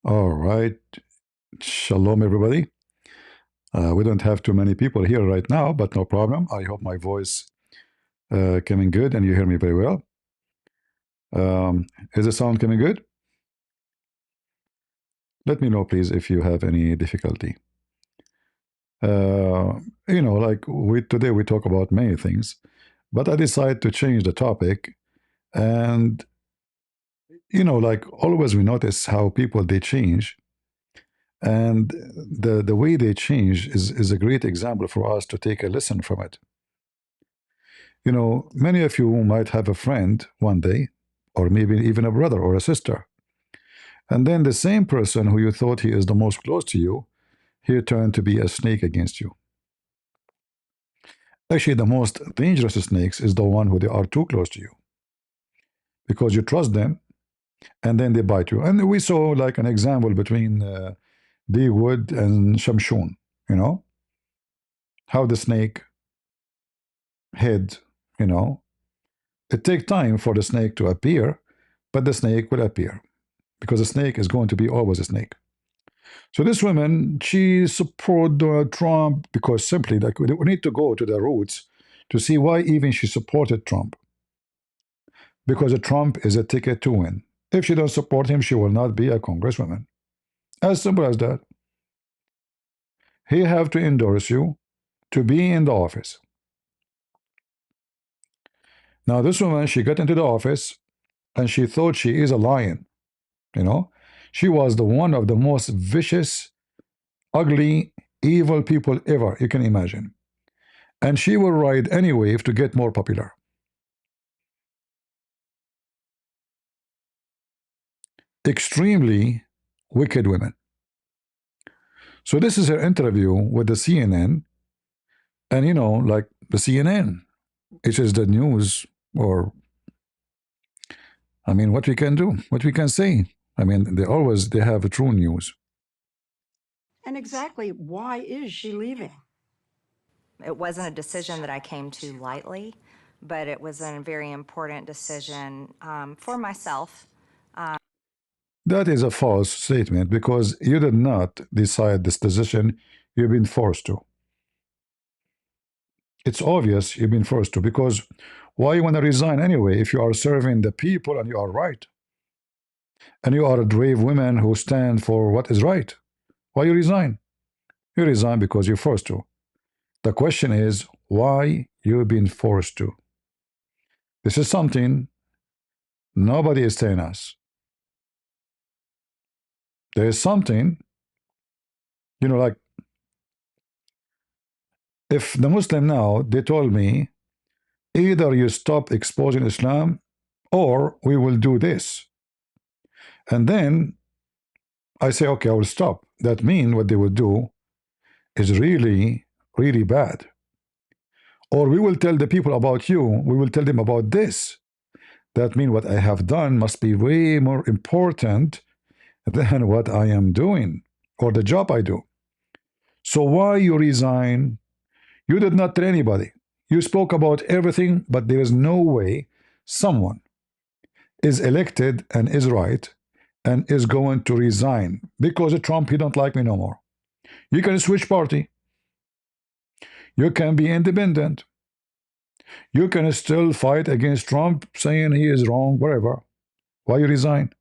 All right. Shalom, everybody. We don't have too many people here right now, but no problem. I hope my voice coming good and you hear me very well. Is the sound coming good? Let me know, please, if you have any difficulty. Like today we talk about many things, but I decided to change the topic. And like always, we notice how people they change, and the way they change is a great example for us to take a lesson from it. Many of you might have a friend one day, or maybe even a brother or a sister. And then the same person who you thought he is the most close to you, he turned to be a snake against you. Actually, the most dangerous snakes is the one who they are too close to you. Because you trust them, and then they bite you. And we saw like an example between Wood and Shamshun, you know, how the snake hid, you know. It takes time for the snake to appear, but the snake will appear. Because a snake is going to be always a snake. So this woman, she supported Donald Trump because simply like we need to go to the roots to see why even she supported Trump. Because Trump is a ticket to win. If she don't support him, she will not be a congresswoman. As simple as that. He have to endorse you to be in the office. Now this woman, she got into the office and she thought she is a lion. She was the one of the most vicious, ugly, evil people ever you can imagine. And she will ride any wave to get more popular. Extremely wicked women. So this is her interview with the CNN, and like the CNN, it is the news, or I mean, what we can do, what we can say. I mean, they have a true news. And exactly why is she leaving? It wasn't a decision that I came to lightly, but it was a very important decision for myself. That is a false statement because you did not decide this decision, you've been forced to. It's obvious you've been forced to, because why you want to resign anyway if you are serving the people and you are right? And you are a brave woman who stand for what is right. Why you resign? You resign because you're forced to. The question is why you've been forced to. This is something nobody is telling us. There is something, like if the Muslim now, they told me, either you stop exposing Islam or we will do this. And then I say, okay, I will stop. That means what they will do is really, really bad. Or we will tell the people about you, we will tell them about this. That means what I have done must be way more important than what I am doing or the job I do. So why you resign? You did not tell anybody. You spoke about everything, but there is no way someone is elected and is right and is going to resign because of Trump, he don't like me no more. You can switch party. You can be independent. You can still fight against Trump saying he is wrong, whatever. Why you resign?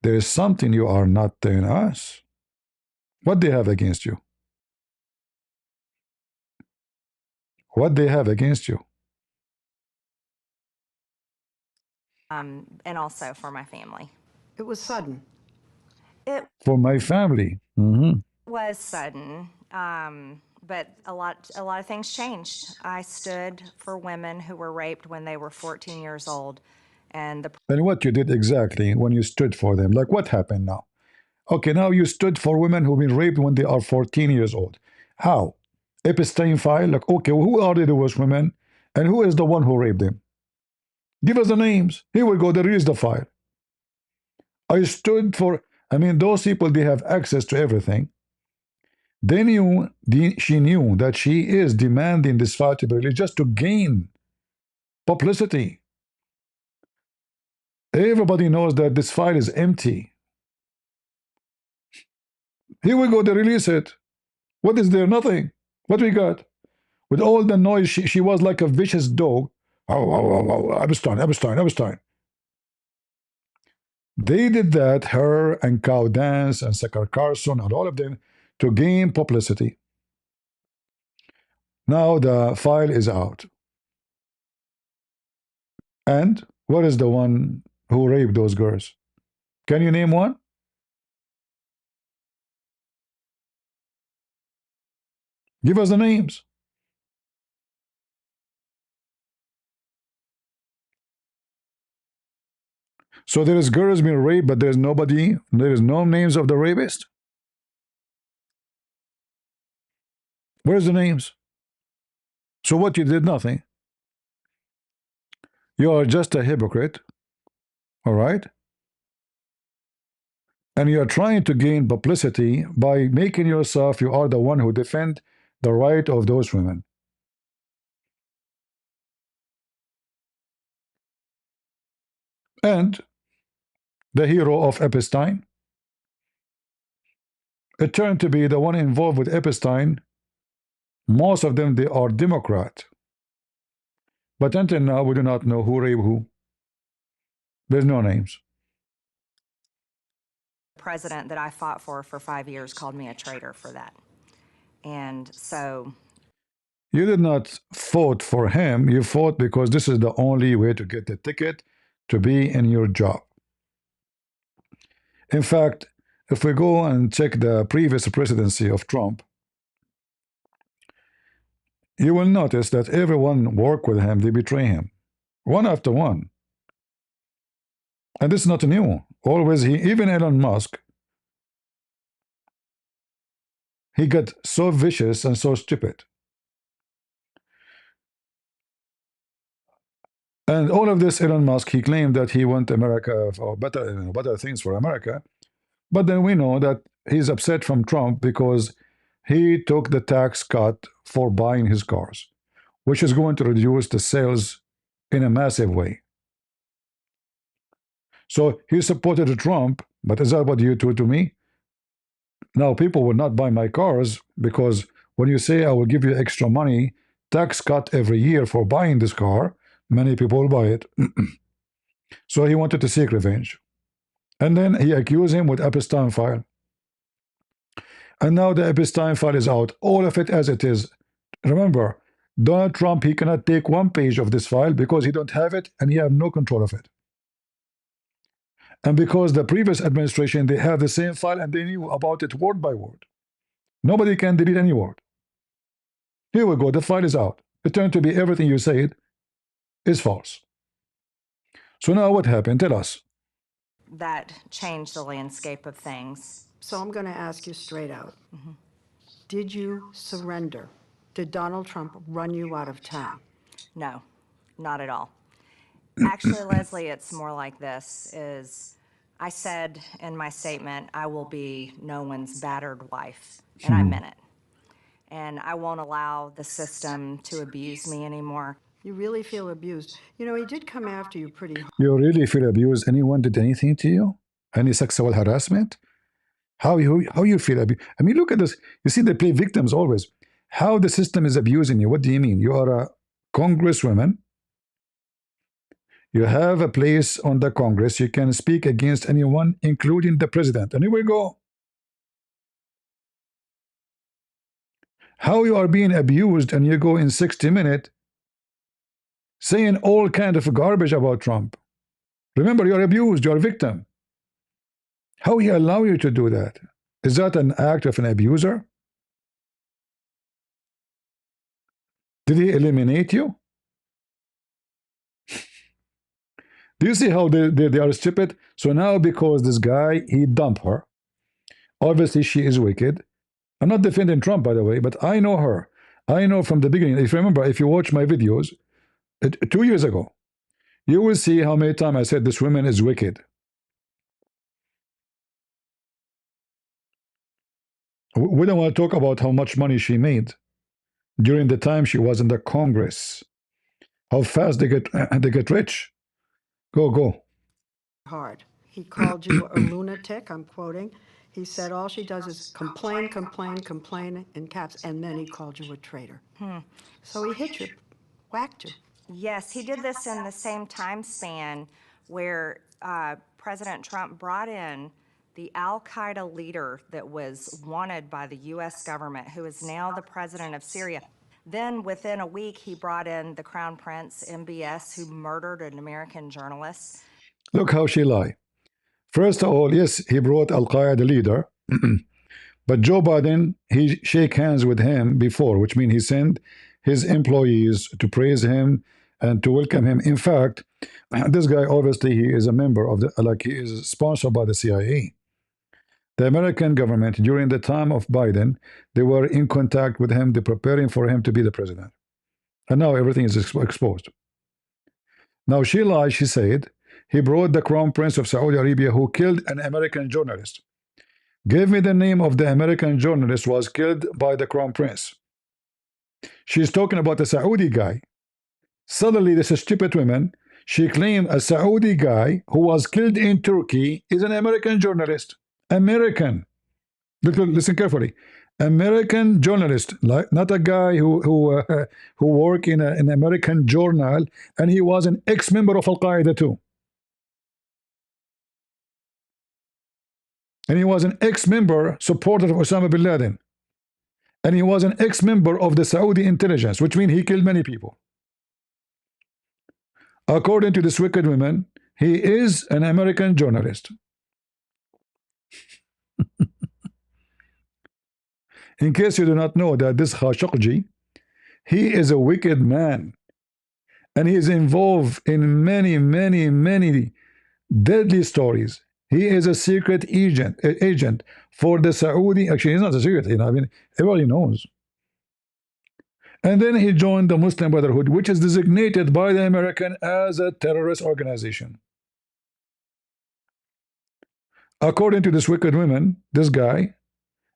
There is something you are not telling us. What they have against you? What they have against you? And also for my family. It was sudden. It For my family. was sudden, but a lot of things changed. I stood for women who were raped when they were 14 years old, and And what you did exactly when you stood for them? Like what happened now? Okay, now you stood for women who've been raped when they are 14 years old. How? Epstein file? Like, okay, well, who are the worst women? And who is the one who raped them? Give us the names. Here we go. There is the file. I stood for, I mean, those people, they have access to everything. She knew that she is demanding this file to be released just to gain publicity. Everybody knows that this file is empty. Here we go, they release it. What is there? Nothing. What we got? With all the noise, she was like a vicious dog. Oh, oh, oh, oh, Epstein, Epstein, Epstein. They did that, her and Cow Dance and Sakar Carson and all of them, to gain publicity. Now the file is out. And what is the one who raped those girls? Can you name one? Give us the names. So there is girls being raped, but there is nobody, there is no names of the rapist? Where's the names? So what, you did nothing? You are just a hypocrite, all right? And you are trying to gain publicity by making yourself, you are the one who defend the right of those women. And the hero of Epstein, it turned to be the one involved with Epstein. Most of them, they are Democrat. But until now, we do not know who raped who. There's no names. The president that I fought for 5 years called me a traitor for that. And so... You did not vote for him. You fought because this is the only way to get the ticket to be in your job. In fact, if we go and check the previous presidency of Trump, you will notice that everyone work with him, they betray him, one after one. And this is not new. Always, even Elon Musk, he got so vicious and so stupid. And all of this, Elon Musk, he claimed that he want America for better things for America. But then we know that he's upset from Trump because he took the tax cut for buying his cars, which is going to reduce the sales in a massive way. So he supported Trump, but is that what you do to me? Now people will not buy my cars because when you say I will give you extra money, tax cut every year for buying this car, many people will buy it. So he wanted to seek revenge. And then he accused him with Epstein file. And now the Epstein file is out, all of it as it is. Remember, Donald Trump, he cannot take one page of this file because he don't have it and he have no control of it. And because the previous administration, they have the same file and they knew about it word by word. Nobody can delete any word. Here we go, the file is out. It turned to be everything you said is false. So now what happened? Tell us. That changed the landscape of things. So I'm going to ask you straight out. Did you surrender? Did Donald Trump run you out of town? No, not at all. Actually, Leslie, it's more like this, is I said in my statement, I will be no one's battered wife, and I meant it. And I won't allow the system to abuse me anymore. You really feel abused. You know, he did come after you pretty hard. You really feel abused? Anyone did anything to you? Any sexual harassment? How you feel abused? I mean, look at this. You see, they play victims always. How the system is abusing you? What do you mean? You are a congresswoman. You have a place on the Congress. You can speak against anyone, including the president. And here we go. How you are being abused, and you go in 60 Minutes saying all kind of garbage about Trump. Remember, you're abused. You're a victim. How he allow you to do that? Is that an act of an abuser? Did he eliminate you? Do you see how they are stupid? So now because this guy, he dumped her. Obviously, she is wicked. I'm not defending Trump, by the way, but I know her. I know from the beginning. If you remember, if you watch my videos 2 years ago, you will see how many times I said this woman is wicked. We don't want to talk about how much money she made during the time she was in the Congress. How fast they get rich. Go. Hard. He called you a lunatic, I'm quoting. He said all she does is complain, complain, complain in caps, and then he called you a traitor. So he hit you, whacked you. Yes, he did this in the same time span where President Trump brought in the Al-Qaeda leader that was wanted by the U.S. government, who is now the president of Syria. Then within a week, he brought in the Crown Prince, MBS, who murdered an American journalist. Look how she lie. First of all, yes, he brought Al-Qaeda leader, but Joe Biden, he shake hands with him before, which means he sent his employees to praise him and to welcome him. In fact, this guy, obviously, he is a member of the, like he is sponsored by the CIA. The American government, during the time of Biden, they were in contact with him, they're preparing for him to be the president. And now everything is exposed. Now she lied, she said, he brought the Crown Prince of Saudi Arabia who killed an American journalist. Give me the name of the American journalist who was killed by the Crown Prince. She's talking about a Saudi guy. Suddenly, this stupid woman, she claimed a Saudi guy who was killed in Turkey is an American journalist. American. Listen carefully. American journalist, like not a guy who worked in an American journal, and he was an ex-member of Al Qaeda too. And he was an ex-member, supporter of Osama bin Laden. And he was an ex-member of the Saudi intelligence, which means he killed many people. According to this wicked woman, he is an American journalist. In case you do not know that this Khashoggi, he is a wicked man. And he is involved in many, many, many deadly stories. He is a secret agent for the Saudi. Actually, he's not a secret. I mean, everybody knows. And then he joined the Muslim Brotherhood, which is designated by the American as a terrorist organization. According to this wicked woman, this guy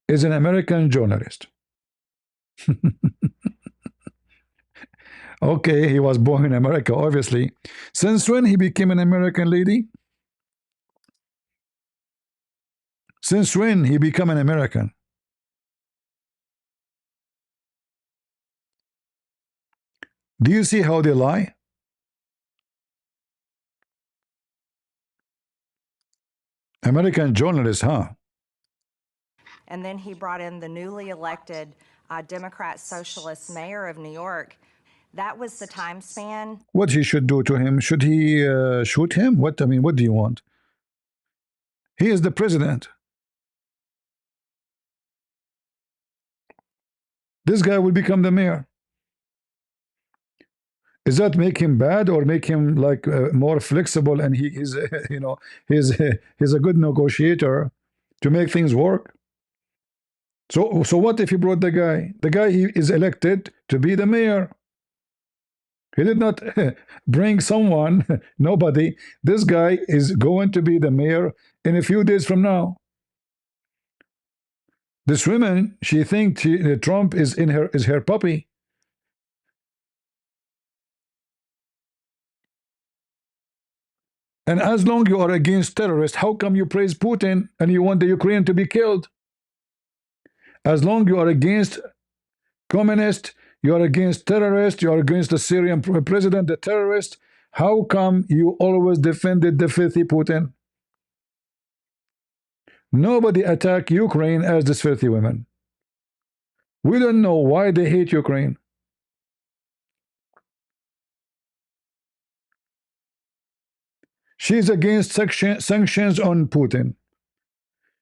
is an American journalist. Okay, he was born in America, obviously. Since when he became an American lady? Since when he became an American? Do you see how they lie? American journalist, huh? And then he brought in the newly elected Democrat Socialist mayor of New York. That was the time span. What he should do to him? Should he shoot him? What, I mean, what do you want? He is the president. This guy will become the mayor. Does that make him bad or make him like more flexible, and he is, you know, he's a good negotiator to make things work? So what if he brought the guy? The guy he is elected to be the mayor. He did not bring someone, nobody. This guy is going to be the mayor in a few days from now. This woman, she thinks Trump is her puppy. And as long you are against terrorists, how come you praise Putin and you want the Ukraine to be killed? As long you are against communists, you are against terrorists, you are against the Syrian president, the terrorist, how come you always defended the filthy Putin? Nobody attacked Ukraine as this filthy women. We don't know why they hate Ukraine. She's against sanctions on Putin.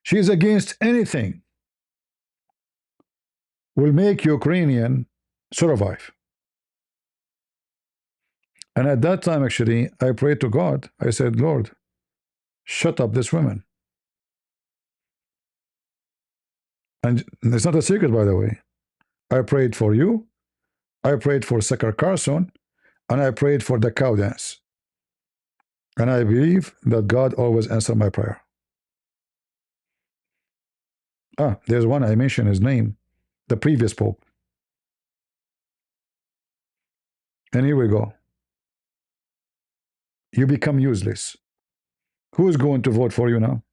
She's against anything will make Ukrainian survive. And at that time, actually, I prayed to God. I said, Lord, shut up this woman. And it's not a secret, by the way. I prayed for you, I prayed for Sucker Carson, and I prayed for the cow dance. And I believe that God always answers my prayer. There's one I mentioned his name, the previous Pope. And here we go. You become useless. Who is going to vote for you now?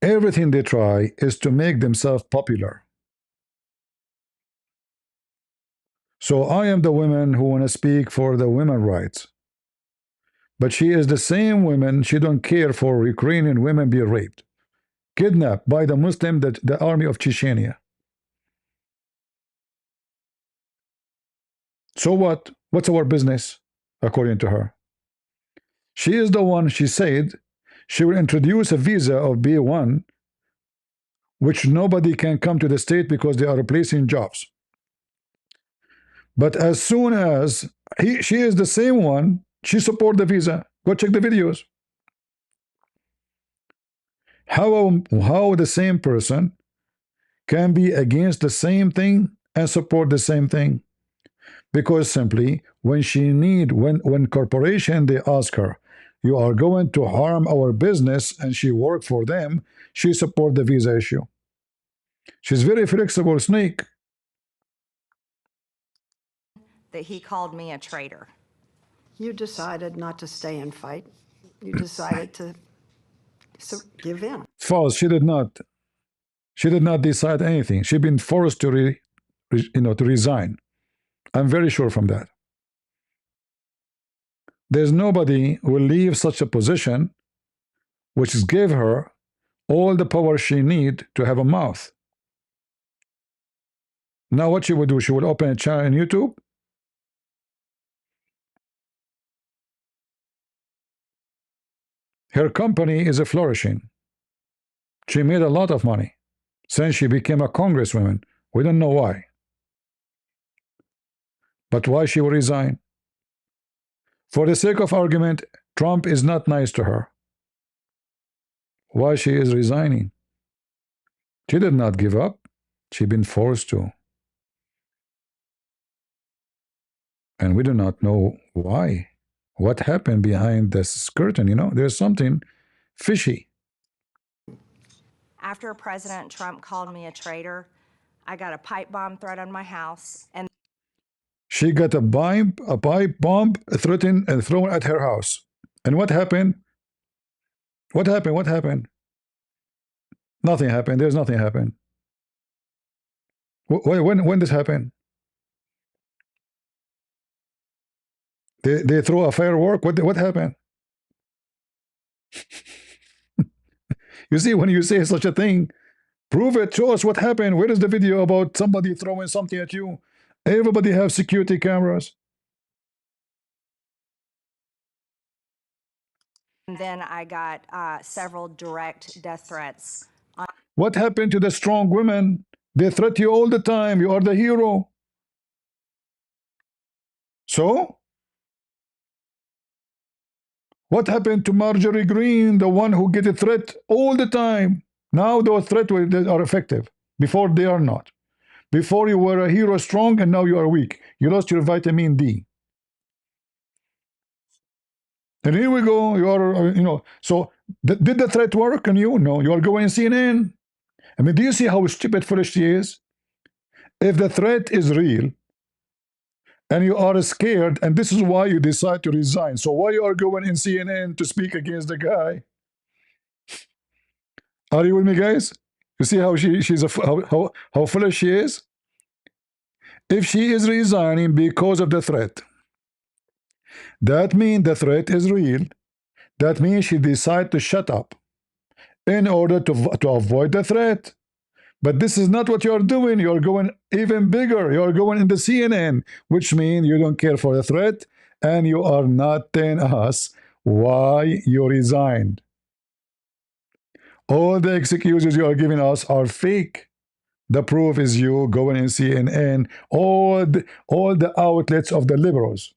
Everything they try is to make themselves popular. So I am the woman who want to speak for the women rights. But she is the same woman, she don't care for Ukrainian women being raped, kidnapped by the Muslim, the army of Chechnya. So what? What's our business, according to her? She is the one, she said, she will introduce a visa of B1, which nobody can come to the state because they are replacing jobs. But as soon as she is the same one, she support the visa. Go check the videos. How the same person can be against the same thing and support the same thing? Because simply when corporation they ask her, you are going to harm our business, and she work for them, she support the visa issue. She's very flexible snake. That he called me a traitor. You decided not to stay and fight. You decided to give in. False. She did not. She did not decide anything. She's been forced to to resign. I'm very sure from that. There's nobody who will leave such a position which gave her all the power she need to have a mouth. Now what she would do, she would open a channel on YouTube. Her company is flourishing. She made a lot of money since she became a congresswoman. We don't know why. But why she will resign? For the sake of argument, Trump is not nice to her. Why she is resigning? She did not give up. She's been forced to. And we do not know why. What happened behind this curtain? There's something fishy. After President Trump called me a traitor, I got a pipe bomb threat on my house, and she got a pipe bomb threatened and thrown at her house. And what happened? What happened? What happened? Nothing happened. There's nothing happened. When this happened? They throw a firework. What happened? You see, when you say such a thing, prove it. Show us what happened. Where is the video about somebody throwing something at you? Everybody have security cameras. And then I got several direct death threats. What happened to the strong women? They threat you all the time. You are the hero. So? What happened to Marjorie Greene, the one who get a threat all the time? Now those threats are effective. Before they are not. Before you were a hero strong, and now you are weak. You lost your vitamin D. And here we go. You are, so did the threat work on you? No. You are going CNN. I mean, do you see how stupid, foolish she is? If the threat is real, and you are scared, and this is why you decide to resign. So why you are going in CNN to speak against the guy? Are you with me, guys? You see how how foolish she is? If she is resigning because of the threat, that means the threat is real. That means she decided to shut up in order to avoid the threat. But this is not what you're doing. You're going even bigger. You're going in the CNN, which means you don't care for the threat, and you are not telling us why you resigned. All the excuses you are giving us are fake. The proof is you going in CNN, all the outlets of the liberals.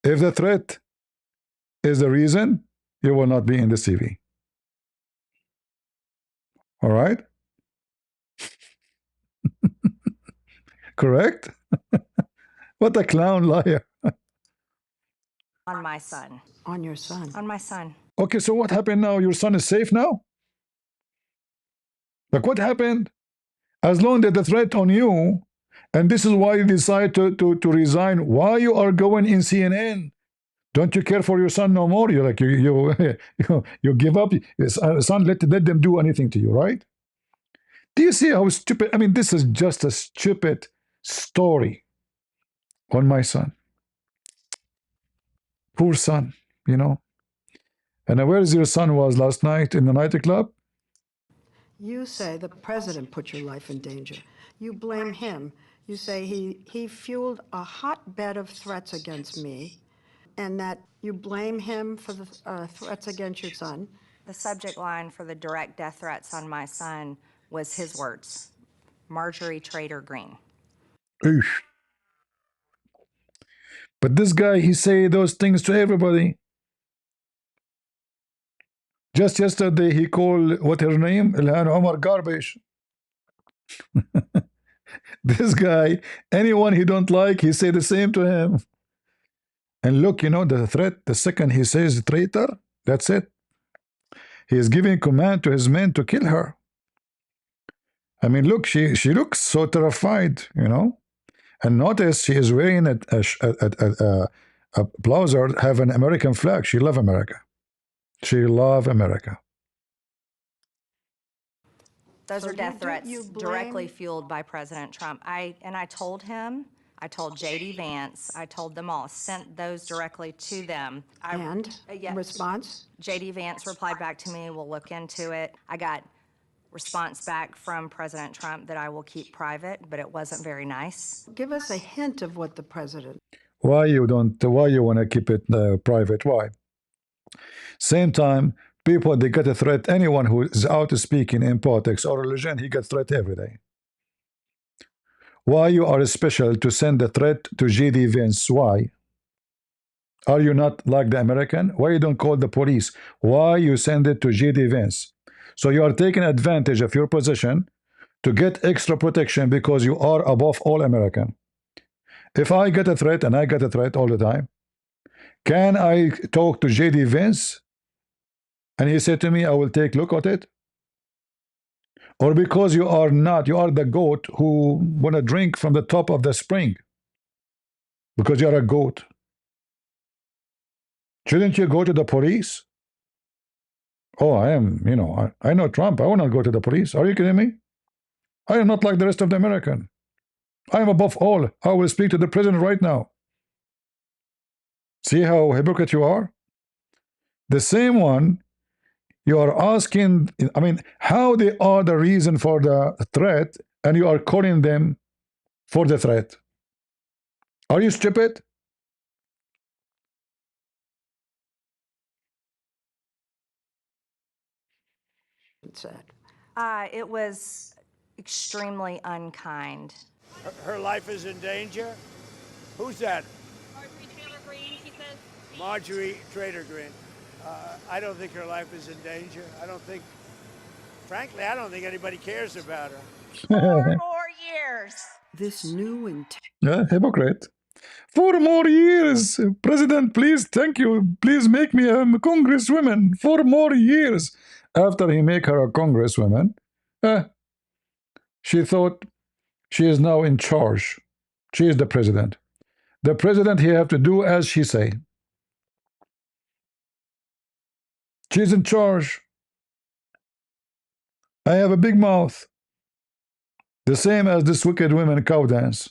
If the threat is the reason, you will not be in the CV. All right? Correct? What a clown liar. On my son. On your son. On my son. Okay, so what happened now? Your son is safe now? Like what happened? As long as the threat on you And this is why you decide to resign. Why you are going in CNN? Don't you care for your son no more? You're like you give up. Son, let them do anything to you, right? Do you see how stupid? I mean, this is just a stupid story on my son. Poor son, you know. And where is your son was last night in the nightclub? You say the president put your life in danger. You blame him. You say he fueled a hotbed of threats against me, and that you blame him for the threats against your son. The subject line for the direct death threats on my son was his words, Marjorie traitor Greene. Oof. But this guy, he say those things to everybody. Just yesterday, he called, what her name? Ilhan Omar garbage. This guy, anyone he don't like, he say the same to him. And look, you know, the threat, the second he says traitor, that's it. He is giving command to his men to kill her. I mean, look, she looks so terrified, you know. And notice she is wearing a blouse have an American flag. She love America. She love America. Those So are death you threats blame- directly fueled by President Trump. I told him, I told J.D. Vance, I told them all, sent those directly to them. And Yes. response? J.D. Vance replied back to me, we'll look into it. I got response back from President Trump that I will keep private, but it wasn't very nice. Give us a hint of what the president. Why you don't? Why you want to keep it private? Why? Same time, people they get a threat. Anyone who is out speaking in politics or religion, he gets threat every day. Why you are special to send a threat to J.D. Vance? Why? Are you not like the American? Why you don't call the police? Why you send it to J.D. Vance? So you are taking advantage of your position to get extra protection because you are above all American. If I get a threat, and I get a threat all the time, can I talk to J.D. Vance? And he said to me, I will take a look at it. Or because you are not, you are the goat who want to drink from the top of the spring. Because you are a goat. Shouldn't you go to the police? Oh, I am, you know, I know Trump. I will not go to the police. Are you kidding me? I am not like the rest of the American. I am above all. I will speak to the president right now. See how hypocrite you are? The same one you are asking, I mean, how they are the reason for the threat, and you are calling them for the threat. Are you stupid? Said. It was extremely unkind. Her life is in danger? Who's that? Marjorie Taylor Greene, she says. Marjorie Trader Greene. I don't think her life is in danger. I don't think, frankly, I don't think anybody cares about her. 4 more years. This new and Yeah, hypocrite. 4 more years. President, please, thank you. Please make me a congresswoman. 4 more years. After he make her a congresswoman, she thought she is now in charge. She is the president. The president, he have to do as she say. She's in charge. I have a big mouth. The same as this wicked woman cow dance.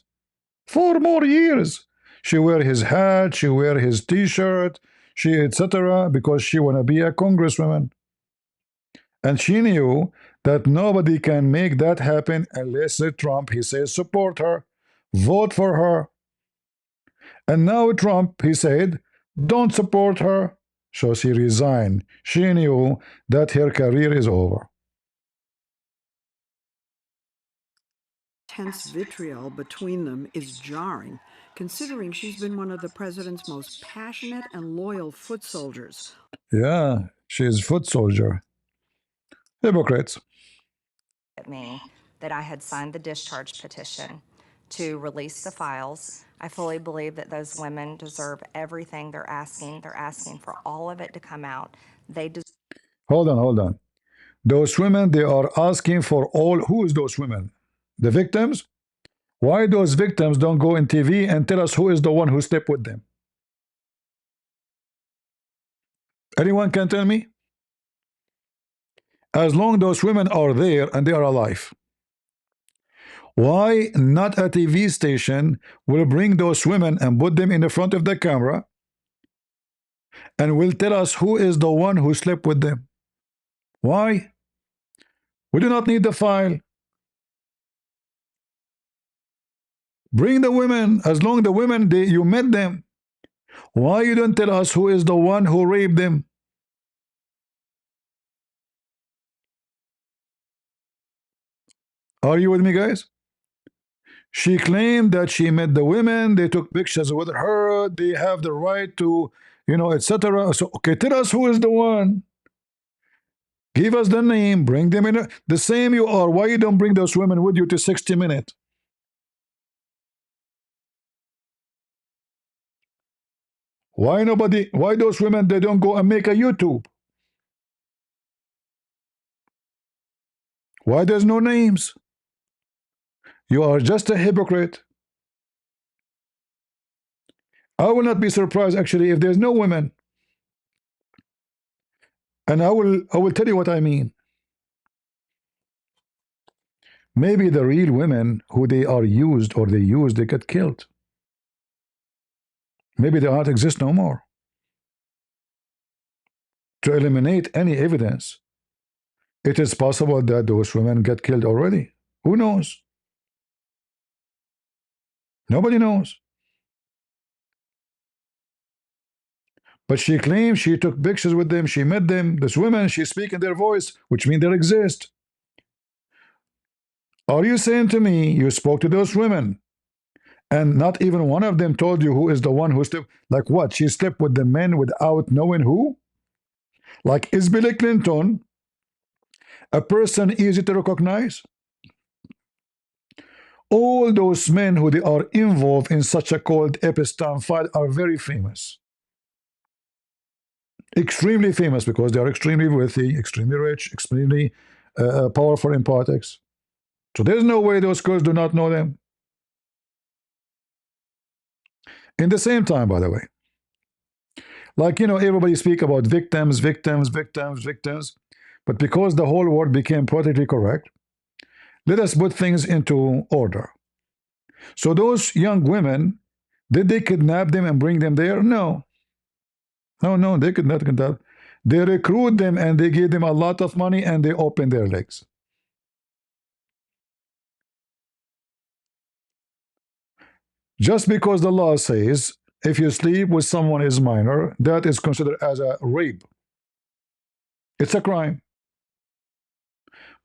4 more years. She wear his hat, she wear his t-shirt, she etc. because she want to be a congresswoman. And she knew that nobody can make that happen unless Trump, he says, support her, vote for her. And now Trump, he said, don't support her. So she resigned. She knew that her career is over. tense vitriol between them is jarring, considering she's been one of the president's most passionate and loyal foot soldiers. Yeah, she's foot soldier. Hypocrites. At me that I had signed the discharge petition to release the files. I fully believe that those women deserve everything they're asking. They're asking for all of it to come out. They deserve. Hold on. Those women, they are asking for all. Who is those women? The victims? Why those victims don't go in TV and tell us who is the one who slept with them? Anyone can tell me? As long those women are there and they are alive, why not a TV station will bring those women and put them in the front of the camera and will tell us who is the one who slept with them? Why? We do not need the file. Bring the women. As long the women, you met them. Why you don't tell us who is the one who raped them? Are you with me, guys? She claimed that she met the women, they took pictures with her, they have the right to, etc. So, okay, tell us who is the one. Give us the name, bring them in. The same you are. Why you don't bring those women with you to 60 Minutes? Why those women, they don't go and make a YouTube? Why there's no names? You are just a hypocrite. I will not be surprised actually if there's no women. And I will tell you what I mean. Maybe the real women who they are used or they get killed. Maybe they don't exist no more. To eliminate any evidence, it is possible that those women get killed already. Who knows? Nobody knows. But she claims she took pictures with them, she met them, these women, she speaks in their voice, which means they exist. Are you saying to me you spoke to those women and not even one of them told you who is the one who slept? Like what? She slept with the men without knowing who? Like, is Bill Clinton a person easy to recognize? All those men who they are involved in such a called Epstein file are very famous. Extremely famous because they are extremely wealthy, extremely rich, extremely powerful in politics. So there's no way those girls do not know them. In the same time, by the way, like, everybody speak about victims, victims, victims, victims, but because the whole world became politically correct, let us put things into order. So those young women, did they kidnap them and bring them there? No. No, they could not kidnap. They recruit them and they give them a lot of money and they open their legs. Just because the law says if you sleep with someone is minor, that is considered as a rape. It's a crime.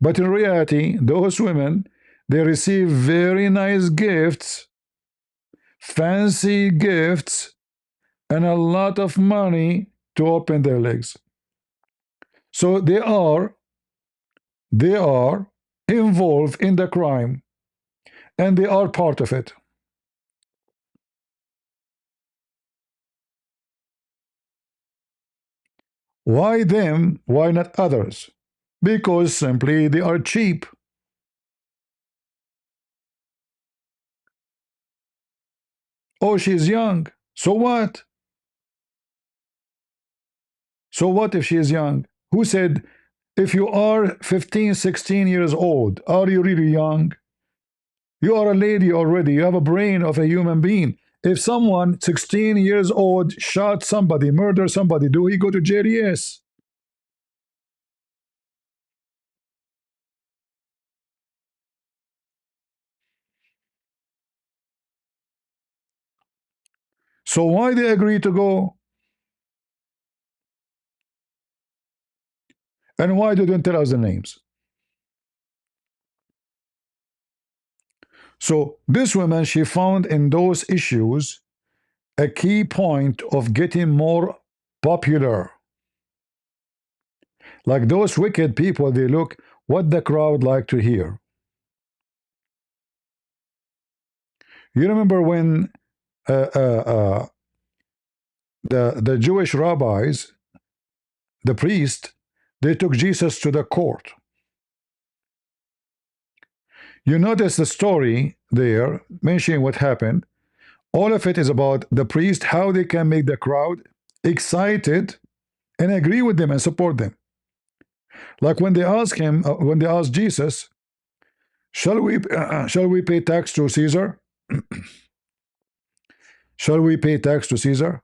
But in reality, those women, they receive very nice gifts, fancy gifts, and a lot of money to open their legs. So they are involved in the crime, and they are part of it. Why them? Why not others? Because simply they are cheap. Oh, she's young. So what? So what if she is young? Who said if you are 15, 16 years old, are you really young? You are a lady already. You have a brain of a human being. If someone 16 years old shot somebody, murdered somebody, do he go to jail? Yes. So why they agree to go? And why they don't tell us the names? So this woman, she found in those issues a key point of getting more popular. Like those wicked people, they look what the crowd like to hear. You remember when the Jewish rabbis, the priest, they took Jesus to the court. You notice the story there mentioning what happened. All of it is about the priest, how they can make the crowd excited and agree with them and support them. Like when they ask him, when they ask Jesus, shall we pay tax to Caesar? Shall we pay tax to Caesar?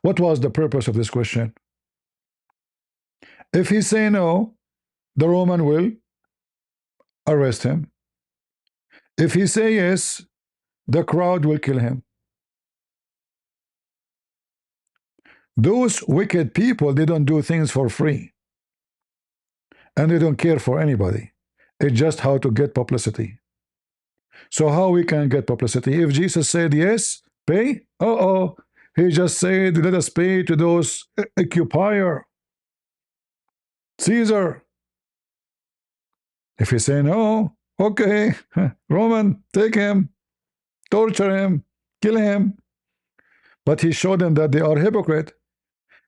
What was the purpose of this question? If he say no, the Roman will arrest him. If he say yes, the crowd will kill him. Those wicked people, they don't do things for free. And they don't care for anybody. It's just how to get publicity. So how we can get publicity? If Jesus said yes, pay? He just said, let us pay to those occupier, Caesar. If he say no, okay, Roman, take him, torture him, kill him. But he showed them that they are hypocrite.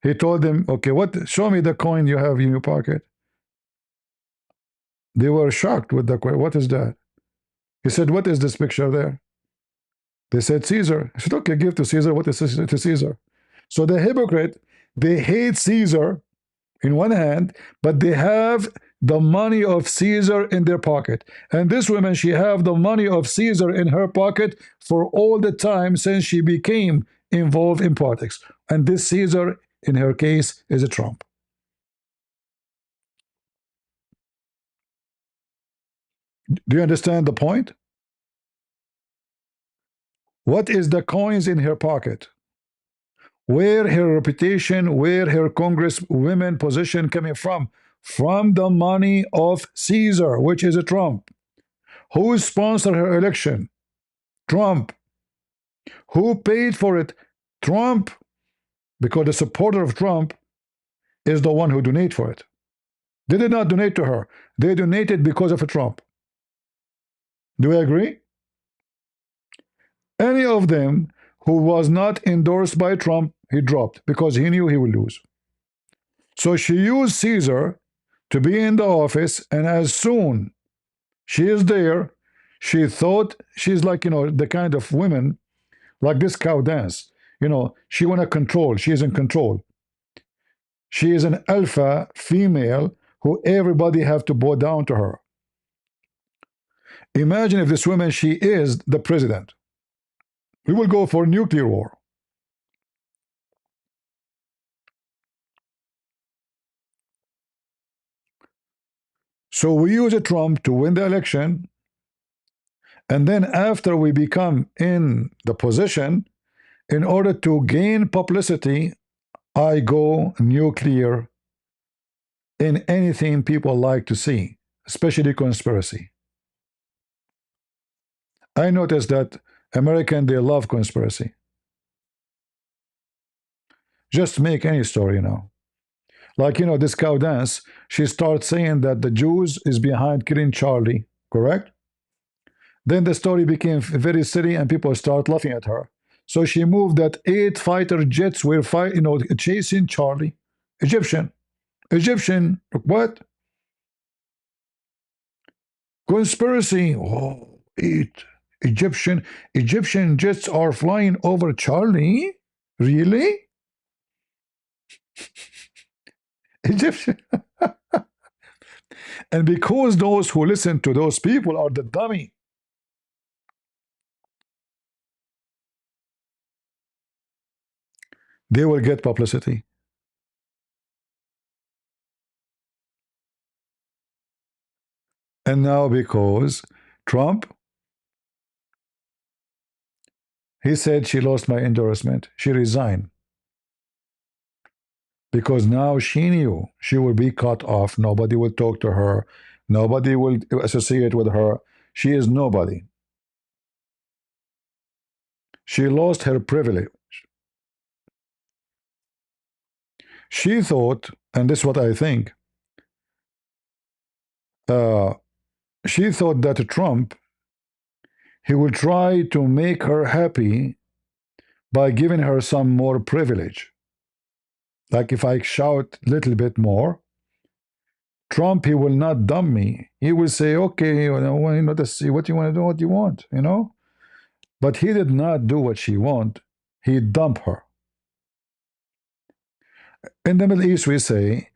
He told them, okay, what? Show me the coin you have in your pocket. They were shocked with the coin. What is that? He said, what is this picture there? They said, Caesar. I said, okay, give to Caesar what is to Caesar. So the hypocrite, they hate Caesar in one hand, but they have the money of Caesar in their pocket. And this woman, she have the money of Caesar in her pocket for all the time since she became involved in politics. And this Caesar, in her case, is a Trump. Do you understand the point? What is the coins in her pocket? Where her reputation, where her congresswomen position coming from? From the money of Caesar, which is a Trump. Who sponsored her election? Trump. Who paid for it? Trump. Because the supporter of Trump is the one who donated for it. They did not donate to her. They donated because of a Trump. Do we agree? Any of them who was not endorsed by Trump, he dropped because he knew he would lose. So she used Caesar to be in the office, and as soon she is there, she thought she's like, the kind of women like this cow dance. She want to control. She is in control. She is an alpha female who everybody have to bow down to her. Imagine if this woman, she is the president. We will go for nuclear war. So we use a Trump to win the election, and then after we become in the position, in order to gain publicity, I go nuclear in anything people like to see, especially conspiracy. I noticed that Americans, they love conspiracy. Just make any story, Like, this cow dance, she starts saying that the Jews is behind killing Charlie, correct? Then the story became very silly and people start laughing at her. So she moved that 8 fighter jets were chasing Charlie. Egyptian, what? Conspiracy. Oh, 8 Egyptian jets are flying over Charlie? Really? Egyptian. And because those who listen to those people are the dummy, they will get publicity. And now because Trump, he said she lost my endorsement, she resigned. Because now she knew she will be cut off. Nobody will talk to her. Nobody will associate with her. She is nobody. She lost her privilege. She thought, and this is what I think, she thought that Trump, he will try to make her happy by giving her some more privilege. Like if I shout a little bit more, Trump, he will not dump me. He will say, okay, let's see what you want to do, what you want, But he did not do what she want. He dumped her. In the Middle East, we say,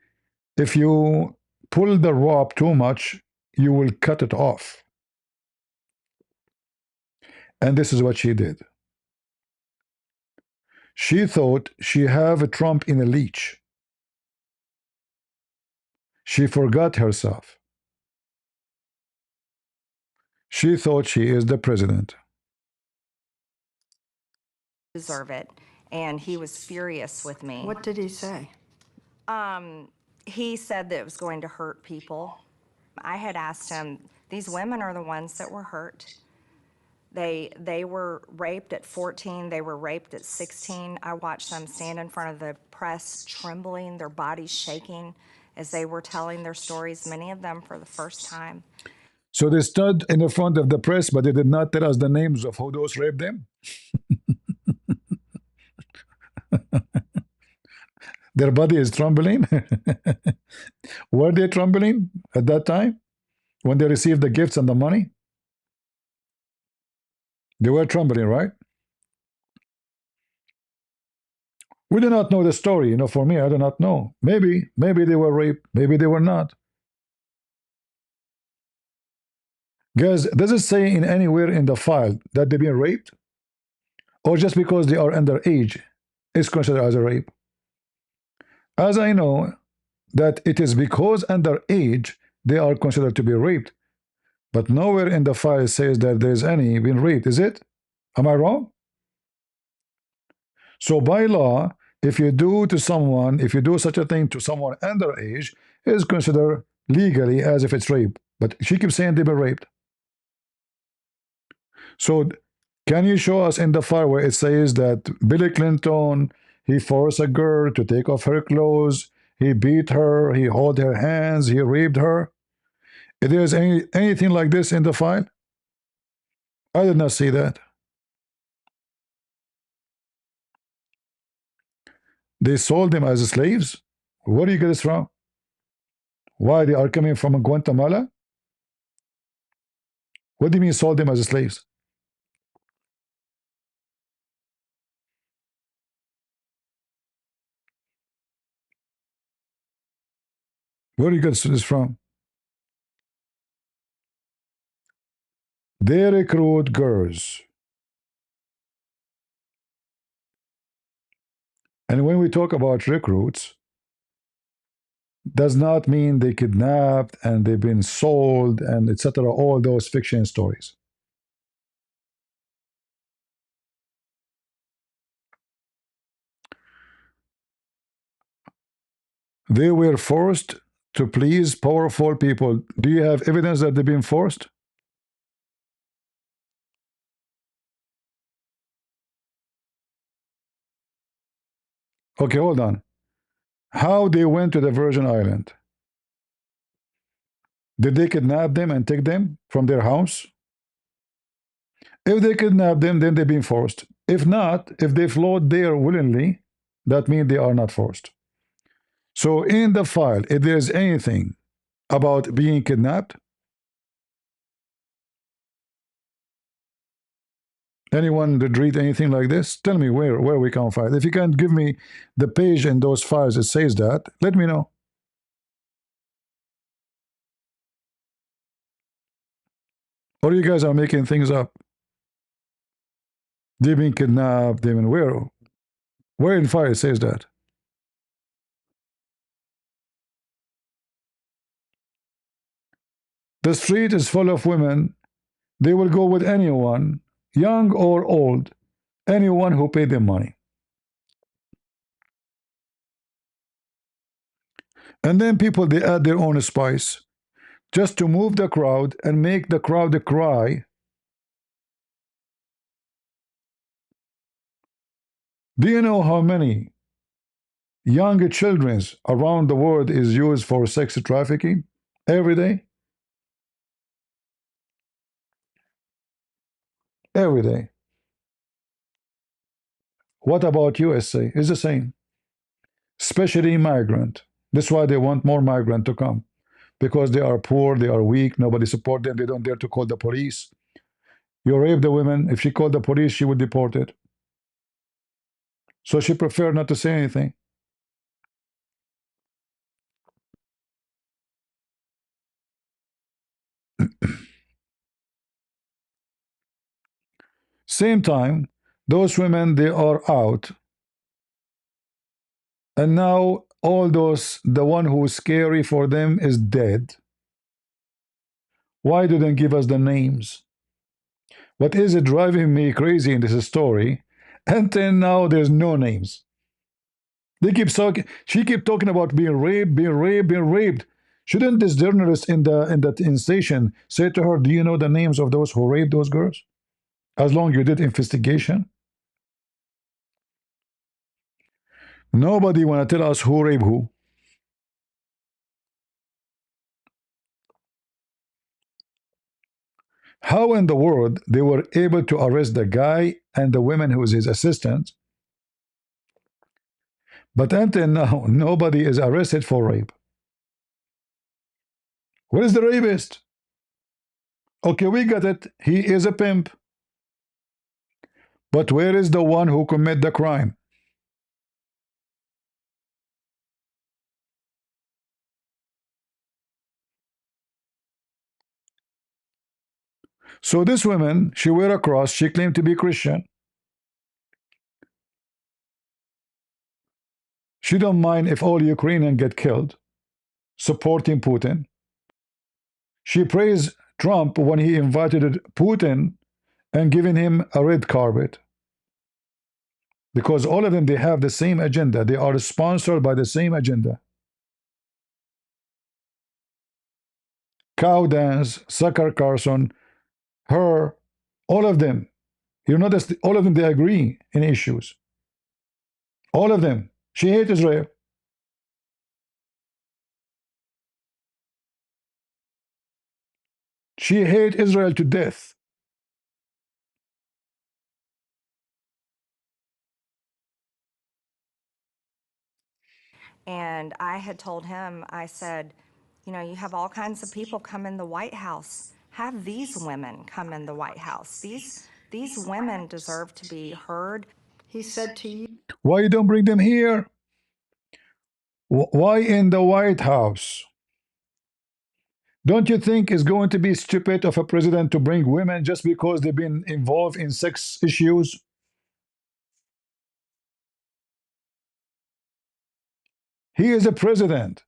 if you pull the rope too much, you will cut it off. And this is what she did. She thought she have a Trump in a leash. She forgot herself. She thought she is the president. Deserve it. And he was furious with me. What did he say? He said that it was going to hurt people. I had asked him, these women are the ones that were hurt. They were raped at 14, they were raped at 16. I watched them stand in front of the press trembling, their bodies shaking as they were telling their stories, many of them for the first time. So they stood in the front of the press, but they did not tell us the names of who those raped them. Their body is trembling. Were they trembling at that time when they received the gifts and the money? They were trembling, right? We do not know the story. For me, I do not know. Maybe they were raped. Maybe they were not. Guys, does it say in anywhere in the file that they've been raped? Or just because they are underage is considered as a rape? As I know that it is because underage they are considered to be raped, but nowhere in the file says that there is any been raped, is it? Am I wrong? So by law, if you do such a thing to someone underage, it is considered legally as if it's rape. But she keeps saying they've been raped. So can you show us in the file where it says that Billy Clinton, he forced a girl to take off her clothes, he beat her, he held her hands, he raped her? If there's anything like this in the file? I did not see that. They sold them as slaves? Where do you get this from? Why, they are coming from Guatemala? What do you mean sold them as slaves? Where do you get this from? They recruit girls. And when we talk about recruits, does not mean they kidnapped and they've been sold and etc. All those fiction stories. They were forced to please powerful people. Do you have evidence that they've been forced? Okay, hold on. How they went to the Virgin Island? Did they kidnap them and take them from their house? If they kidnap them, then they've been forced. If not, if they float there willingly, that means they are not forced. So in the file, if there's anything about being kidnapped, anyone did read anything like this? Tell me where we can find. If you can give me the page in those files that says that, let me know. Or you guys are making things up. They've been kidnapped. They've been where? Where in file says that? The street is full of women. They will go with anyone, young or old, anyone who paid them money. And then people, they add their own spice just to move the crowd and make the crowd cry. Do you know how many young children around the world is used for sex trafficking every day? Every day. What about USA? It's the same. Especially migrant. That's why they want more migrant to come. because they are poor, they are weak, nobody support them, they don't dare to call the police. You rape the women. If she called the police, she would deport it. So she preferred not to say anything. Same time, those women, they are out. And now all those, the one who is scary for them is dead. Why didn't give us the names? What is it driving me crazy in this story? Until now, there's no names. They keep talking. She keep talking about being raped, being raped, being raped. Shouldn't this journalist in the station say to her, "Do you know the names of those who raped those girls? As long you did investigation." Nobody want to tell us who raped who. How in the world they were able to arrest the guy and the woman who was his assistant, but until now nobody is arrested for rape? Where is the rapist? Okay, we got it. He is a pimp. But where is the one who committed the crime? So this woman, she wear a cross. She claimed to be Christian. She don't mind if all Ukrainians get killed, supporting Putin. She praised Trump when he invited Putin and giving him a red carpet. Because all of them, they have the same agenda. They are sponsored by the same agenda. Cow Dance, Sucker Carson, her, all of them. You notice all of them, they agree in issues. All of them. She hates Israel. She hates Israel to death. And I had told him, I said, you know, you have all kinds of people come in the White House. Have these women come in the White House. These women deserve to be heard. He said to you, Why you don't bring them here? Why in the White House? Don't you think it's going to be stupid of a president to bring women just because they've been involved in sex issues? He is a president.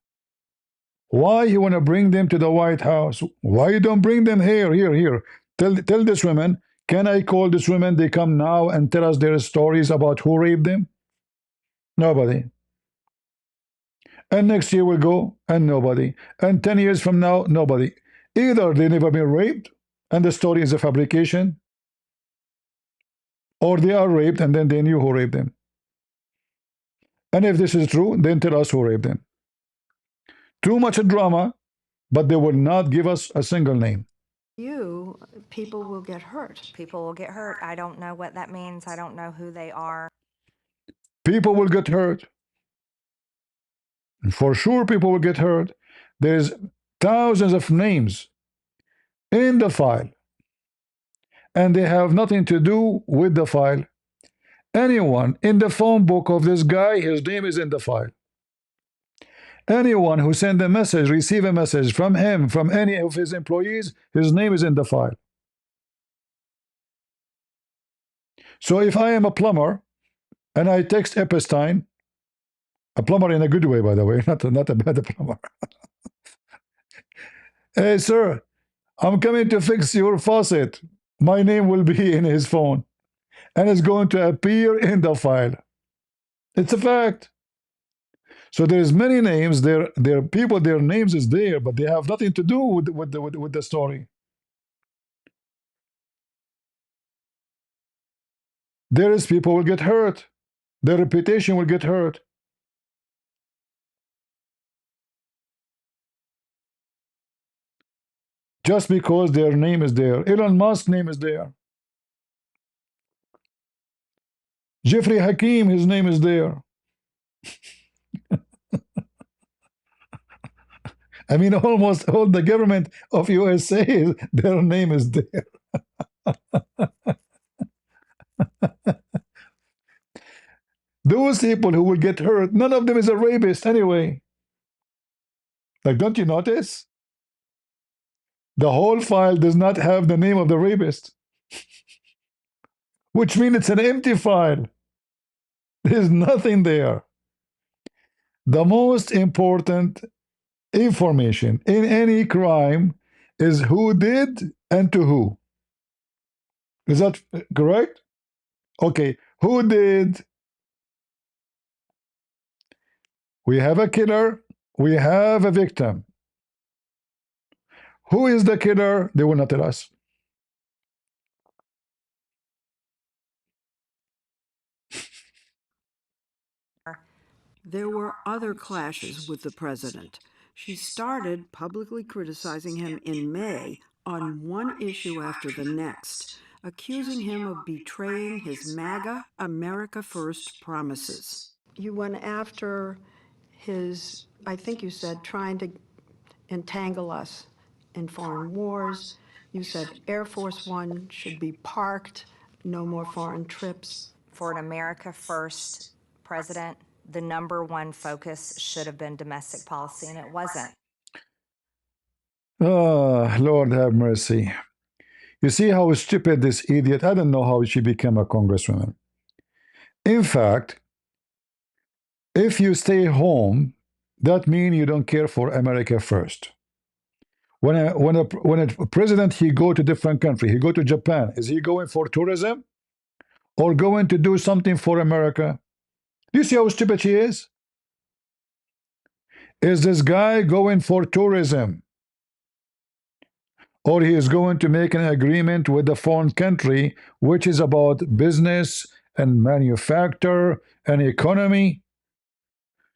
Why you want to bring them to the White House? Why you don't bring them here, here? Tell this woman, can I call this woman? They come now and tell us their stories about who raped them? Nobody. And next year will go, and nobody. And 10 years from now, nobody. Either they never been raped, and the story is a fabrication, or they are raped, and then they knew who raped them. And if this is true, then tell us who raped them. Too much drama, but they will not give us a single name. people will get hurt. People will get hurt. I don't know what that means. I don't know who they are. People will get hurt. For sure, people will get hurt. There's thousands of names in the file, and they have nothing to do with the file. Anyone in the phone book of this guy, his name is in the file. Anyone who sent a message, receive a message from him, from any of his employees, his name is in the file. So if I am a plumber and I text Epstein, a plumber in a good way, by the way, not a bad plumber. Hey, sir, I'm coming to fix your faucet. My name will be in his phone, and it's going to appear in the file. It's a fact. So there's many names. There are people. Their names is there, but they have nothing to do with the story. There is people will get hurt. Their reputation will get hurt. Just because their name is there. Elon Musk's name is there. Jeffrey Hakim, his name is there. I mean, almost all the government of USA, their name is there. Those people who will get hurt, none of them is a rapist anyway. Like, don't you notice? The whole file does not have the name of the rapist, which means it's an empty file. There's nothing there. The most important information in any crime is who did and to who. Is that correct? Okay, who did? We have a killer, we have a victim. Who is the killer? They will not tell us. There were other clashes with the president. She started publicly criticizing him in May on one issue after the next, accusing him of betraying his MAGA America First promises. You went after his, I think you said, trying to entangle us in foreign wars. You said Air Force One should be parked, no more foreign trips. For an America First president, the #1 focus should have been domestic policy, and it wasn't. Oh, Lord have mercy. You see how stupid this idiot, I don't know how she became a congresswoman. In fact, if you stay home, that means you don't care for America first. When a president, he go to different country, he go to Japan, is he going for tourism or going to do something for America? Do you see how stupid she is? Is this guy going for tourism? Or he is going to make an agreement with the foreign country, which is about business and manufacture and economy?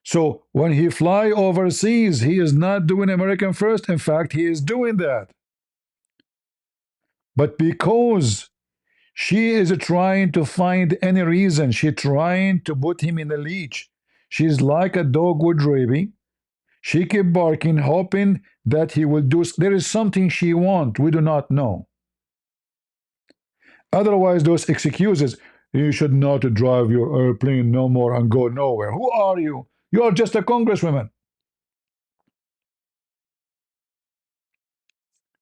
So when he fly overseas, he is not doing American first. In fact, he is doing that. But because she is trying to find any reason, she's trying to put him in a leash. She's like a dog with rabies. She keep barking, hoping that he will do. There is something she wants. We do not know. Otherwise, those excuses, you should not drive your airplane no more and go nowhere. Who are you? You are just a congresswoman.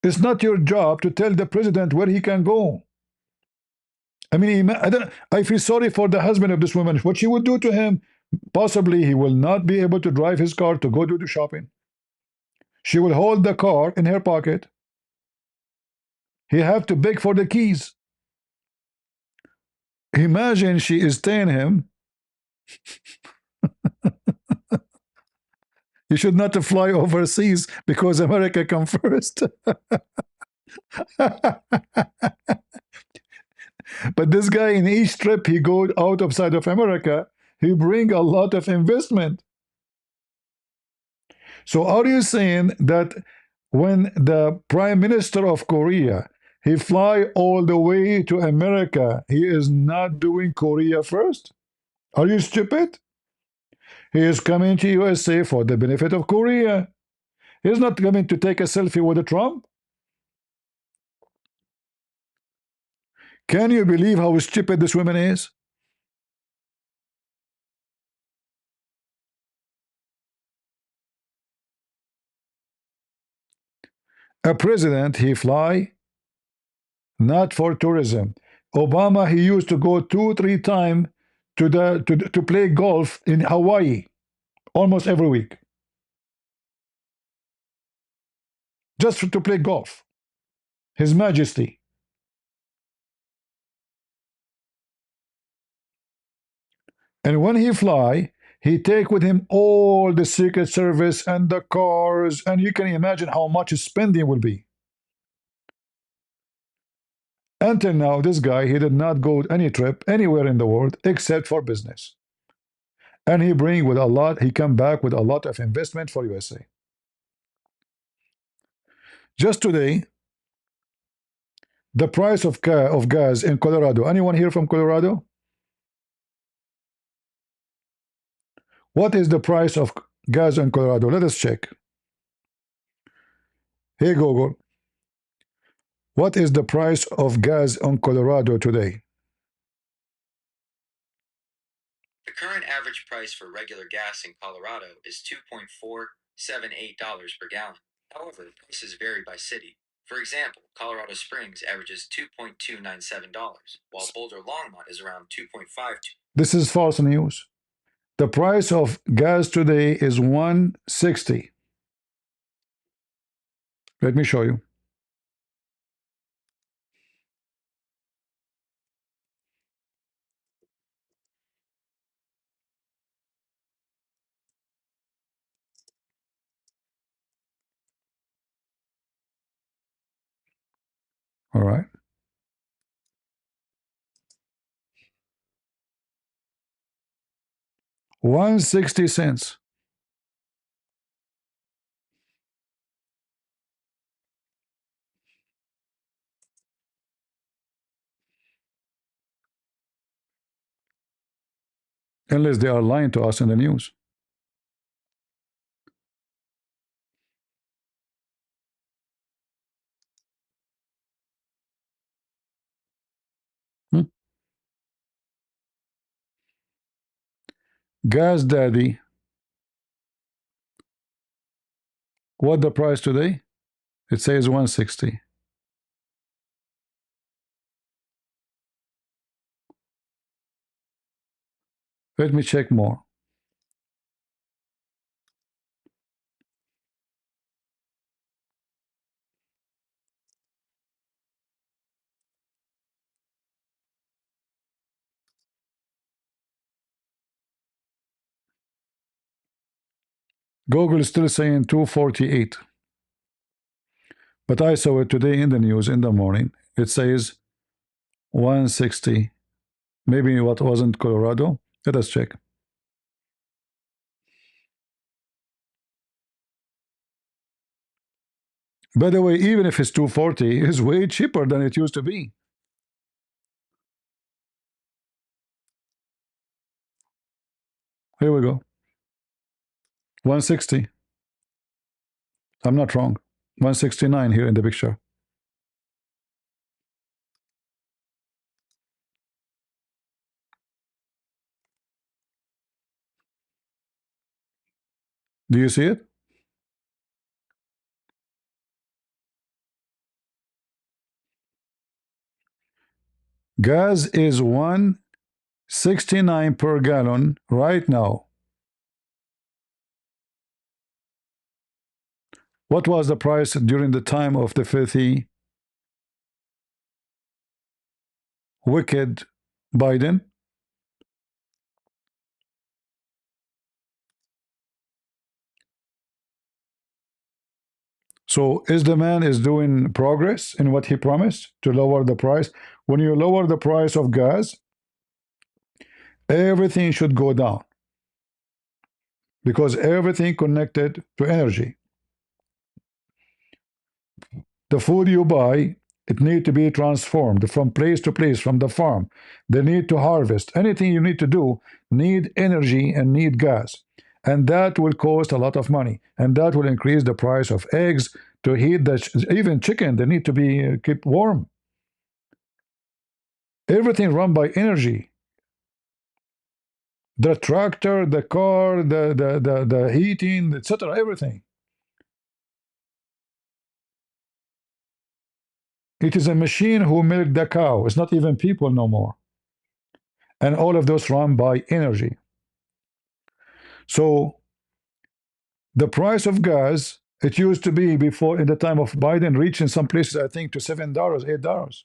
It's not your job to tell the president where he can go. I mean, I feel sorry for the husband of this woman. What she would do to him, possibly he will not be able to drive his car to go do the shopping. She will hold the car in her pocket. He have to beg for the keys. Imagine she is telling him, you should not fly overseas because America come first. But this guy, in each trip he goes outside of America, he bring a lot of investment. So are you saying that when the Prime Minister of Korea, he fly all the way to America, he is not doing Korea first? Are you stupid? He is coming to USA for the benefit of Korea. He's not coming to take a selfie with Trump. Can you believe how stupid this woman is? A president, he fly not for tourism. Obama, he used to go 2-3 times to play golf in Hawaii almost every week, just to play golf. His Majesty. And when he fly, he take with him all the Secret Service and the cars, and you can imagine how much his spending will be. Until now, this guy, he did not go any trip anywhere in the world except for business. And he bring with a lot, he come back with a lot of investment for USA. Just today, the price of gas in Colorado. Anyone here from Colorado? What is the price of gas in Colorado? Let us check. Hey Google, what is the price of gas on Colorado today? The current average price for regular gas in Colorado is $2.478 per gallon. However, prices vary by city. For example, Colorado Springs averages $2.297, while Boulder Longmont is around $2.52. This is false news. The price of gas today is $1.60. Let me show you. All right. 1.60. Unless they are lying to us in the news. Hmm? Gas Daddy. What the price today? It says 1.60. Let me check more. Google is still saying 248. But I saw it today in the news in the morning. It says 160. Maybe what wasn't Colorado? Let us check. By the way, even if it's 240, it's way cheaper than it used to be. Here we go. 160. I'm not wrong. 169 here in the picture. Do you see it? Gas is 169 per gallon right now. What was the price during the time of the filthy, wicked Biden? So is the man is doing progress in what he promised to lower the price? When you lower the price of gas, everything should go down because everything connected to energy. The food you buy, it need to be transformed from place to place, from the farm. They need to harvest. Anything you need to do need energy and need gas. And that will cost a lot of money. And that will increase the price of eggs to heat the even chicken. They need to be kept warm. Everything run by energy. The tractor, the car, the heating, etc. Everything. It is a machine who milk the cow. It's not even people no more. And all of those run by energy. So the price of gas, it used to be before in the time of Biden, reaching some places, I think, to $7, $8.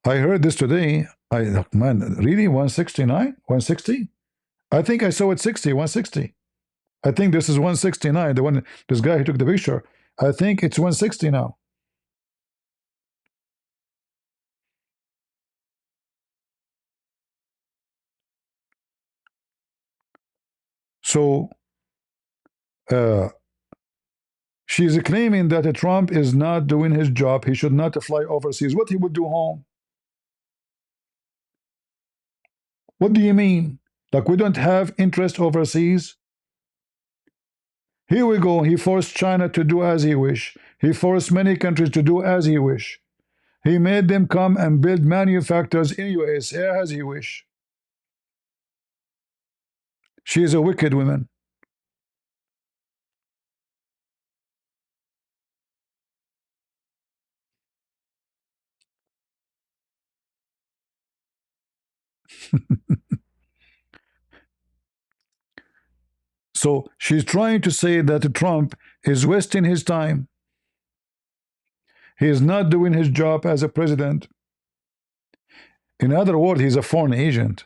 I heard this today. Man, really 169, 160? I think I saw it 60, 160. I think this is 169. The one, this guy who took the picture. I think it's 160 now. So she's claiming that Trump is not doing his job. He should not fly overseas. What he would do home? What do you mean? Like we don't have interest overseas? Here we go. He forced China to do as he wish. He forced many countries to do as he wish. He made them come and build manufacturers in USA as he wish. She is a wicked woman. So she's trying to say that Trump is wasting his time. He is not doing his job as a president. In other words, he's a foreign agent.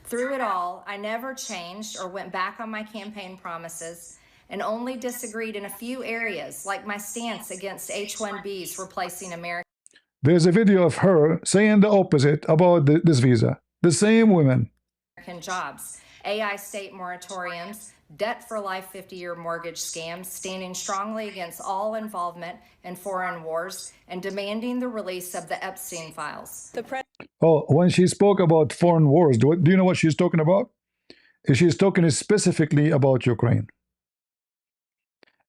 Through it all, I never changed or went back on my campaign promises and only disagreed in a few areas, like my stance against H-1Bs replacing American. There's a video of her saying the opposite about this visa. The same women. Jobs, AI state moratoriums, debt for life 50-year mortgage scams, standing strongly against all involvement in foreign wars, and demanding the release of the Epstein files. Oh, when she spoke about foreign wars, do you know what she's talking about? She's talking specifically about Ukraine.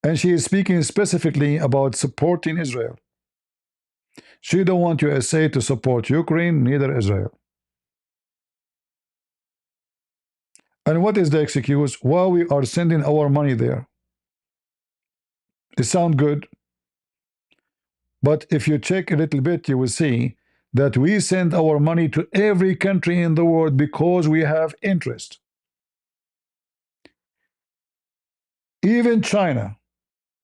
And she is speaking specifically about supporting Israel. She don't want USA to support Ukraine, neither Israel. And what is the excuse? Why we are sending our money there? It sounds good. But if you check a little bit, you will see that we send our money to every country in the world because we have interest. Even China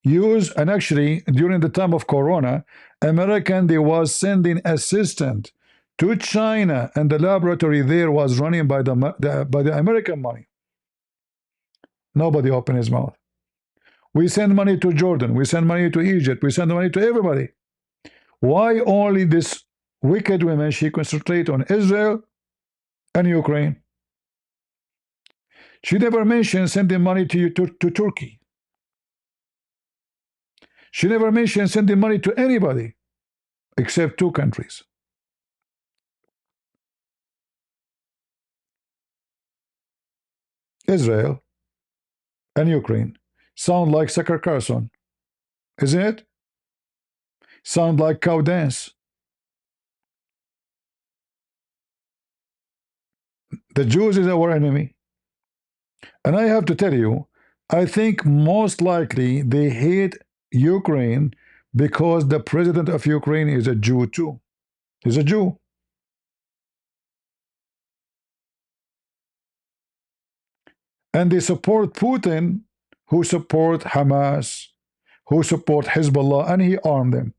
used, and actually during the time of Corona, they was sending assistant to China, and the laboratory there was running by the American money. Nobody opened his mouth. We send money to Jordan, we send money to Egypt, we send money to everybody. Why only this wicked woman, she concentrate on Israel and Ukraine? She never mentioned sending money to Turkey. She never mentioned sending money to anybody except two countries. Israel and Ukraine. Sound like Sucker Carson, isn't it? Sound like cow dance. The Jews is our enemy. And I have to tell you, I think most likely they hate Ukraine because the president of Ukraine is a Jew too. He's a Jew. And they support Putin, who support Hamas, who support Hezbollah, and he armed them.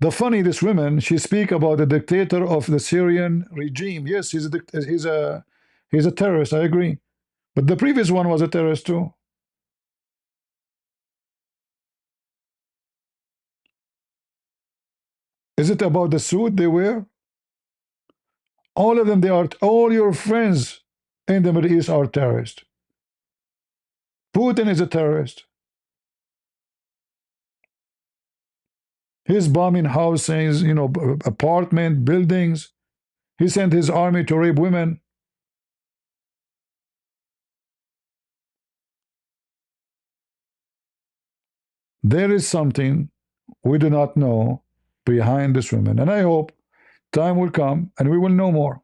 The funny, this woman, she speak about the dictator of the Syrian regime. Yes, he's a terrorist, I agree. But the previous one was a terrorist too. Is it about the suit they wear? All of them, all your friends in the Middle East are terrorists. Putin is a terrorist. He's bombing houses, apartment, buildings. He sent his army to rape women. There is something we do not know behind this woman. And I hope time will come and we will know more.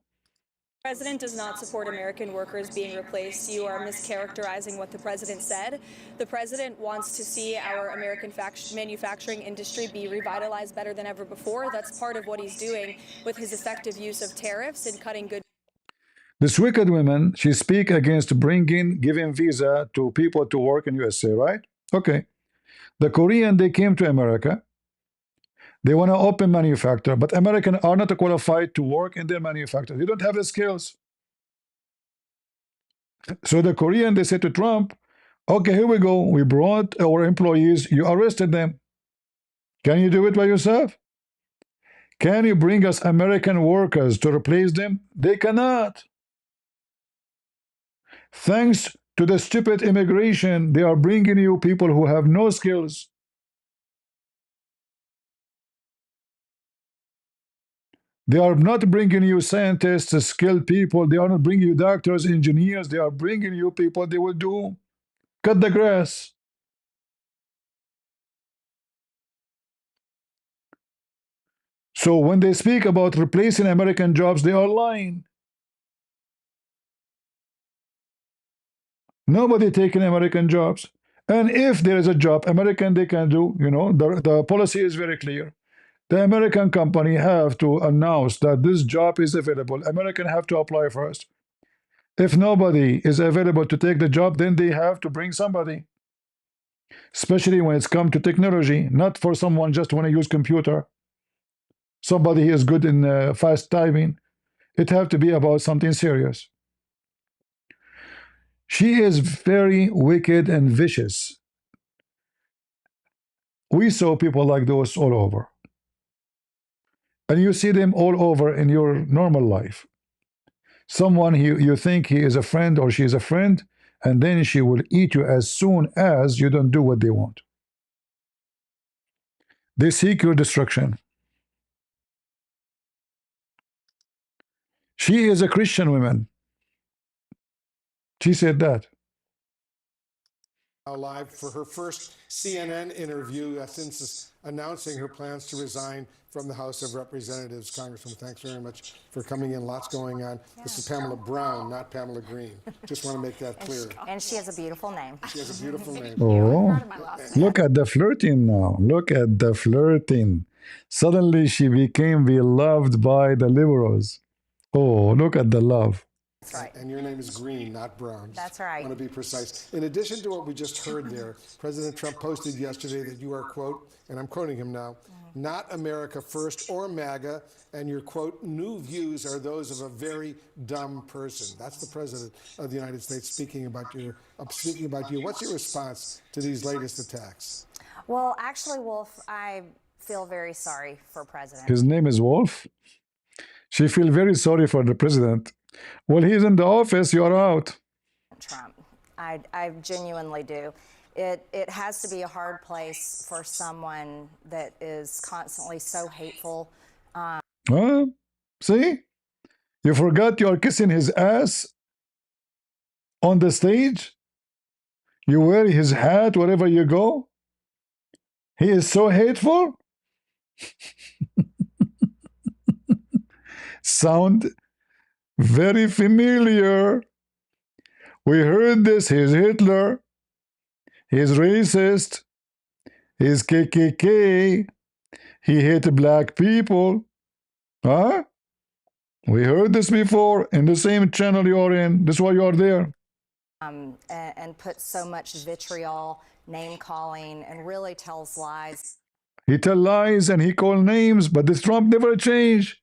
The president does not support American workers being replaced. You are mischaracterizing what the president said. The president wants to see our American manufacturing industry be revitalized better than ever before. That's part of what he's doing with his effective use of tariffs and cutting good. This wicked woman, she speak against giving visa to people to work in USA, right? Okay. The Korean, they came to America. They want to open manufacture, but Americans are not qualified to work in their manufacture. They don't have the skills. So the Korean, they said to Trump, okay, here we go. We brought our employees. You arrested them. Can you do it by yourself? Can you bring us American workers to replace them? They cannot. Thanks to the stupid immigration, they are bringing you people who have no skills. They are not bringing you scientists, skilled people. They are not bringing you doctors, engineers. They are bringing you people they will do cut the grass. So when they speak about replacing American jobs, they are lying. Nobody taking American jobs. And if there is a job American they can do, the policy is very clear. The American company have to announce that this job is available. American have to apply first. If nobody is available to take the job, then they have to bring somebody. Especially when it's come to technology, not for someone just want to use computer. Somebody is good in fast typing. It have to be about something serious. She is very wicked and vicious. We saw people like those all over. And you see them all over in your normal life. Someone you think he is a friend or she is a friend, and then she will eat you as soon as you don't do what they want. They seek your destruction. She is a Christian woman. She said that. Live for her first CNN interview since announcing her plans to resign from the House of Representatives. Congresswoman, thanks very much for coming in. Lots going on. This is Pamela Brown, not Pamela Greene. Just want to make that clear. And she has a beautiful name. She has a beautiful name. Oh, look at the flirting now. Look at the flirting. Suddenly she became beloved by the liberals. Oh, look at the love. That's right. And your name is Greene, not Brown. That's right. I want to be precise. In addition to what we just heard there, President Trump posted yesterday that you are, quote, and I'm quoting him now, not America first or MAGA, and your, quote, new views are those of a very dumb person. That's the President of the United States speaking about you. What's your response to these latest attacks? Well, actually, Wolf, I feel very sorry for President His name is Wolf. She feels very sorry for the president. Well, he's in the office, you're out. Trump. I genuinely do. It has to be a hard place for someone that is constantly so hateful. See? You forgot you're kissing his ass on the stage? You wear his hat wherever you go? He is so hateful? Sound very familiar. We heard this. He's Hitler. He's racist. He's KKK. He hated black people. Huh? We heard this before in the same channel you're in. That's why you're there. And puts so much vitriol, name calling, and really tells lies. He tell lies and he call names, but this Trump never changed.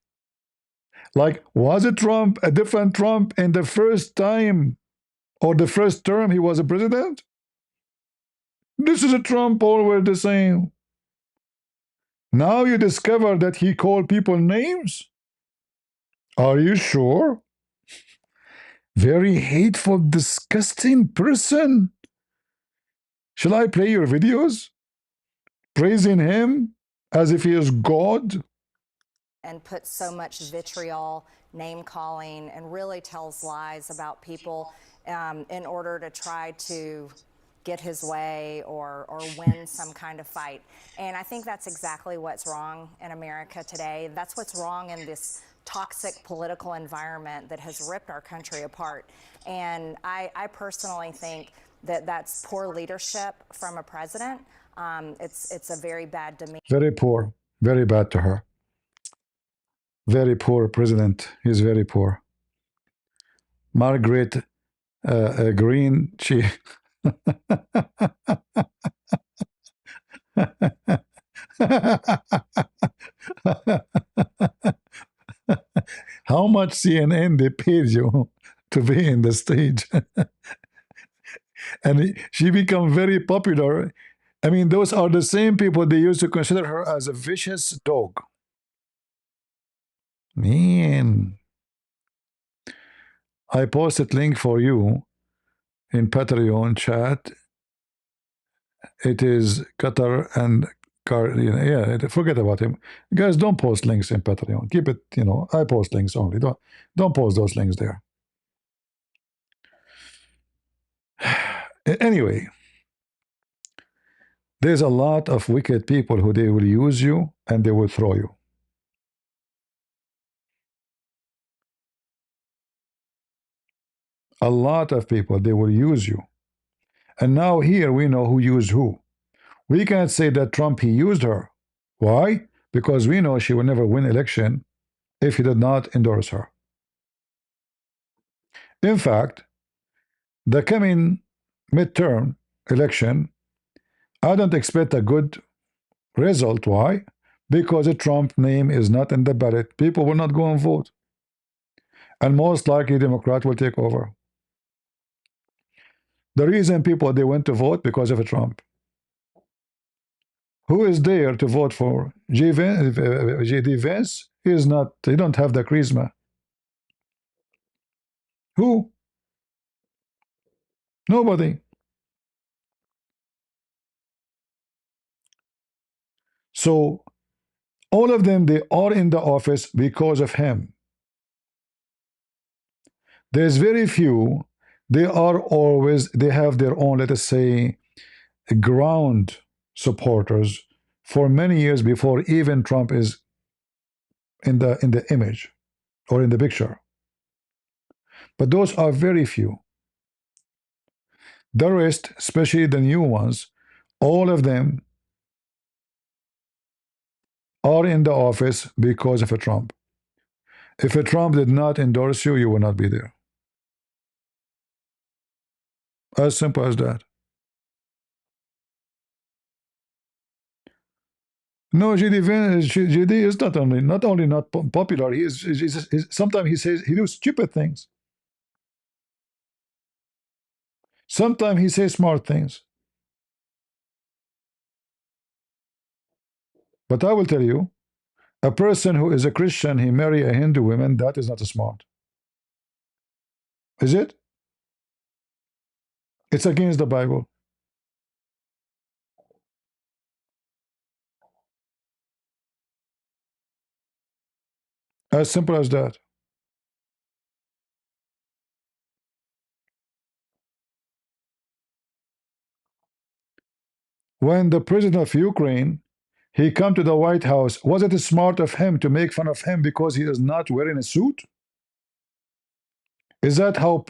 Like, was it Trump, a different Trump in the first time or the first term he was a president? This is a Trump, always the same. Now you discover that he called people names? Are you sure? Very hateful, disgusting person. Shall I play your videos? Praising him as if he is God? And puts so much vitriol, name calling, and really tells lies about people in order to try to get his way or win some kind of fight. And I think that's exactly what's wrong in America today. That's what's wrong in this toxic political environment that has ripped our country apart. And I personally think that that's poor leadership from a president. It's a very bad demeanor. Very poor, very bad to her. Very poor president. He's very poor. Margaret Greene, she... How much CNN they paid you to be in the stage? And she become very popular. I mean, those are the same people they used to consider her as a vicious dog. Man, I posted link for you in Patreon chat. It is Qatar and yeah, forget about him. Guys, don't post links in Patreon. Keep it, I post links only. Don't post those links there. Anyway, there's a lot of wicked people who they will use you and they will throw you. A lot of people, they will use you. And now here we know who used who. We can't say that Trump, he used her. Why? Because we know she will never win election if he did not endorse her. In fact, the coming midterm election, I don't expect a good result. Why? Because a Trump name is not in the ballot. People will not go and vote. And most likely Democrat will take over. The reason people, they went to vote because of a Trump. Who is there to vote for J.D. Vance? He is not, he don't have the charisma. Who? Nobody. So all of them, they are in the office because of him. There's very few, they are always, they have their own, let us say, ground supporters for many years before even Trump is in the image or in the picture. But those are very few. The rest, especially the new ones, all of them are in the office because of a Trump. If a Trump did not endorse you, you will not be there. As simple as that. No, GD is not only not popular. Sometimes he says he do stupid things. Sometimes he says smart things. But I will tell you, a person who is a Christian, he marry a Hindu woman, that is not smart. Is it? It's against the Bible. As simple as that. When the president of Ukraine, he come to the White House, was it smart of him to make fun of him because he is not wearing a suit? Is that how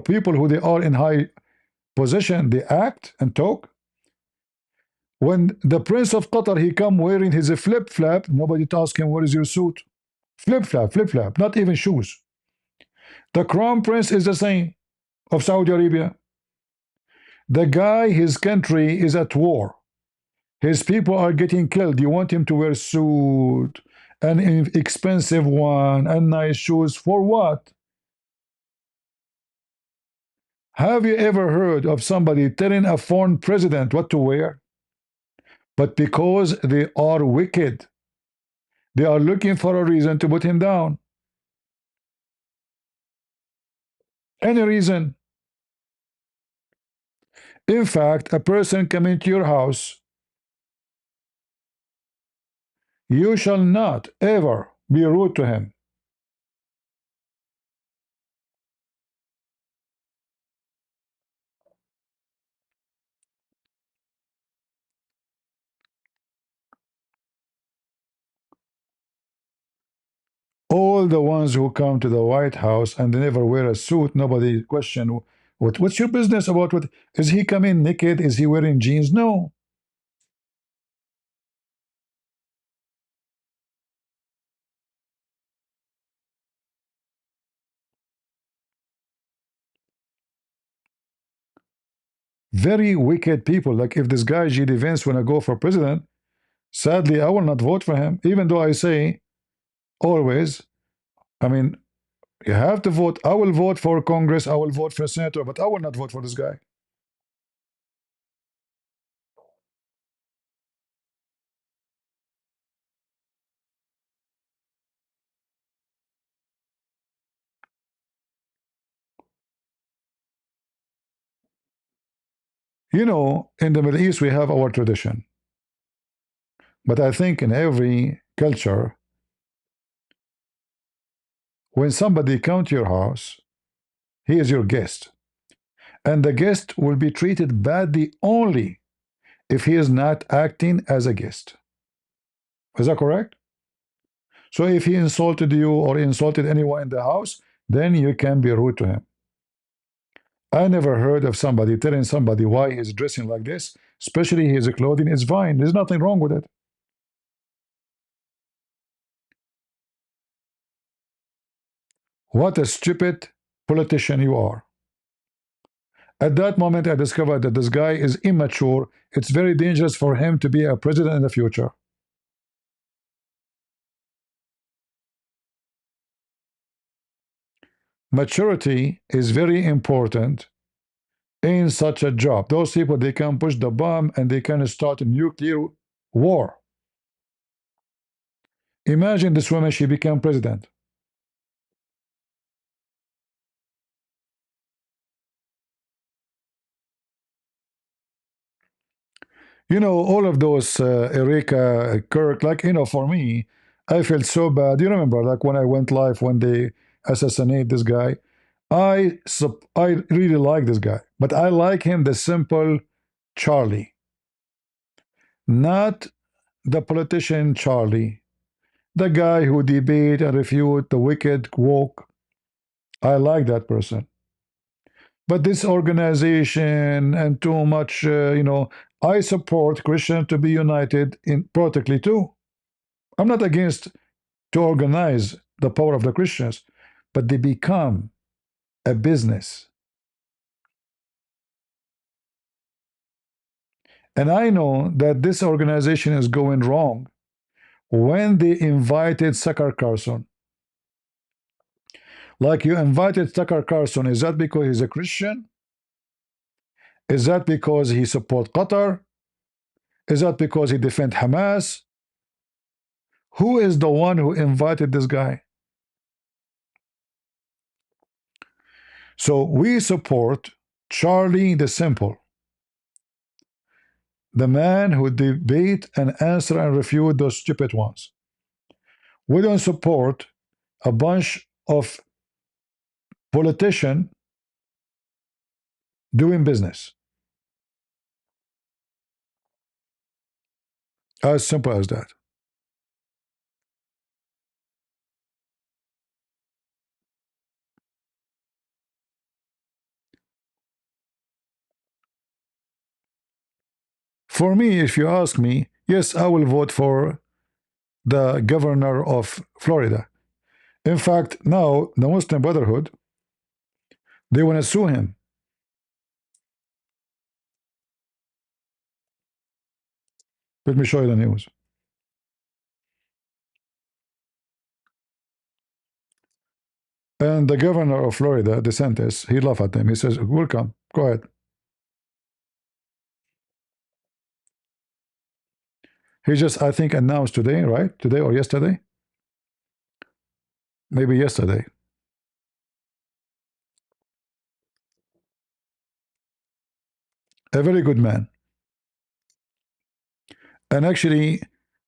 people who they are in high position they act and talk? When the Prince of Qatar he come wearing his flip flap, nobody ask him where is your suit? Flip flap, not even shoes. The Crown Prince is the same of Saudi Arabia. The guy, his country is at war. His people are getting killed. You want him to wear suit, an expensive one, and nice shoes for what? Have you ever heard of somebody telling a foreign president what to wear? But because they are wicked, they are looking for a reason to put him down. Any reason. In fact, a person coming to your house, you shall not ever be rude to him. All the ones who come to the White House and they never wear a suit, nobody question what's your business about what is he coming naked? Is he wearing jeans? No. Very wicked people. Like if this guy J.D. Vance wanna go for president, sadly I will not vote for him, even though I say always, I mean, you have to vote. I will vote for Congress, I will vote for senator, but I will not vote for this guy. You know, in the Middle East we have our tradition. But I think in every culture, when somebody comes to your house, he is your guest. And the guest will be treated badly only if he is not acting as a guest. Is that correct? So if he insulted you or insulted anyone in the house, then you can be rude to him. I never heard of somebody telling somebody why he's dressing like this, especially his clothing is fine. There's nothing wrong with it. What a stupid politician you are. At that moment, I discovered that this guy is immature. It's very dangerous for him to be a president in the future. Maturity is very important in such a job. Those people, they can push the bomb and they can start a nuclear war. Imagine this woman, she became president. You know, all of those, Erika, Kirk, like, you know, for me, I felt so bad. You remember, like, when I went live when they assassinate this guy? I really like this guy, but I like him, the simple Charlie, not the politician Charlie, the guy who debate and refute the wicked woke. I like that person. But this organization and too much, you know, I support Christians to be united in politically too. I'm not against to organize the power of the Christians, but they become a business. And I know that this organization is going wrong when they invited Tucker Carlson. Like, you invited Tucker Carlson, is that because he's a Christian? Is that because he supports Qatar? Is that because he defends Hamas? Who is the one who invited this guy? So we support Charlie the Simple, the man who debate and answer and refute those stupid ones. We don't support a bunch of politicians doing business. As simple as that. For me, if you ask me, yes, I will vote for the governor of Florida. In fact, now the Muslim Brotherhood, they want to sue him. Let me show you the news. And the governor of Florida, DeSantis, he laughed at them. He says, welcome, go ahead. He just, I think, announced today, right? Today or yesterday? Maybe yesterday. A very good man. And actually,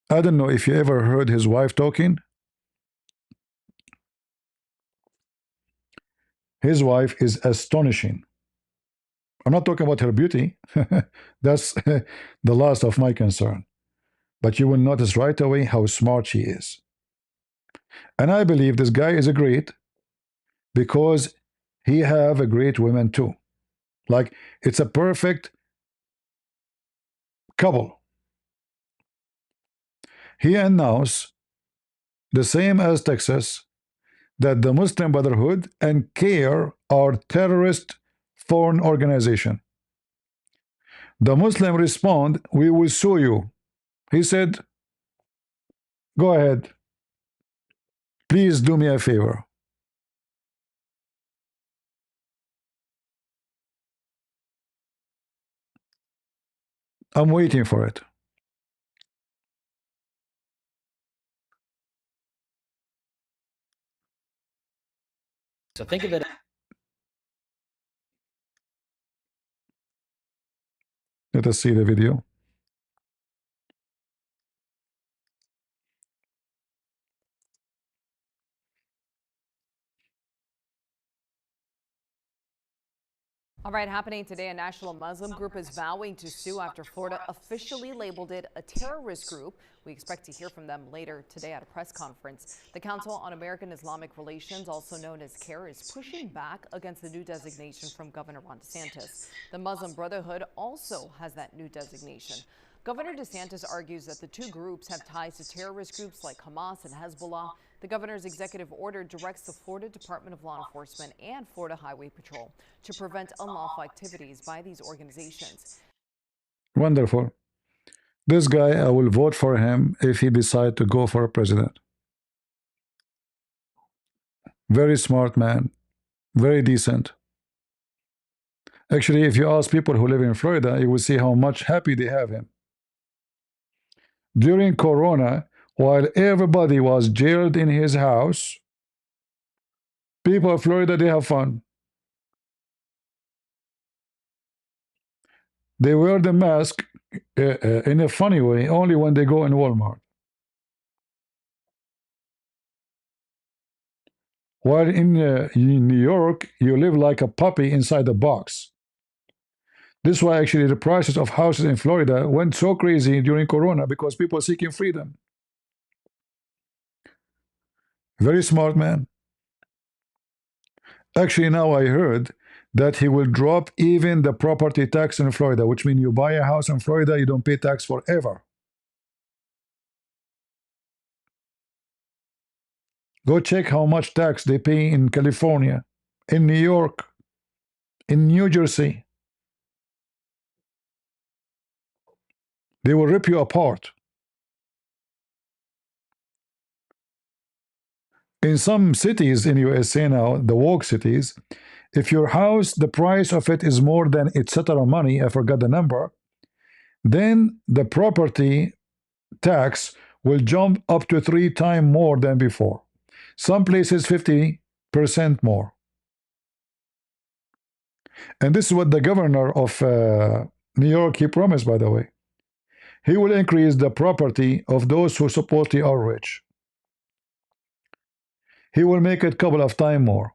I don't know if you ever heard his wife talking. His wife is astonishing. I'm not talking about her beauty. That's the last of my concern. But you will notice right away how smart she is. And I believe this guy is a great because he have a great women too. Like, it's a perfect couple. He announced the same as Texas that the Muslim Brotherhood and CARE are terrorist foreign organization. The Muslim respond, we will sue you. He said, go ahead. Please do me a favor. I'm waiting for it. So think of it. Let us see the video. All right, happening today, a national Muslim group is vowing to sue after Florida officially labeled it a terrorist group. We expect to hear from them later today at a press conference. The Council on American Islamic Relations, also known as CAIR, is pushing back against the new designation from Governor Ron DeSantis. The Muslim Brotherhood also has that new designation. Governor DeSantis argues that the two groups have ties to terrorist groups like Hamas and Hezbollah. The governor's executive order directs the Florida Department of Law Enforcement and Florida Highway Patrol to prevent unlawful activities by these organizations. Wonderful. This guy, I will vote for him if he decides to go for a president. Very smart man, very decent. Actually, if you ask people who live in Florida, you will see how much happy they have him. During Corona, while everybody was jailed in his house, people of Florida, they have fun. They wear the mask in a funny way only when they go in Walmart. While in New York, you live like a puppy inside a box. This is why actually the prices of houses in Florida went so crazy during Corona, because people are seeking freedom. Very smart man. Actually, now I heard that he will drop even the property tax in Florida, which means you buy a house in Florida, you don't pay tax forever. Go check how much tax they pay in California, in New York, in New Jersey. They will rip you apart. In some cities in USA now, the woke cities, if your house, the price of it is more than etc. money, I forgot the number, then the property tax will jump up to 3 times more than before. Some places 50% more. And this is what the governor of New York, he promised, by the way. He will increase the property of those who supposedly are rich. He will make it a couple of times more.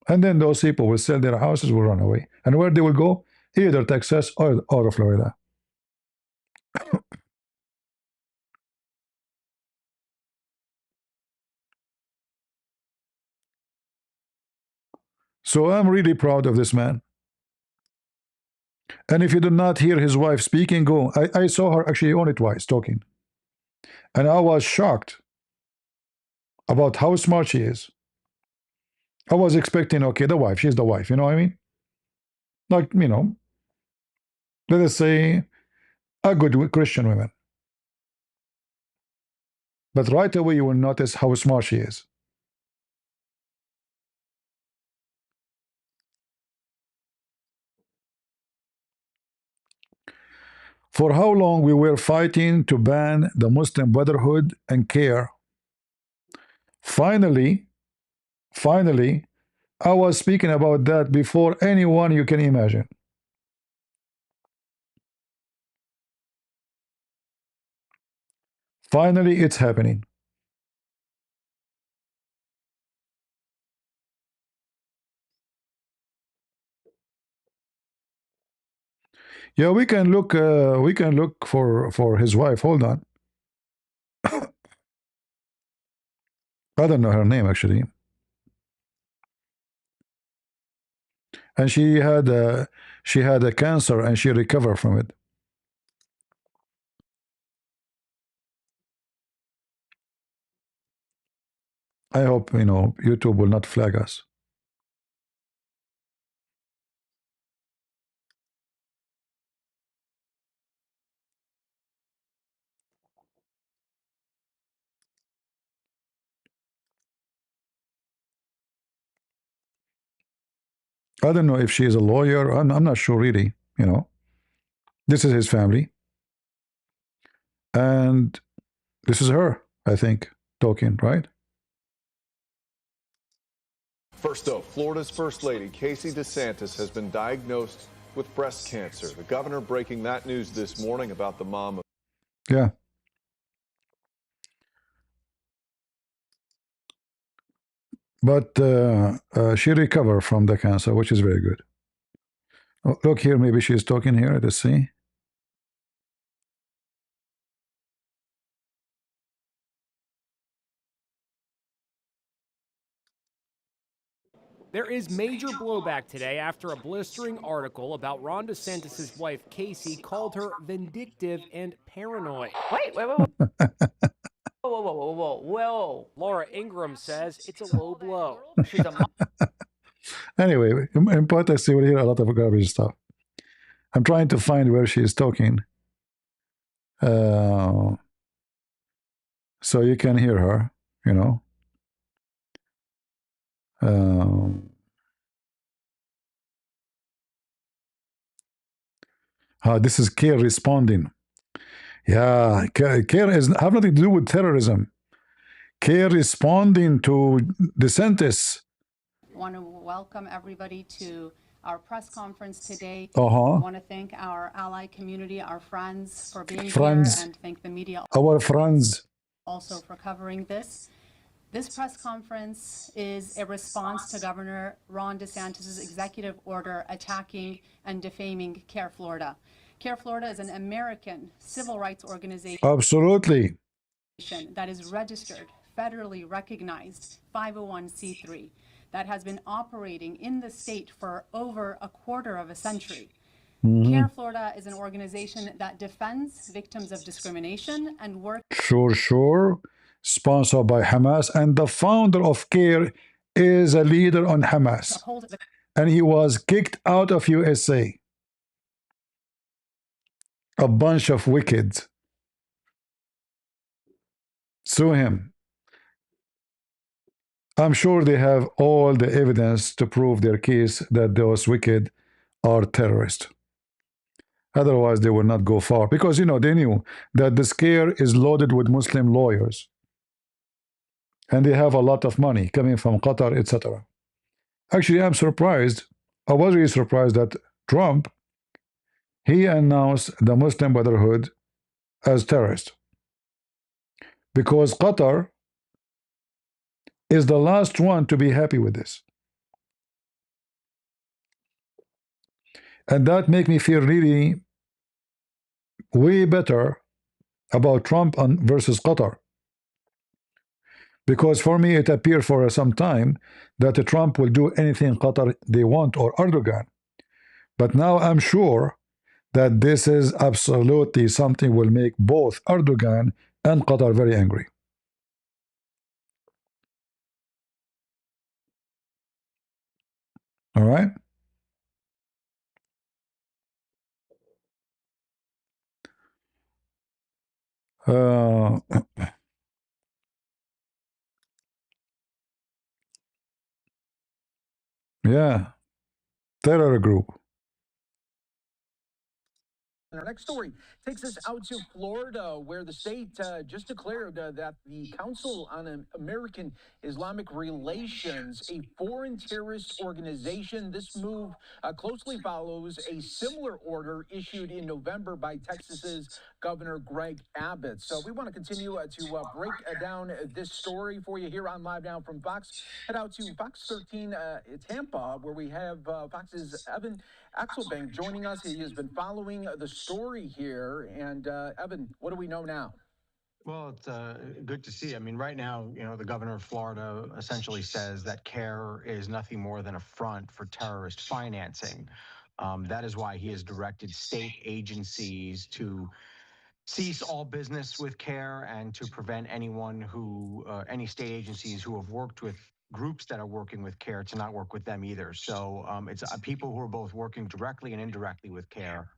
And then those people will sell their houses, will run away. And where they will go? Either Texas or Florida. So I'm really proud of this man. And if you did not hear his wife speaking, go. I saw her actually only twice talking. And I was shocked about how smart she is. I was expecting, okay, the wife, she's the wife, you know what I mean? Like, you know, let us say a good Christian woman. But right away you will notice how smart she is. For how long we were fighting to ban the Muslim Brotherhood and CAIR. Finally, I was speaking about that before anyone you can imagine. Finally, it's happening. Yeah, we can look for his wife. Hold on. I don't know her name actually. And she had a cancer and she recovered from it. I hope, you know, YouTube will not flag us. I don't know if she is a lawyer. I'm not sure really, you know. This is his family. And this is her, I think, talking, right? First up, Florida's First Lady, Casey DeSantis, has been diagnosed with breast cancer. The governor breaking that news this morning about the mom of... Yeah. But she recovered from the cancer, which is very good. Oh, look here, maybe she's talking here. Let's see. There is major blowback today after a blistering article about Ron DeSantis' wife, Casey, called her vindictive and paranoid. Whoa. Laura Ingraham says it's a low blow. She's a Anyway, in podcast, you will hear a lot of garbage stuff. I'm trying to find where she is talking. So you can hear her, you know. This is Care responding. Yeah, Care is have nothing to do with terrorism. Care responding to DeSantis. I want to welcome everybody to our press conference today. I want to thank our ally community, our friends for being here, and thank the media. Our friends. Also for covering this. This press conference is a response to Governor Ron DeSantis' executive order attacking and defaming CARE Florida. CARE Florida is an American civil rights organization. Absolutely. That is registered, federally recognized 501c3 that has been operating in the state for over a quarter of a century. CARE Florida is an organization that defends victims of discrimination and works. Sure. Sponsored by Hamas, and the founder of CARE is a leader on Hamas, and he was kicked out of USA. A bunch of wicked. Sue him. I'm sure they have all the evidence to prove their case that those wicked are terrorists. Otherwise, they will not go far, because they knew that the CARE is loaded with Muslim lawyers, and they have a lot of money coming from Qatar, etc. Actually, I'm surprised. I was really surprised that Trump, he announced the Muslim Brotherhood as terrorist, because Qatar is the last one to be happy with this. And that make me feel really way better about Trump versus Qatar. Because for me, it appeared for some time that Trump will do anything Qatar they want, or Erdogan. But now I'm sure that this is absolutely something will make both Erdogan and Qatar very angry. All right? Yeah. Terror group. Our next story takes us out to Florida, where the state just declared that the Council on American Islamic Relations, a foreign terrorist organization. This move closely follows a similar order issued in November by Texas's Governor Greg Abbott. So we want to continue to break down this story for you here on Live Now from Fox. Head out to Fox 13 Tampa, where we have Fox's Evan Axelbank joining us. He has been following the story here. And Evan, what do we know now? Well, it's good to see. I mean, right now, the governor of Florida essentially says that CARE is nothing more than a front for terrorist financing. That is why he has directed state agencies to cease all business with CARE and to prevent any state agencies who have worked with groups that are working with CARE to not work with them either. So it's people who are both working directly and indirectly with CARE.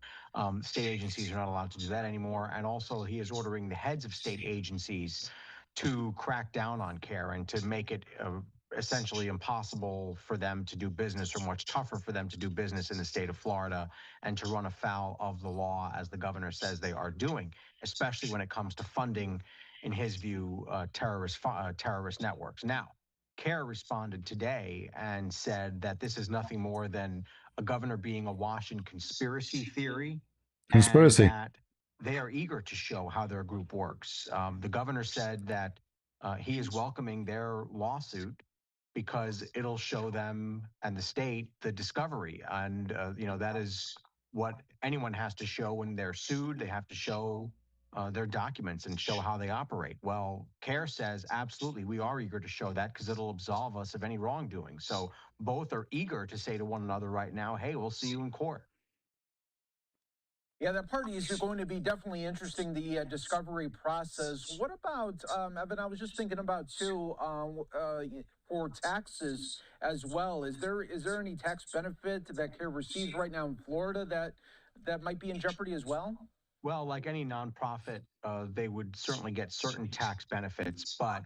State agencies are not allowed to do that anymore. And also he is ordering the heads of state agencies to crack down on CARE and to make it essentially impossible for them to do business, or much tougher for them to do business in the state of Florida and to run afoul of the law, as the governor says they are doing, especially when it comes to funding, in his view, terrorist networks. Now, CARE responded today and said that this is nothing more than a governor being awash in conspiracy theory. Conspiracy. And that they are eager to show how their group works. The governor said that he is welcoming their lawsuit because it'll show them and the state the discovery. And, that is what anyone has to show when they're sued. They have to show their documents and show how they operate. Well, CARE says, absolutely, we are eager to show that because it'll absolve us of any wrongdoing. So both are eager to say to one another right now, hey, we'll see you in court. Yeah, that part is going to be definitely interesting, the discovery process. What about, Evan, I was just thinking about, too, for taxes as well. Is there any tax benefit that CARE receives right now in Florida that might be in jeopardy as well? Well, like any nonprofit, they would certainly get certain tax benefits, but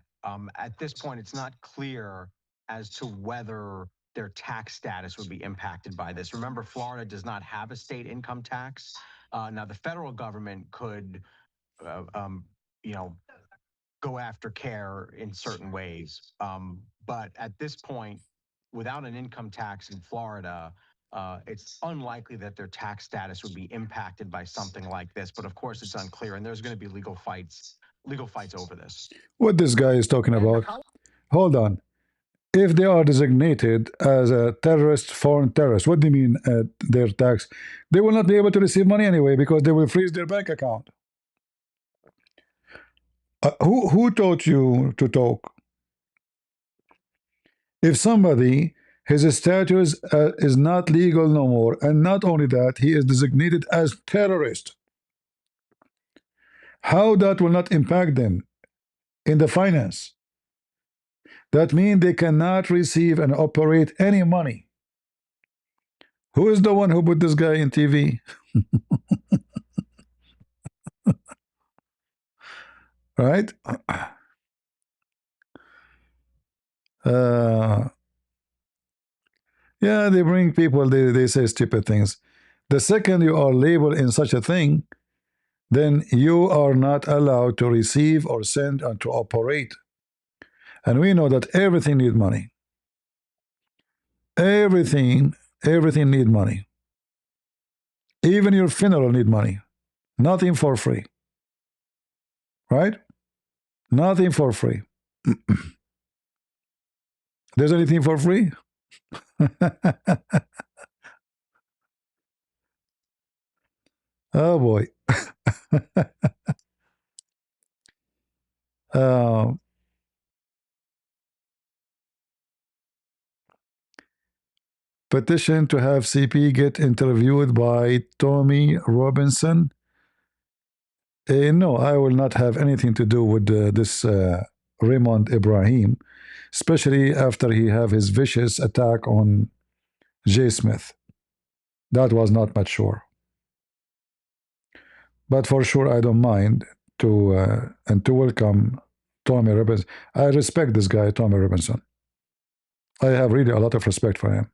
at this point, it's not clear as to whether their tax status would be impacted by this. Remember, Florida does not have a state income tax. Now, the federal government could, go after CARE in certain ways, but at this point, without an income tax in Florida, it's unlikely that their tax status would be impacted by something like this. But of course, it's unclear, and there's going to be legal fights over this. What this guy is talking about? Hold on. If they are designated as a terrorist, foreign terrorist, what do you mean their tax? They will not be able to receive money anyway because they will freeze their bank account. Who taught you to talk? If somebody, his status is not legal no more, and not only that, he is designated as terrorist, how that will not impact them in the finance? That means they cannot receive and operate any money. Who is the one who put this guy in TV? Right? Yeah, they bring people, they say stupid things. The second you are labeled in such a thing, then you are not allowed to receive or send and to operate. And we know that everything needs money. Everything need money. Even your funeral need money. Nothing for free. Right? Nothing for free. There's anything for free? Oh boy. Petition to have CP get interviewed by Tommy Robinson. No, I will not have anything to do with this Raymond Ibrahim, especially after he have his vicious attack on J. Smith. That was not mature. But for sure, I don't mind to welcome Tommy Robinson. I respect this guy, Tommy Robinson. I have really a lot of respect for him.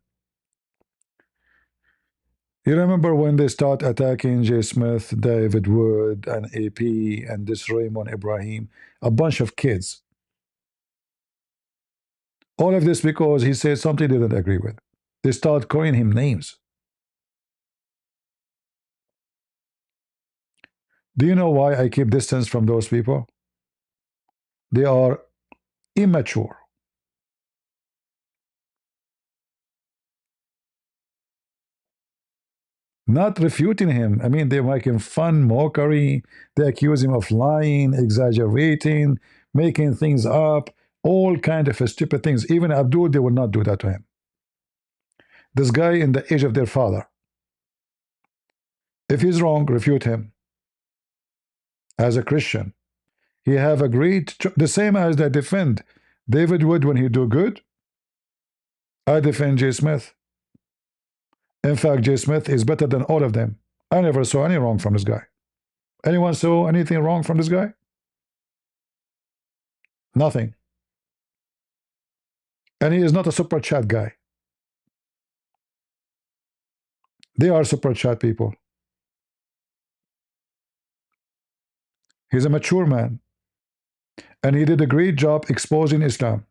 You remember when they start attacking J. Smith, David Wood, and AP, and this Raymond Ibrahim, a bunch of kids. All of this because he said something they didn't agree with. They start calling him names. Do you know why I keep distance from those people? They are immature. Not refuting him. I mean, they're making fun, mockery. They accuse him of lying, exaggerating, making things up, all kind of stupid things. Even Abdul, they would not do that to him. This guy in the age of their father. If he's wrong, refute him. As a Christian, he have agreed the same as I defend David Wood when he do good. I defend J. Smith. In fact, J. Smith is better than all of them. I never saw any wrong from this guy. Anyone saw anything wrong from this guy? Nothing. And he is not a super chat guy. They are super chat people. He's a mature man. And he did a great job exposing Islam.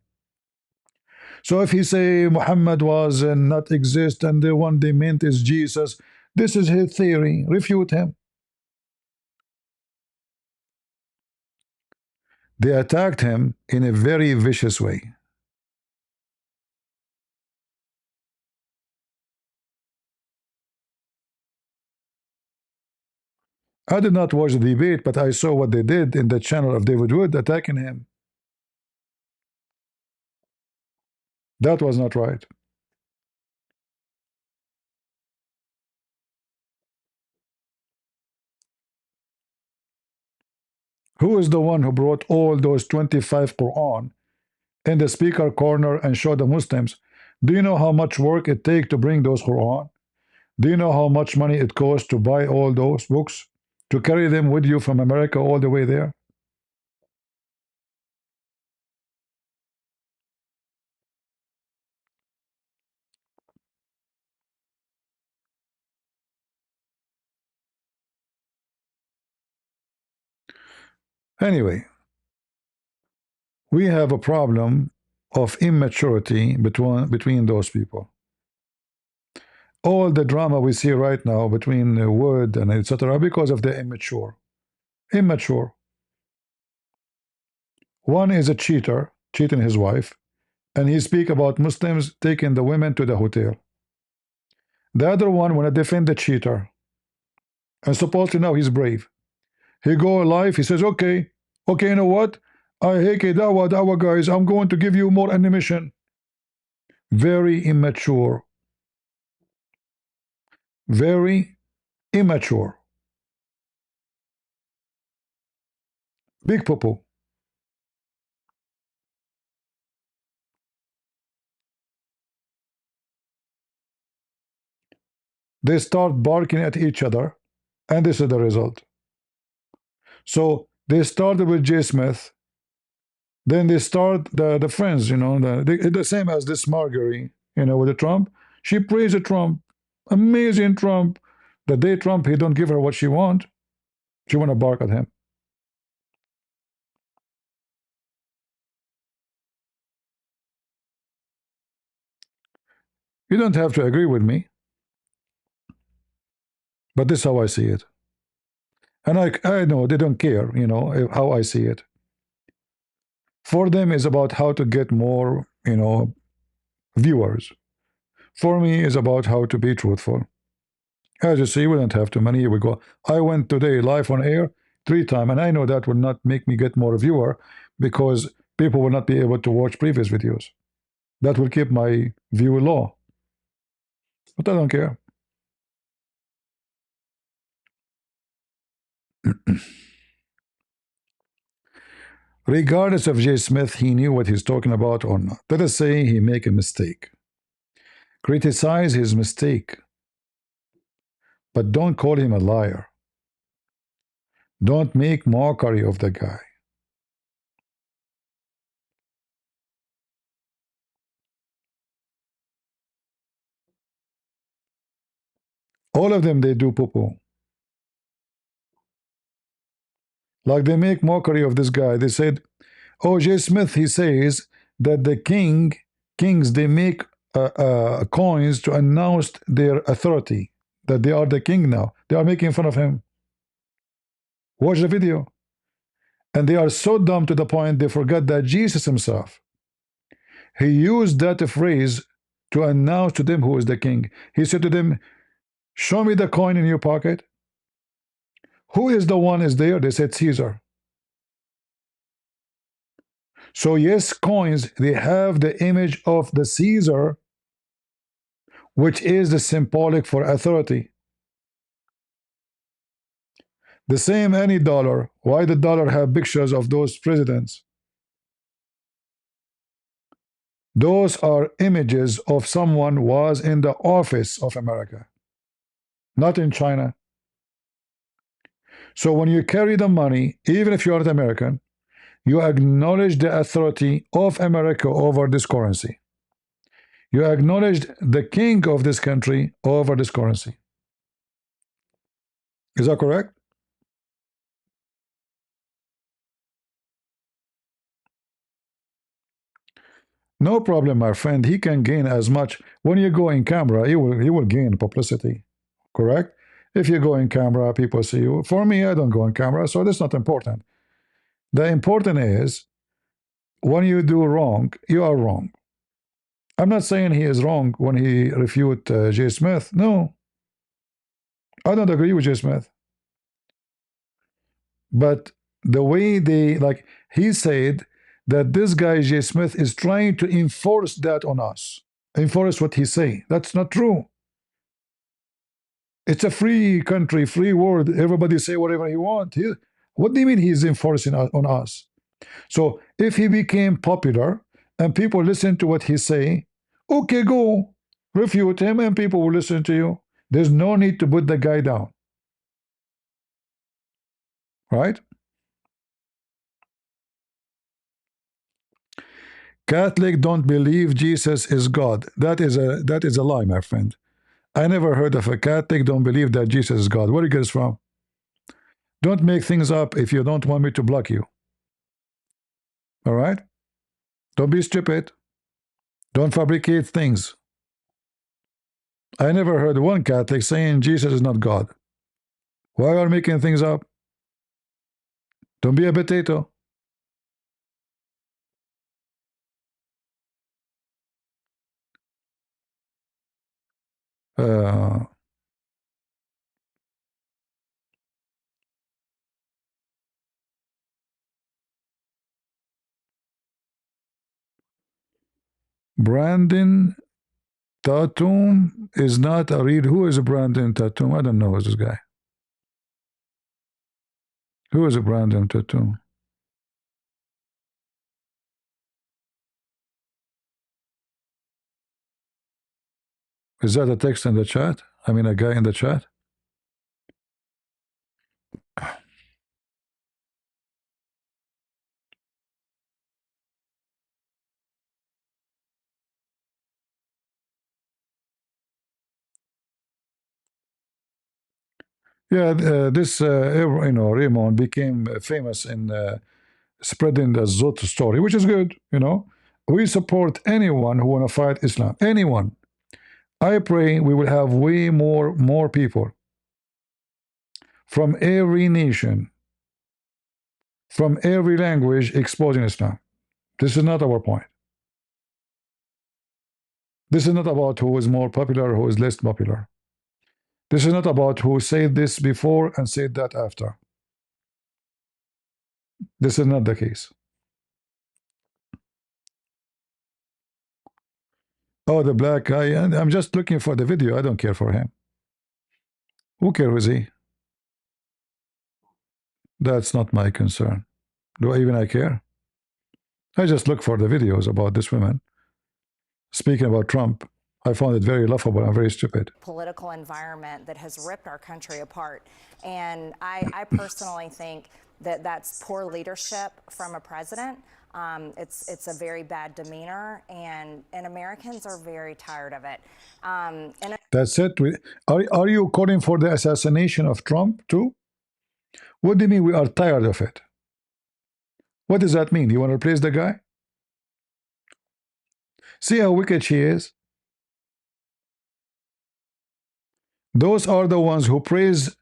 So if he say Muhammad was not exist and the one they meant is Jesus, this is his theory. Refute him. They attacked him in a very vicious way. I did not watch the debate, but I saw what they did in the channel of David Wood attacking him. That was not right. Who is the one who brought all those 25 Quran in the speaker corner and showed the Muslims? Do you know how much work it takes to bring those Quran? Do you know how much money it costs to buy all those books? To carry them with you from America all the way there? Anyway, we have a problem of immaturity between those people. All the drama we see right now between Wood and etc. because of the immature. Immature. One is a cheater, cheating his wife, and he speak about Muslims taking the women to the hotel. The other one want to defend the cheater, and supposedly now he's brave. He go live, he says, okay, you know what? I hate dawa guys, I'm going to give you more ammunition. Very immature. Very immature. Big popo. They start barking at each other, and this is the result. So they started with J. Smith, then they start the friends, you know, the same as this Marjorie, you know, with the Trump. She praised Trump, amazing Trump. The day Trump, he don't give her what she want, she want to bark at him. You don't have to agree with me, but this is how I see it. And I know they don't care, you know, how I see it. For them, it's about how to get more, you know, viewers. For me, it's about how to be truthful. As you see, we don't have too many. Here we go. I went today live on air 3 times, and I know that will not make me get more viewer because people will not be able to watch previous videos. That will keep my view low. But I don't care. Regardless of J. Smith, he knew what he's talking about or not. Let us say he make a mistake. Criticize his mistake. But don't call him a liar. Don't make mockery of the guy. All of them, they do poo-poo. Like they make mockery of this guy. They said, oh, J. Smith, he says that the kings, they make coins to announce their authority, that they are the king now. They are making fun of him. Watch the video. And they are so dumb to the point they forgot that Jesus himself, he used that phrase to announce to them who is the king. He said to them, show me the coin in your pocket. Who is the one is there? They said Caesar. So yes, coins, they have the image of the Caesar, which is the symbolic for authority. The same any dollar. Why the dollar have pictures of those presidents? Those are images of someone was in the office of America, not in China. So when you carry the money, even if you are not American, you acknowledge the authority of America over this currency. You acknowledge the king of this country over this currency. Is that correct? No problem, my friend. He can gain as much. When you go in camera, he will gain publicity. Correct? If you go in camera, people see you. For me, I don't go in camera, so that's not important. The important is when you do wrong, you are wrong. I'm not saying he is wrong when he refute J. Smith. No. I don't agree with J. Smith. But the way they, like, he said that this guy J. Smith is trying to enforce that on us, enforce what he say. That's not true. It's a free country, free world. Everybody say whatever he want. What do you mean he's enforcing on us? So if he became popular and people listen to what he say, okay, go refute him and people will listen to you. There's no need to put the guy down, right? Catholic don't believe Jesus is God. That is a lie, my friend. I never heard of a Catholic don't believe that Jesus is God. Where do you get this from? Don't make things up if you don't want me to block you. All right? Don't be stupid. Don't fabricate things. I never heard one Catholic saying Jesus is not God. Why are you making things up? Don't be a potato. Uh, Brandon Tatum is not a real. Who is Brandon Tatum? I don't know who's this guy. Who is Brandon Tatum? Is that a text in the chat? I mean, a guy in the chat? Yeah, this Raymond became famous in spreading the Zot story, which is good. We support anyone who want to fight Islam. Anyone. I pray we will have way more people from every nation, from every language exposing Islam. This is not our point. This is not about who is more popular, who is less popular. This is not about who said this before and said that after. This is not the case. Oh, the black guy. I'm just looking for the video. I don't care for him. Who cares, is he? That's not my concern. Do I care? I just look for the videos about this woman speaking about Trump. I found it very laughable and very stupid. Political environment that has ripped our country apart. And I personally think that that's poor leadership from a president. It's a very bad demeanor, and Americans are very tired of it. That's it. Are you calling for the assassination of Trump too? What do you mean we are tired of it? What does that mean? You want to replace the guy? See how wicked she is? Those are the ones who praise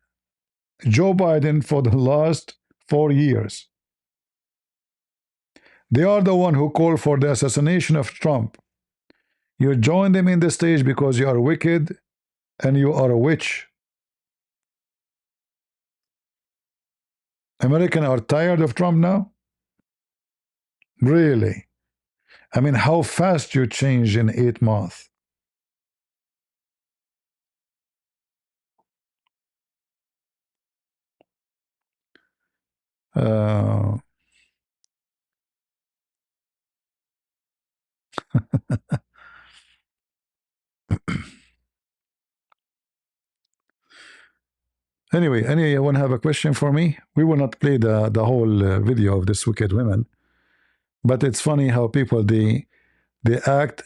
Joe Biden for the last 4 years. They are the one who call for the assassination of Trump. You join them in the stage because you are wicked and you are a witch. Americans are tired of Trump now? Really? I mean, how fast you change in 8 months. Anyway, anyone have a question for me? We will not play the whole video of this wicked women, but it's funny how people they act.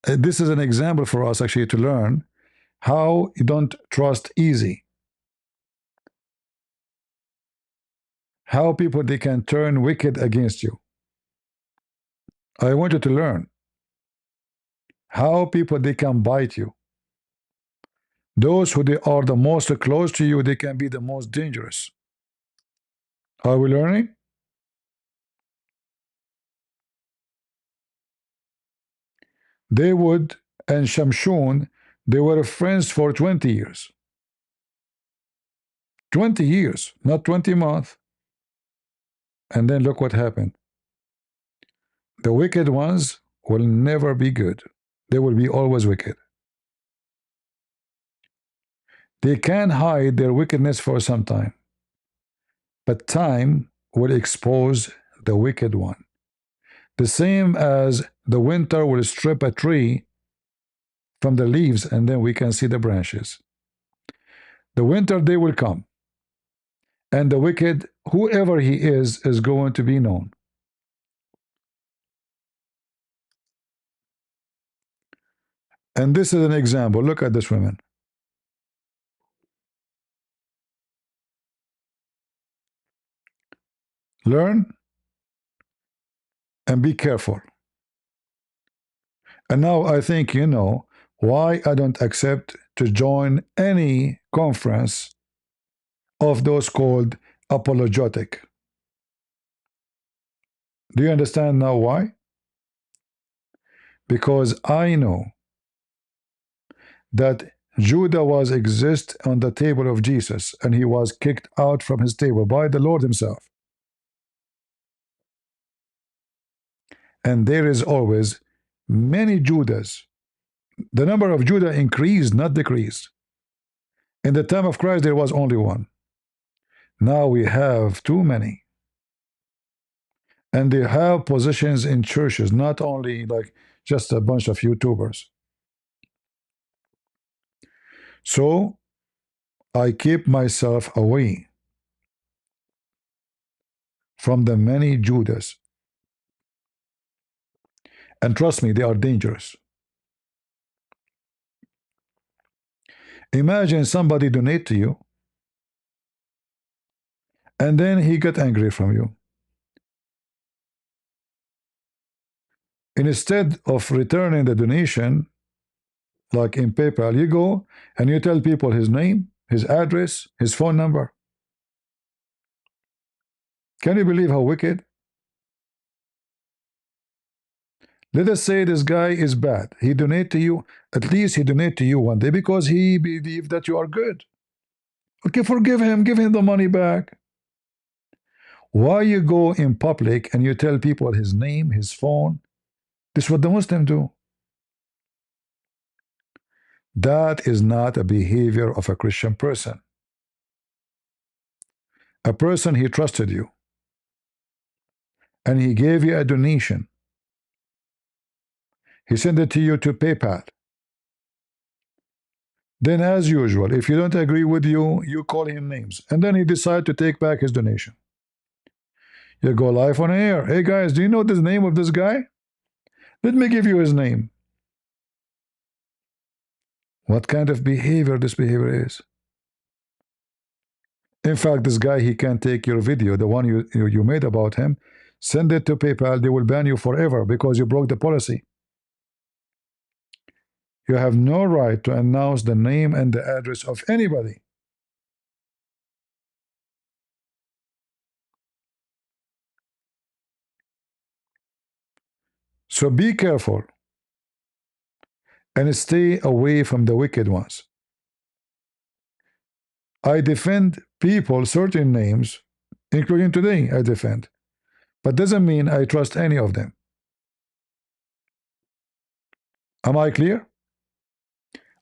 This is an example for us actually to learn how you don't trust easy. How people they can turn wicked against you. I want you to learn how people they can bite you. Those who they are the most close to you, they can be the most dangerous. Are we learning? Dawood and Shamshon, they were friends for 20 years. 20 years, not 20 months. And then look what happened. The wicked ones will never be good. They will be always wicked. They can hide their wickedness for some time, but time will expose the wicked one. The same as the winter will strip a tree from the leaves and then we can see the branches. The winter day will come, and the wicked, whoever he is going to be known. And this is an example. Look at this woman. Learn and be careful. And now I think you know why I don't accept to join any conference of those called apologetic. Do you understand now why? Because I know that Judah was exist on the table of Jesus and he was kicked out from his table by the Lord himself. And there is always many Judahs. The number of Judah increased, not decreased. In the time of Christ, there was only one. Now we have too many. And they have positions in churches, not only like just a bunch of YouTubers. So I keep myself away from the many Judahs. And trust me, they are dangerous. Imagine somebody donate to you, and then he got angry from you. Instead of returning the donation, like in PayPal, you go and you tell people his name, his address, his phone number. Can you believe how wicked? Let us say this guy is bad. He donate to you, at least he donate to you one day because he believed that you are good. Okay, forgive him, give him the money back. Why you go in public and you tell people his name, his phone? This is what the Muslims do. That is not a behavior of a Christian person. A person, he trusted you and he gave you a donation. He sent it to you to PayPal. Then as usual, if you don't agree with you, you call him names. And then he decide to take back his donation. You go live on air. Hey guys, do you know the name of this guy? Let me give you his name. What kind of behavior this behavior is? In fact, this guy, he can take your video, the one you made about him, send it to PayPal. They will ban you forever because you broke the policy. You have no right to announce the name and the address of anybody. So be careful and stay away from the wicked ones. I defend people, certain names, including today, I defend. But doesn't mean I trust any of them. Am I clear?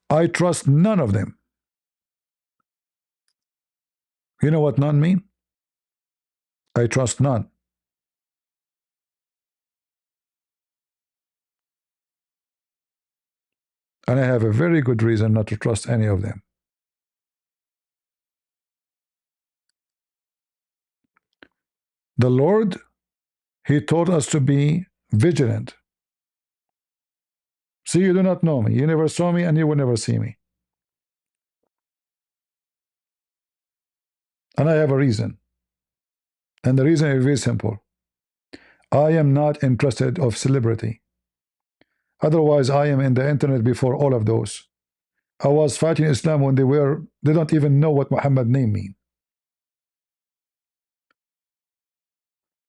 I trust none of them. You know what none mean? I trust none. And I have a very good reason not to trust any of them. The Lord, he taught us to be vigilant. See, you do not know me. You never saw me and you will never see me. And I have a reason. And the reason is very simple. I am not interested of celebrity. Otherwise, I am in the internet before all of those. I was fighting Islam when they don't even know what Muhammad name mean.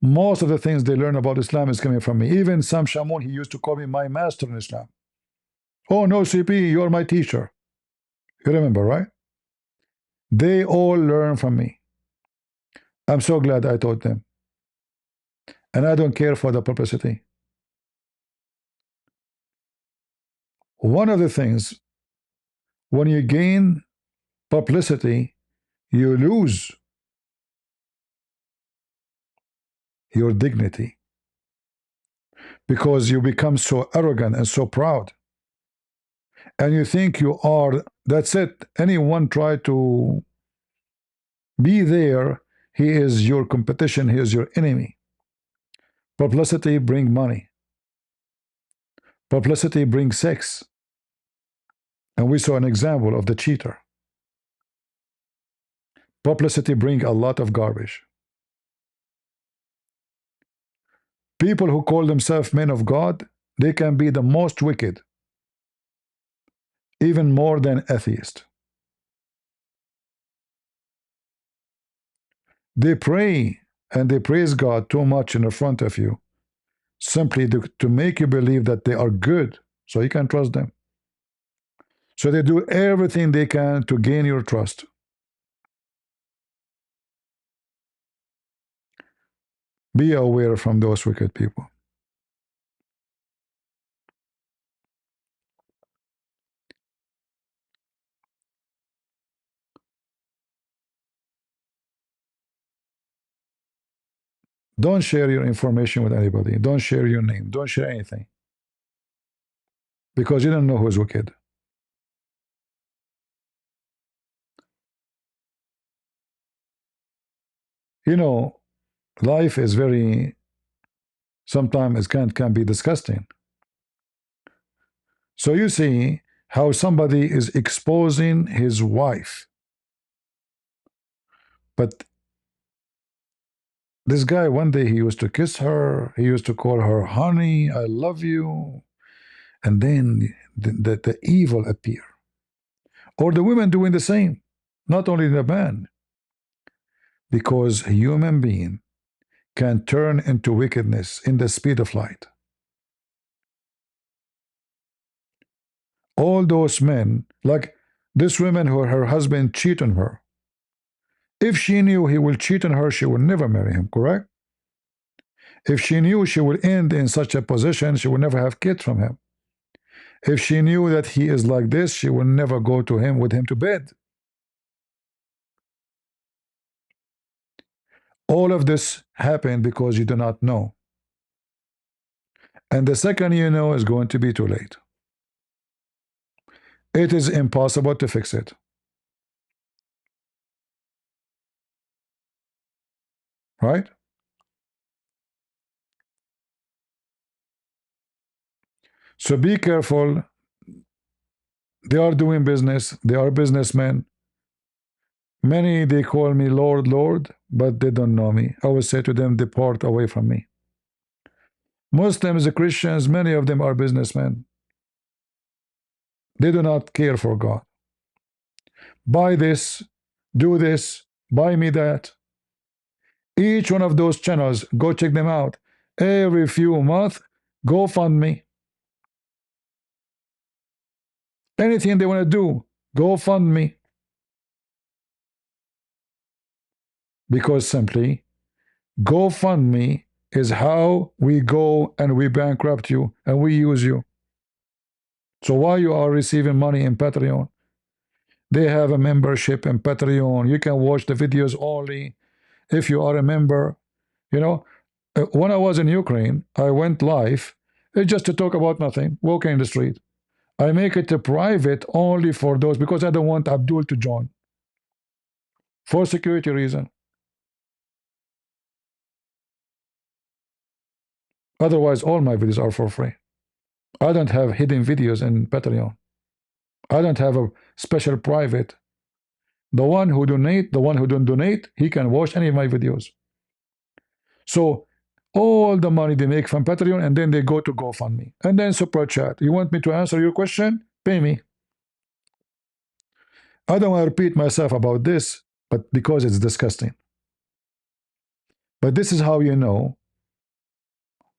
Most of the things they learn about Islam is coming from me. Even Sam Shamoun, he used to call me my master in Islam. Oh no, CP, you're my teacher. You remember, right? They all learn from me. I'm so glad I taught them. and I don't care for the publicity. One of the things, when you gain publicity, you lose your dignity because you become so arrogant and so proud. And you think you are, that's it. Anyone try to be there, he is your competition, he is your enemy. Publicity brings money. Publicity brings sex. And we saw an example of the cheater. Publicity brings a lot of garbage. People who call themselves men of God, they can be the most wicked, even more than atheists. They pray and they praise God too much in the front of you, simply to make you believe that they are good, so you can trust them. So they do everything they can to gain your trust. Be aware from those wicked people. Don't share your information with anybody. Don't share your name. Don't share anything. Because you don't know who's wicked. You know, life is very, sometimes it can be disgusting. So you see how somebody is exposing his wife. But this guy, one day he used to kiss her, he used to call her honey, I love you. And then the evil appear. Or the women doing the same, not only the man. Because a human being can turn into wickedness in the speed of light. All those men, like this woman who her husband cheated on her. If she knew he will cheat on her, she would never marry him, correct? If she knew she would end in such a position, she would never have kids from him. If she knew that he is like this, she would never go to him with him to bed. All of this happened because you do not know. And the second you know is going to be too late. It is impossible to fix it. Right? So be careful. They are doing business. They are businessmen. Many, they call me Lord, Lord, but they don't know me. I will say to them, depart away from me. Muslims, Christians, many of them are businessmen. They do not care for God. Buy this, do this, buy me that. Each one of those channels, go check them out. Every few months, go fund me. Anything they want to do, go fund me. Because simply, GoFundMe is how we go and we bankrupt you and we use you. So while you are receiving money in Patreon, they have a membership in Patreon. You can watch the videos only if you are a member. You know, when I was in Ukraine, I went live just to talk about nothing, walking in the street. I make it a private only for those because I don't want Abdul to join for security reason. Otherwise, all my videos are for free. I don't have hidden videos in Patreon. I don't have a special private. The one who donate, the one who don't donate, he can watch any of my videos. So all the money they make from Patreon, and then they go to GoFundMe. And then Super Chat. You want me to answer your question? Pay me. I don't want to repeat myself about this, but because it's disgusting. But this is how you know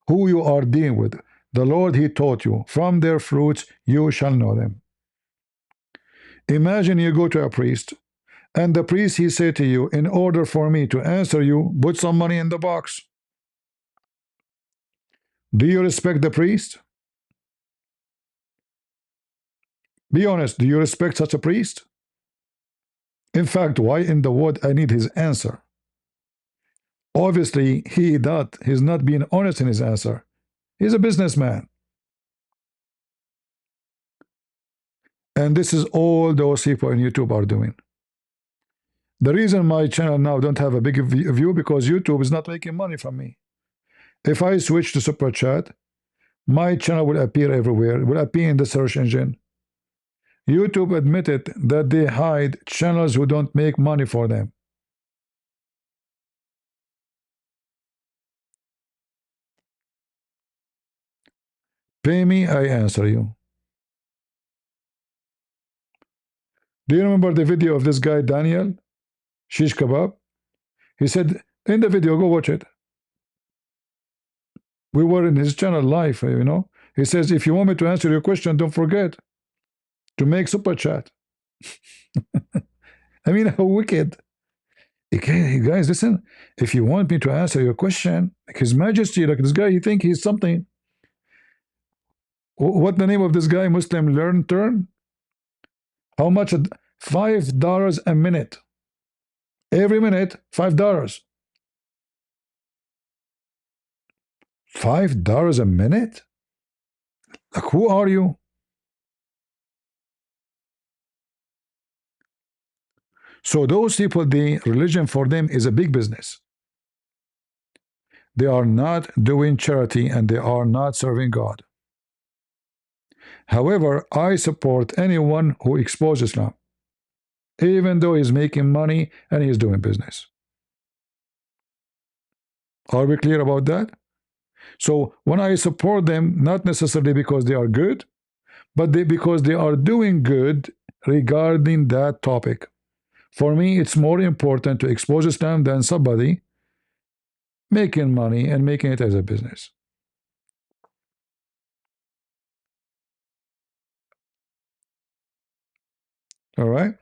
who you are dealing with. The Lord, He taught you, from their fruits you shall know them. Imagine you go to a priest, and the priest, he said to you, in order for me to answer you, put some money in the box. Do you respect the priest? Be honest, do you respect such a priest? In fact, why in the world I need his answer? Obviously, he's not being honest in his answer. He's a businessman. And this is all those people on YouTube are doing. The reason my channel now don't have a big view because YouTube is not making money from me. If I switch to Super Chat, my channel will appear everywhere, will appear in the search engine. YouTube admitted that they hide channels who don't make money for them. Pay me, I answer you. Do you remember the video of this guy, Daniel? Shish Kebab? He said, in the video, go watch it. We were in his channel live, you know. He says, if you want me to answer your question, don't forget to make Super Chat. I mean, how wicked. Okay, guys, listen. If you want me to answer your question, like His Majesty, like this guy, you think he's something. What the name of this guy? Muslim Learn Turn? How much? $5 a minute. Every minute, $5. $5 a minute? Like, who are you? So those people, the religion for them is a big business. They are not doing charity and they are not serving God. However, I support anyone who exposes Islam, even though he's making money and he's doing business. Are we clear about that? So when I support them, not necessarily because they are good, but because they are doing good regarding that topic. For me, it's more important to expose Islam than somebody making money and making it as a business. All right?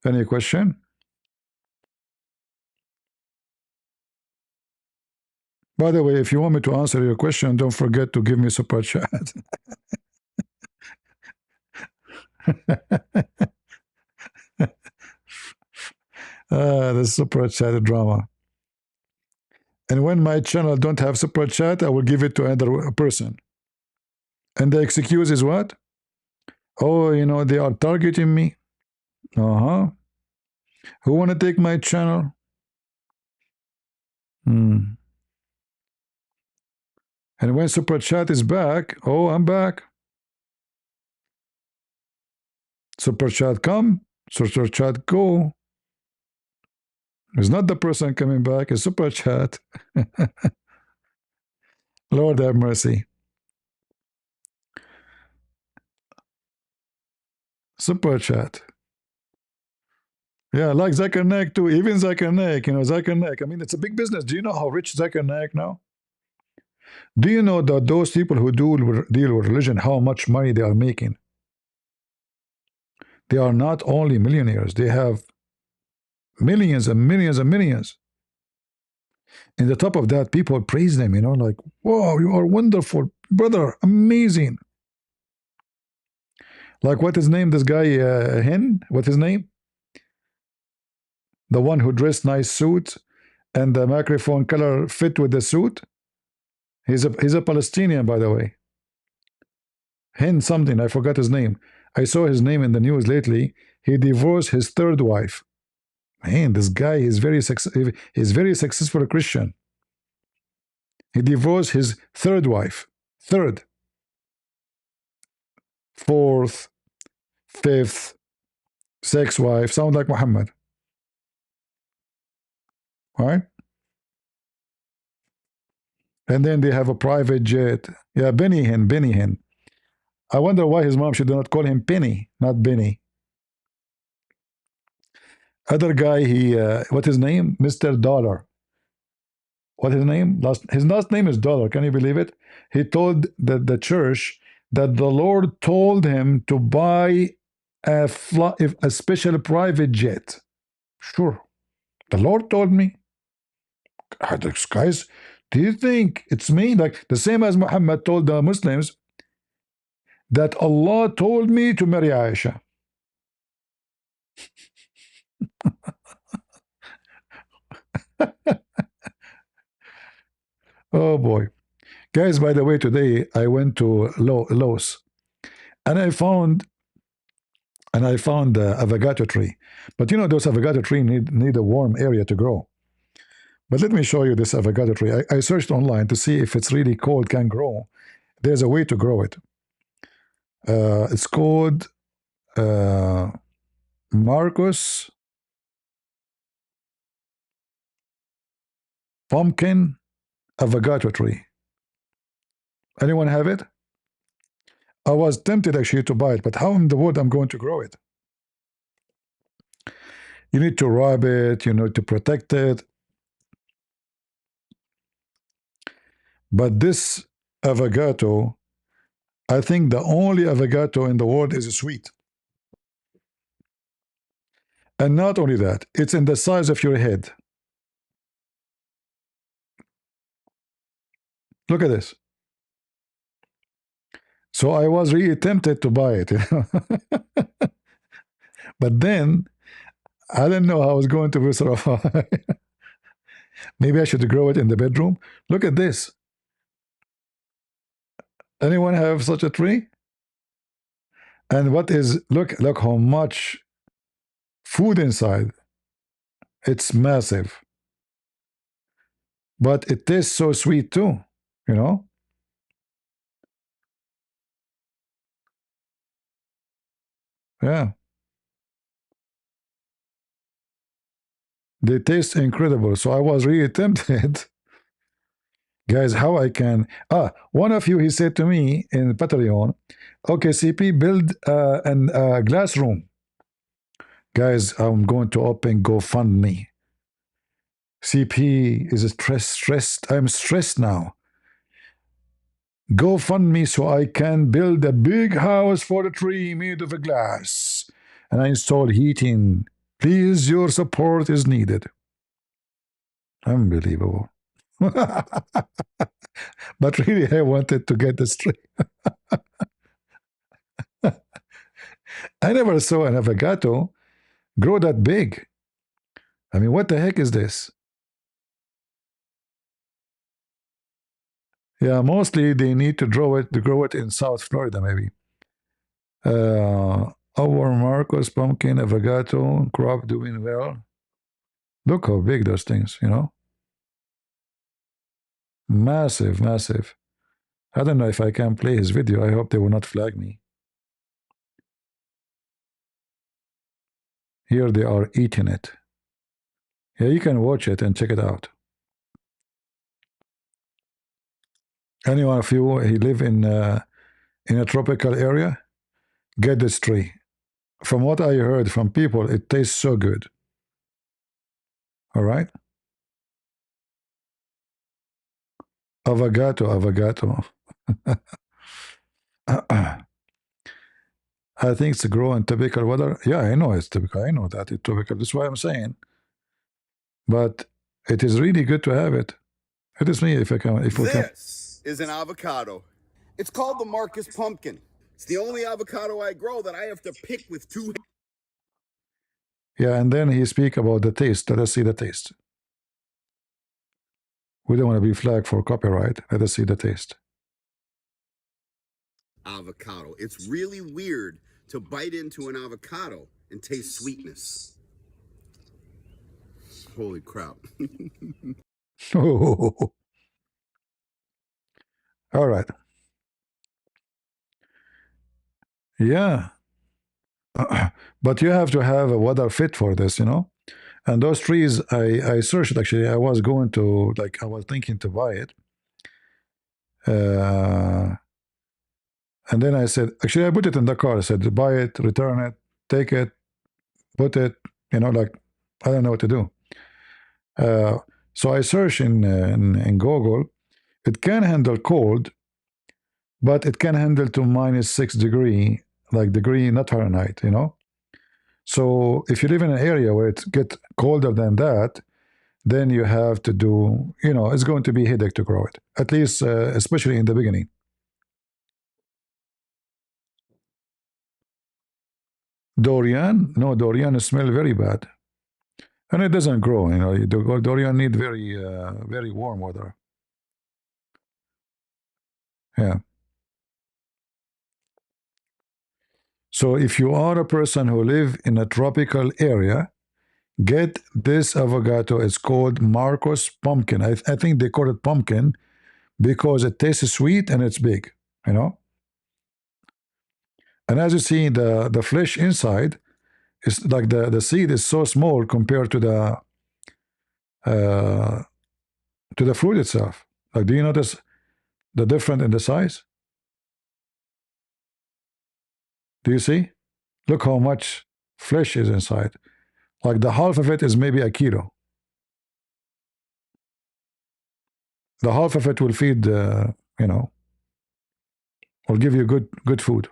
Any question? By the way, if you want me to answer your question, don't forget to give me super chat. The super chat drama. And when my channel don't have super chat, I will give it to another person. And the excuse is what? Oh, you know, they are targeting me. Uh-huh. Who want to take my channel? And when super chat is back, oh, I'm back. Super chat come, super chat go. It's not the person coming back, it's super chat. Lord have mercy. Super chat. Yeah, like Zakir too. Even Zakir you know, Zakir I mean, it's a big business. Do you know how rich Zakir now? Do you know that those people who deal with religion, how much money they are making? They are not only millionaires, they have millions and millions and millions. And the top of that, people praise them, you know, like, wow, you are wonderful, brother, amazing. Like, what is name? This guy, what's his name? The one who dressed nice suit and the microphone color fit with the suit. He's a Palestinian, by the way. Hen something, I forgot his name. I saw his name in the news lately. He divorced his third wife. Man, this guy is very successful Christian. He divorced his third wife. Third. Fourth. Fifth. Sixth wife. Sound like Muhammad. All right? And then they have a private jet. Yeah, Benny Hinn. I wonder why his mom should not call him Penny, not Benny. Other guy, what his name? Mr. Dollar. What his name? His last name is Dollar. Can you believe it? He told the church that the Lord told him to buy a special private jet. Sure. The Lord told me. Guys, do you think it's me? Like the same as Muhammad told the Muslims that Allah told me to marry Aisha. Oh boy. Guys, by the way, today I went to Lowe's and I found the avocado tree. But you know those avocado tree need a warm area to grow. But let me show you this avocado tree. I searched online to see if it's really cold can grow. There's a way to grow it. It's called Marcus pumpkin avocado tree. Anyone have it? I was tempted actually to buy it, but how in the world I'm going to grow it? You need to rub it, you need to protect it. But this avocado, I think the only avocado in the world is sweet. And not only that, it's in the size of your head. Look at this. So I was really tempted to buy it, you know? But then I didn't know how I was going to survive. Maybe I should grow it in the bedroom. Look at this. Anyone have such a tree? And what is, look how much food inside. It's massive. But it tastes so sweet too, you know? Yeah. They taste incredible. So I was really tempted. Guys, how I can... one of you, he said to me in Patreon, okay, CP, build a glass room. Guys, I'm going to open GoFundMe. CP is stressed. I'm stressed now. GoFundMe so I can build a big house for the tree made of glass. And I install heating. Please, your support is needed. Unbelievable. But really, I wanted to get this tree. I never saw an avocado grow that big. I mean, what the heck is this? Yeah, mostly they need to grow it in South Florida, maybe. Our Marcos pumpkin avocado crop doing well. Look how big those things, you know? Massive, massive. I don't know if I can play his video. I hope they will not flag me. Here they are eating it. Yeah, you can watch it and check it out. Anyone of you who live in a tropical area, get this tree. From what I heard from people, it tastes so good. All right? Avocado. I think it's grown in tropical weather. Yeah, I know it's typical. I know that it's tropical. That's why I'm saying. But it is really good to have it. It is me if I can. If we can. This is an avocado. It's called the Marcus pumpkin. It's the only avocado I grow that I have to pick with two hands. Yeah, and then he speak about the taste. Let us see the taste. We don't want to be flagged for copyright. Let us see the taste. Avocado. It's really weird to bite into an avocado and taste sweetness. Holy crap. Oh. All right. Yeah. But you have to have a weather fit for this, you know? And those trees, I searched actually. I was going to, like, I was thinking to buy it. And then I said, actually, I put it in the car. I said, buy it, return it, take it, put it, you know, like, I don't know what to do. So I searched in Google. It can handle cold, but it can handle to -6 degree, like degree, not Fahrenheit, you know. So if you live in an area where it gets colder than that, then you have to do, you know, it's going to be a headache to grow it, at least, especially in the beginning. Dorian, no, Dorian smell very bad, and it doesn't grow. You know, Dorian need very warm weather. Yeah. So if you are a person who live in a tropical area, get this avocado. It's called Marcos pumpkin. I think they call it pumpkin because it tastes sweet and it's big, you know. And as you see, the flesh inside is like the seed is so small compared uh, to the fruit itself. Like, do you notice the difference in the size? Do you see? Look how much flesh is inside. Like the half of it is maybe a kilo. The half of it will feed, you know, will give you good food.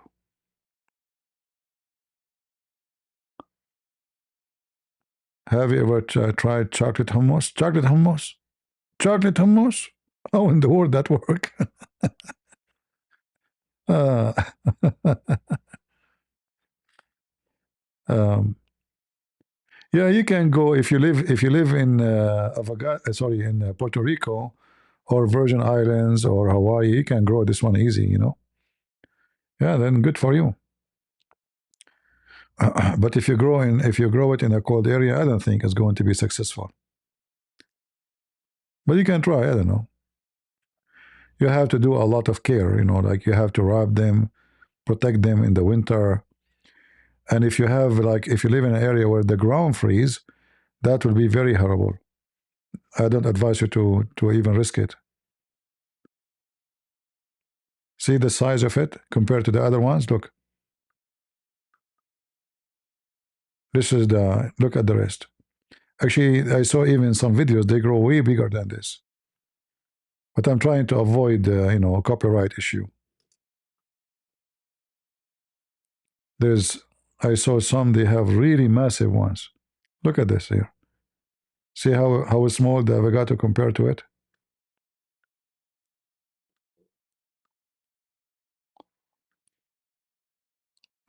Have you ever tried chocolate hummus? Chocolate hummus? Chocolate hummus? How in the world that work? uh, um, yeah, you can go if you live in in Puerto Rico or Virgin Islands or Hawaii. You can grow this one easy, you know. Yeah, then good for you. But if you grow it in a cold area, I don't think it's going to be successful. But you can try. I don't know. You have to do a lot of care, you know, like you have to wrap them, protect them in the winter. And if you have if you live in an area where the ground freeze, that will be very horrible. I don't advise you to even risk it. See the size of it compared to the other ones? Look. This is look at the rest. Actually, I saw even some videos, they grow way bigger than this. But I'm trying to avoid, you know, a copyright issue. I saw some, they have really massive ones. Look at this here. See how small the avocado compared to it?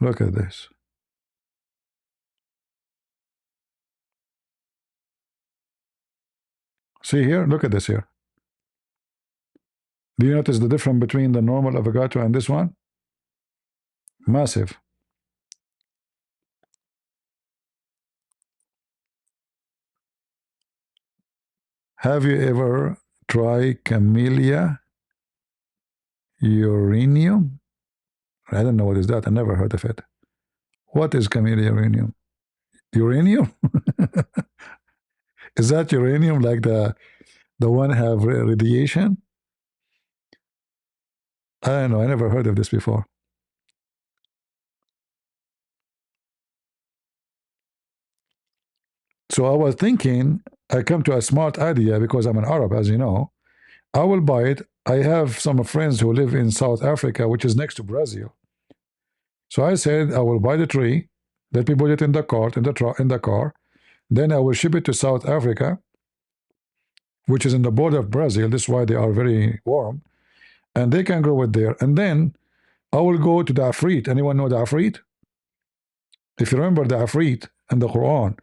Look at this. See here? Look at this here. Do you notice the difference between the normal avocado and this one? Massive. Have you ever tried Camellia uranium? I don't know what is that. I never heard of it. What is Camellia uranium? Uranium? Is that uranium like the one have radiation? I don't know. I never heard of this before. So I was thinking, I come to a smart idea because I'm an Arab, as you know. I will buy it. I have some friends who live in South Africa, which is next to Brazil. So I said, I will buy the tree, let me put it in the cart, in the car. Then I will ship it to South Africa, which is in the border of Brazil. This is why they are very warm. And they can grow it there. And then I will go to the Afrit. Anyone know the Afrit? If you remember the Afrit and the Quran,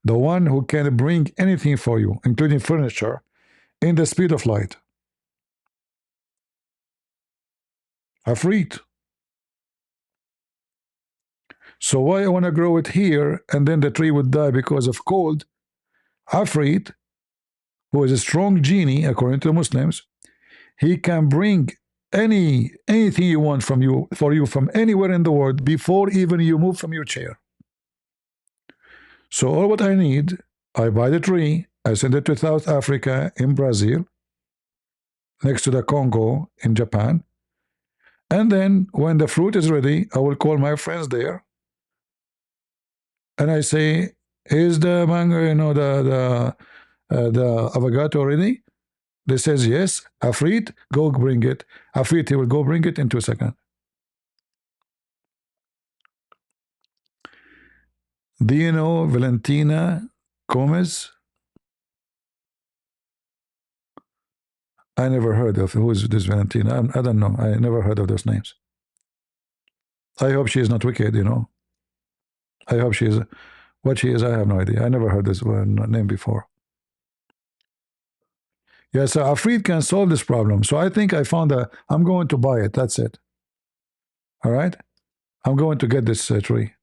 the one who can bring anything for you, including furniture, in the speed of light. Afrit. So why I want to grow it here and then the tree would die because of cold? Afrit, who is a strong genie according to the Muslims, he can bring anything you want for you from anywhere in the world before even you move from your chair. So all what I need, I buy the tree, I send it to South Africa in Brazil, next to the Congo in Japan, and then when the fruit is ready, I will call my friends there, and I say, "Is the mango, you know, the avocado ready?" They says yes. Afrit, go bring it. Afrit, he will go bring it in 2 seconds. Do you know Valentina Gomez? I never heard of who is this Valentina. I don't know. I never heard of those names. I hope she is not wicked, you know. I hope she is. What she is, I have no idea. I never heard this name before. Yeah, so Afreed can solve this problem. So I think I found I'm going to buy it. That's it. All right? I'm going to get this tree.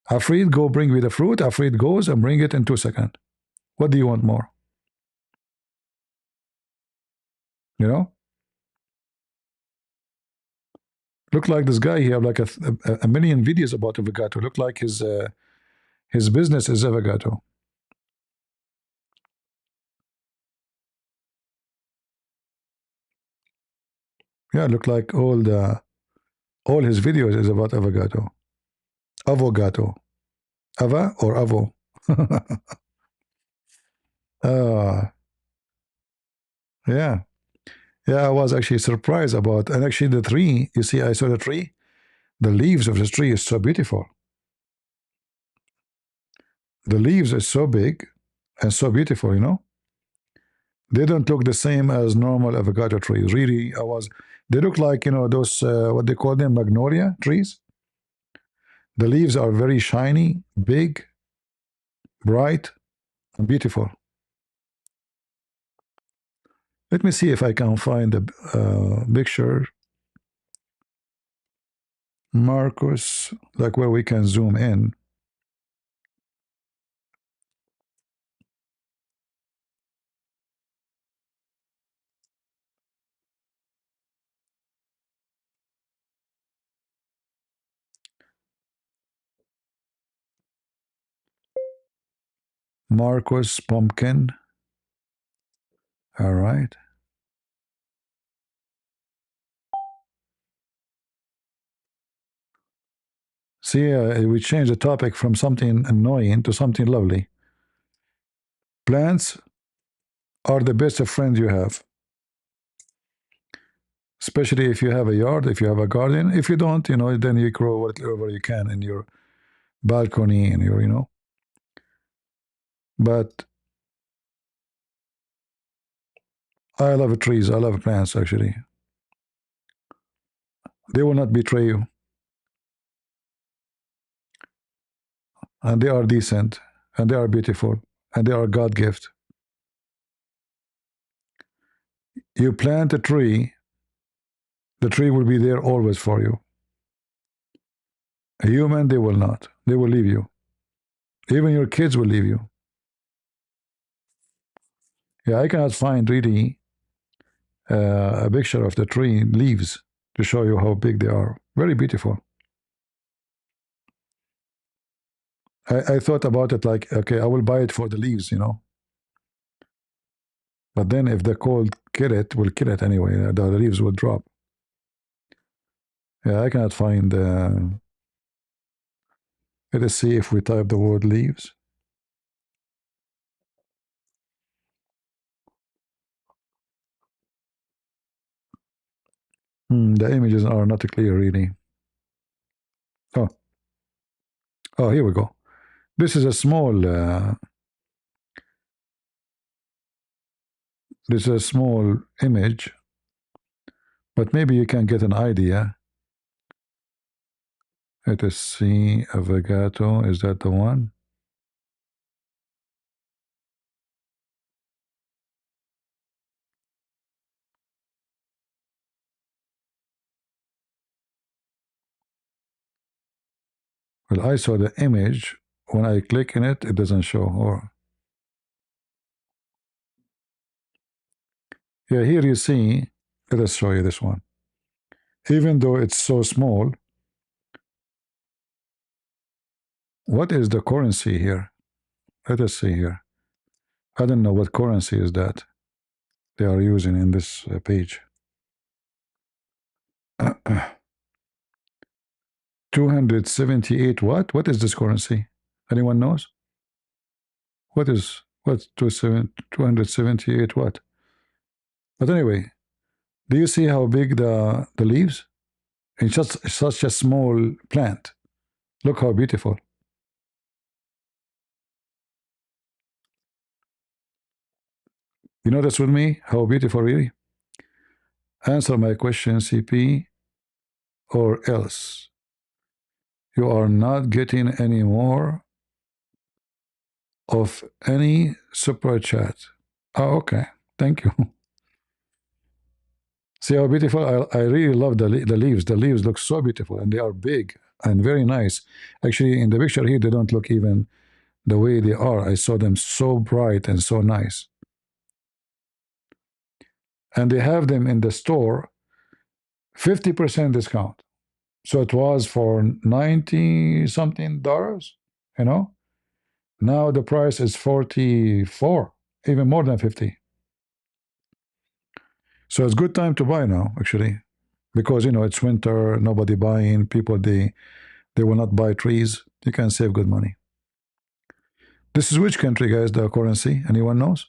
Afreed, go bring me the fruit. Afreed goes and bring it in 2 seconds. What do you want more? You know? Look like this guy. He have like a million videos about avocado. Look like his business is avocado. Yeah, look like all his videos is about avocado. Avocado. Ava or avo? Yeah. Yeah, I was actually surprised about, and actually the tree, you see, I saw the tree. The leaves of the tree is so beautiful. The leaves are so big and so beautiful, you know. They don't look the same as normal avocado trees. Really, they look like, you know, those, what they call them, magnolia trees. The leaves are very shiny, big, bright, and beautiful. Let me see if I can find a picture. Marcus, like where we can zoom in. Marcus pumpkin. All right. See, we changed the topic from something annoying to something lovely. Plants are the best of friends you have. Especially if you have a yard, if you have a garden. If you don't, you know, then you grow whatever you can in your balcony and your, you know. But I love trees. I love plants, actually. They will not betray you. And they are decent. And they are beautiful. And they are God gift. You plant a tree, the tree will be there always for you. A human, they will not. They will leave you. Even your kids will leave you. Yeah, I cannot find really a picture of the tree leaves to show you how big they are. Very beautiful. I thought about it like, okay, I will buy it for the leaves, you know. But then if the cold will kill it anyway. The leaves will drop. Yeah, I cannot find. Let us see if we type the word leaves. The images are not clear really. Oh, here we go. This is a small. This is a small image, but maybe you can get an idea. Let us see. Avocado, is that the one? Well, I saw the image. When I click in it, it doesn't show. Or yeah, here you see. Let us show you this one. Even though it's so small, what is the currency here? Let us see here. I don't know what currency is that they are using in this page. 278 what? What is this currency? Anyone knows? What's 278 what? But anyway, do you see how big the leaves? It's just such a small plant. Look how beautiful. You notice with me how beautiful, really? Answer my question, CP, or else you are not getting any more of any super chat. Oh, okay. Thank you. See how beautiful? I really love the leaves. The leaves look so beautiful, and they are big and very nice. Actually, in the picture here, they don't look even the way they are. I saw them so bright and so nice. And they have them in the store 50% discount. So it was for 90 something dollars, you know. Now the price is 44, even more than 50. So it's good time to buy now, actually, because you know it's winter, nobody buying, people they will not buy trees. You can save good money. This is which country, guys, the currency? Anyone knows?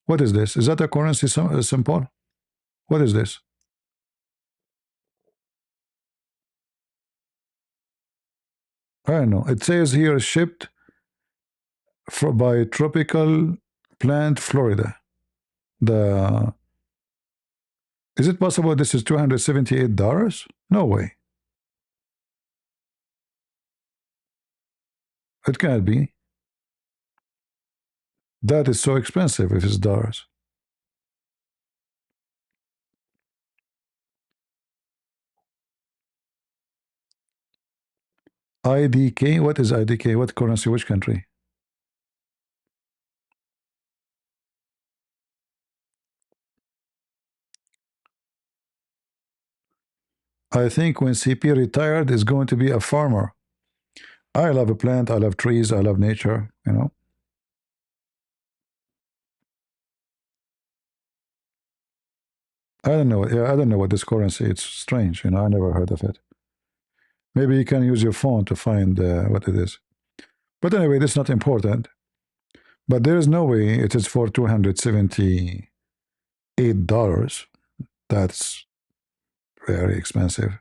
What is this? Is that a currency symbol? What is this? I don't know. It says here shipped by tropical plant Florida. The Is it possible this is $278? No way. It can't be. That is so expensive if it's dollars. IDK? What is IDK? What currency? Which country? I think when CP retired, is going to be a farmer. I love a plant. I love trees. I love nature. You know. I don't know. Yeah, I don't know what this currency. It's strange. You know, I never heard of it. Maybe you can use your phone to find what it is. But anyway, that's not important. But there is no way it is for $278. That's very expensive.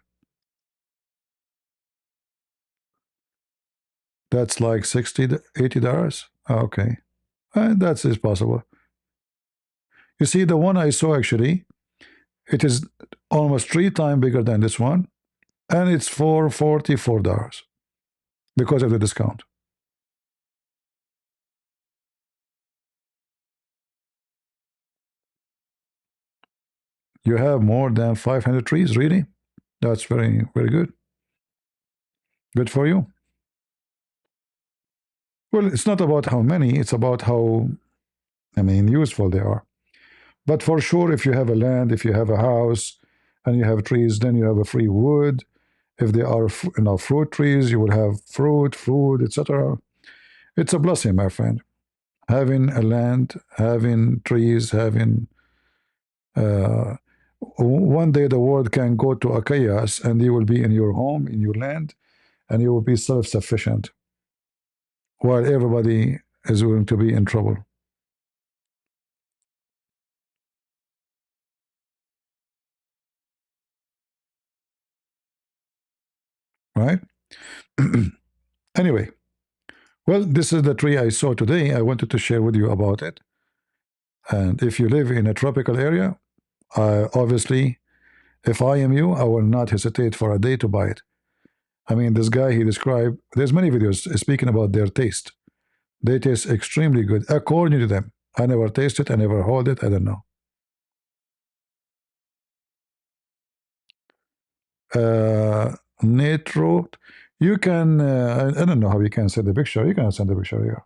That's like $60, $80. Okay, that is possible. You see, the one I saw actually, it is almost 3 times bigger than this one, and it's for $44 because of the discount. You have more than 500 trees, really? That's very, very good. Good for you. Well, it's not about how many, it's about how, I mean, useful they are. But for sure, if you have a land, if you have a house, and you have trees, then you have a free wood. If there are fruit trees, you will have fruit, food, etc. It's a blessing, my friend. Having a land, having trees, having one day the world can go to a chaos, and you will be in your home, in your land, and you will be self-sufficient, while everybody is going to be in trouble. Right? Anyway, well, this is the tree I saw today. I wanted to share with you about it. And if you live in a tropical area, obviously, if I am you, I will not hesitate for a day to buy it. I mean, this guy, he described, there's many videos speaking about their taste. They taste extremely good, according to them. I never tasted it, I never hold it, I don't know. Nitro, you can, I don't know how you can send the picture. You can send the picture here.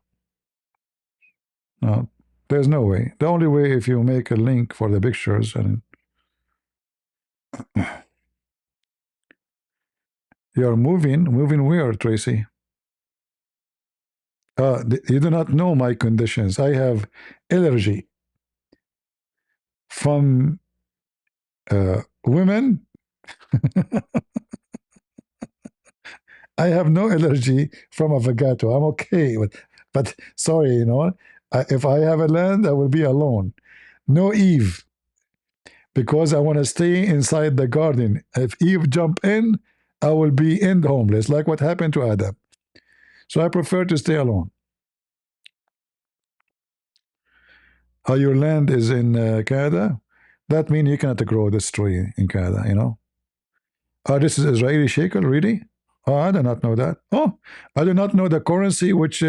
No, there's no way. The only way if you make a link for the pictures and you're moving where, Tracy? You do not know my conditions. I have allergy from women. I have no allergy from avocado. I'm okay, but sorry, you know, if I have a land, I will be alone. No Eve, because I want to stay inside the garden. If Eve jump in, I will be in homeless, like what happened to Adam. So I prefer to stay alone. Your land is in Canada? That means you cannot grow this tree in Canada, you know? This is Israeli shekel, really? Oh, I do not know that. Oh, I do not know the currency which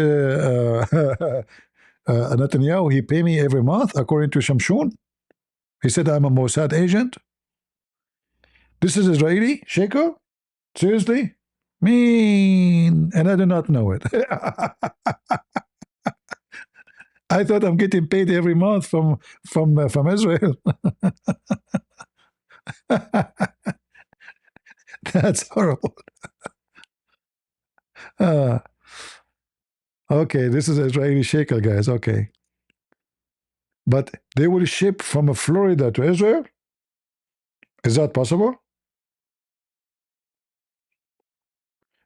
Netanyahu, he pay me every month according to Shamshon. He said I'm a Mossad agent. This is Israeli shekel? Seriously? Mean, and I do not know it. I thought I'm getting paid every month from Israel. That's horrible. Okay, this is Israeli shekel, guys. Okay, but they will ship from Florida to Israel. Is that possible?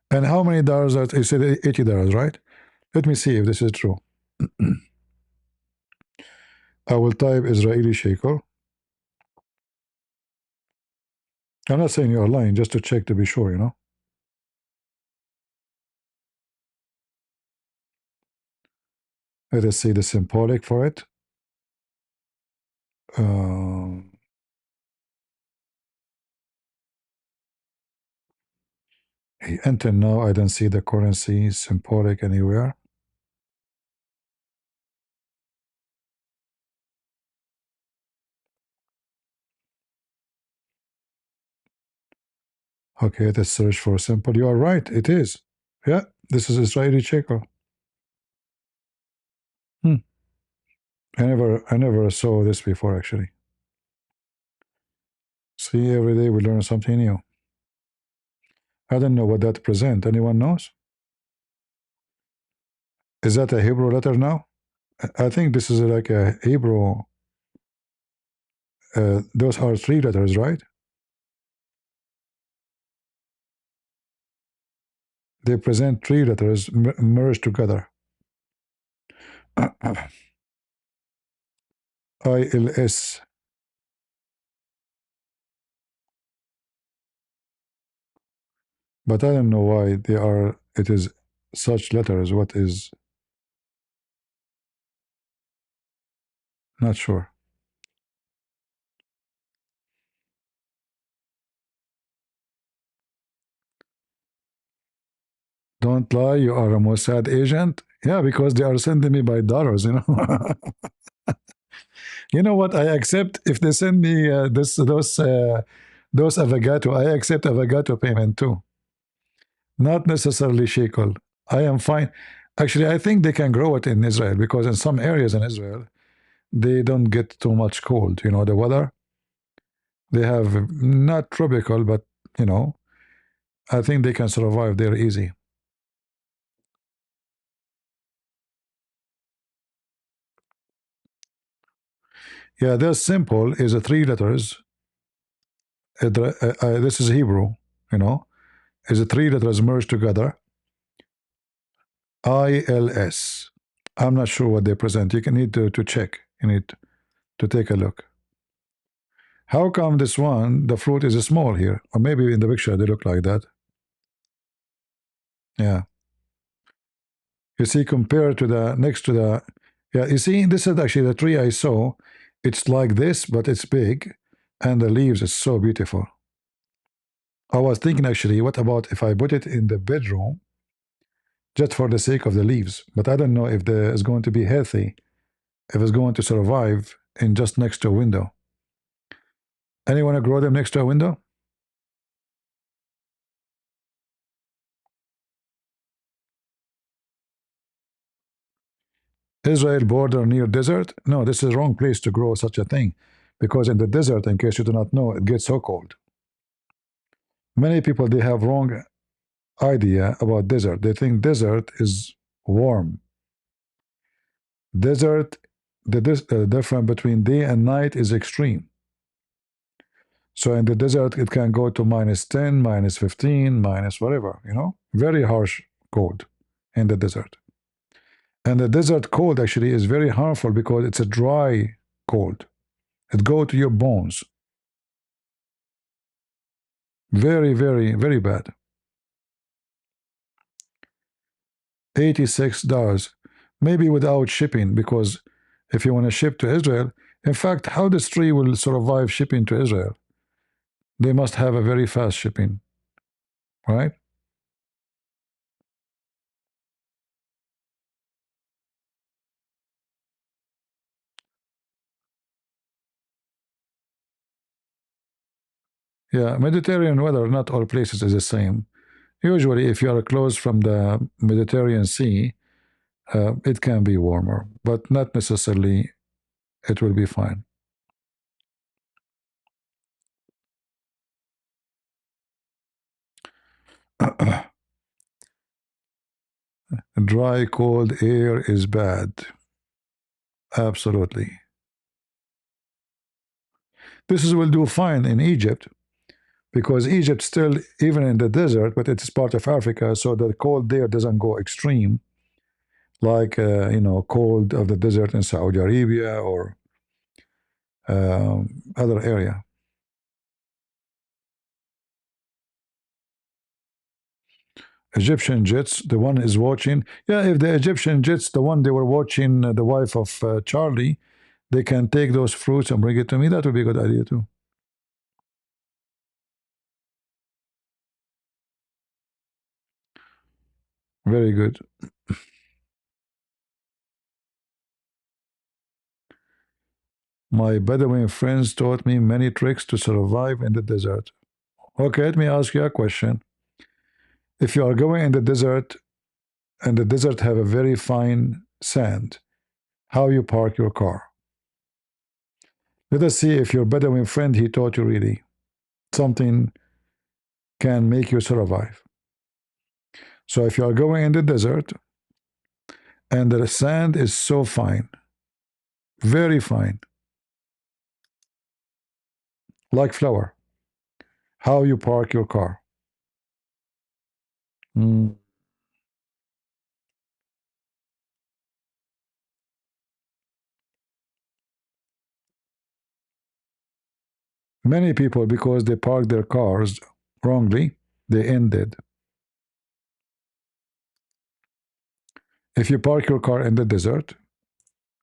And how many dollars? You said $80, right? Let me see if this is true. I will type Israeli shekel. I'm not saying you're lying, just to check to be sure, you know. Let us see the symbolic for it. Until now, I don't see the currency symbolic anywhere. Okay, let's search for simple. You are right, it is. Yeah, this is Israeli shekel. I never saw this before, actually. See, every day we learn something new. I don't know what that present. Anyone knows? Is that a Hebrew letter now? I think this is like a Hebrew. Those are 3 letters, right? They present 3 letters merged together. ILS. But I don't know why they are. It is such letters. What is? Not sure. Don't lie, you are a Mossad agent. Yeah, because they are sending me by dollars, you know. You know what? I accept if they send me those avocado. I accept avocado payment too. Not necessarily shekel. I am fine. Actually, I think they can grow it in Israel because in some areas in Israel, they don't get too much cold. You know, the weather. They have not tropical, but you know, I think they can survive there easy. Yeah, their simple is a 3 letters. This is Hebrew, you know, is a 3 letters merged together. ILS. I'm not sure what they present. You can need to check. You need to take a look. How come this one, the fruit is small here? Or maybe in the picture they look like that. Yeah. You see, compared to the next to the, yeah, you see, this is actually the tree I saw. It's like this, but it's big, and the leaves is so beautiful. I was thinking actually, what about if I put it in the bedroom just for the sake of the leaves? But I don't know if it's going to be healthy, if it's going to survive in just next to a window. Anyone grow them next to a window? Israel border near desert? No, this is the wrong place to grow such a thing. Because in the desert, in case you do not know, it gets so cold. Many people, they have wrong idea about desert. They think desert is warm. Desert, the difference between day and night is extreme. So in the desert, it can go to -10, -15, minus whatever, you know, very harsh cold in the desert. And the desert cold actually is very harmful because it's a dry cold. It goes to your bones. Very, very, very bad. $86, maybe without shipping, because if you want to ship to Israel. In fact, how this tree will survive shipping to Israel? They must have a very fast shipping, right? Yeah, Mediterranean weather, not all places is the same. Usually, if you are close from the Mediterranean Sea, it can be warmer, but not necessarily it will be fine. Dry, cold air is bad. Absolutely. This will do fine in Egypt because Egypt still, even in the desert, but it's part of Africa, so the cold there doesn't go extreme like cold of the desert in Saudi Arabia or other area. Egyptian jets, the one is watching. Yeah, if the Egyptian jets, the one they were watching, the wife of Charlie, they can take those fruits and bring it to me. That would be a good idea too. Very good. My Bedouin friends taught me many tricks to survive in the desert. Okay, let me ask you a question. If you are going in the desert and the desert have a very fine sand, how you park your car? Let us see if your Bedouin friend he taught you really something can make you survive. So if you are going in the desert and the sand is so fine, very fine, like flour, how you park your car? Many people, because they park their cars wrongly, they end dead. If you park your car in the desert,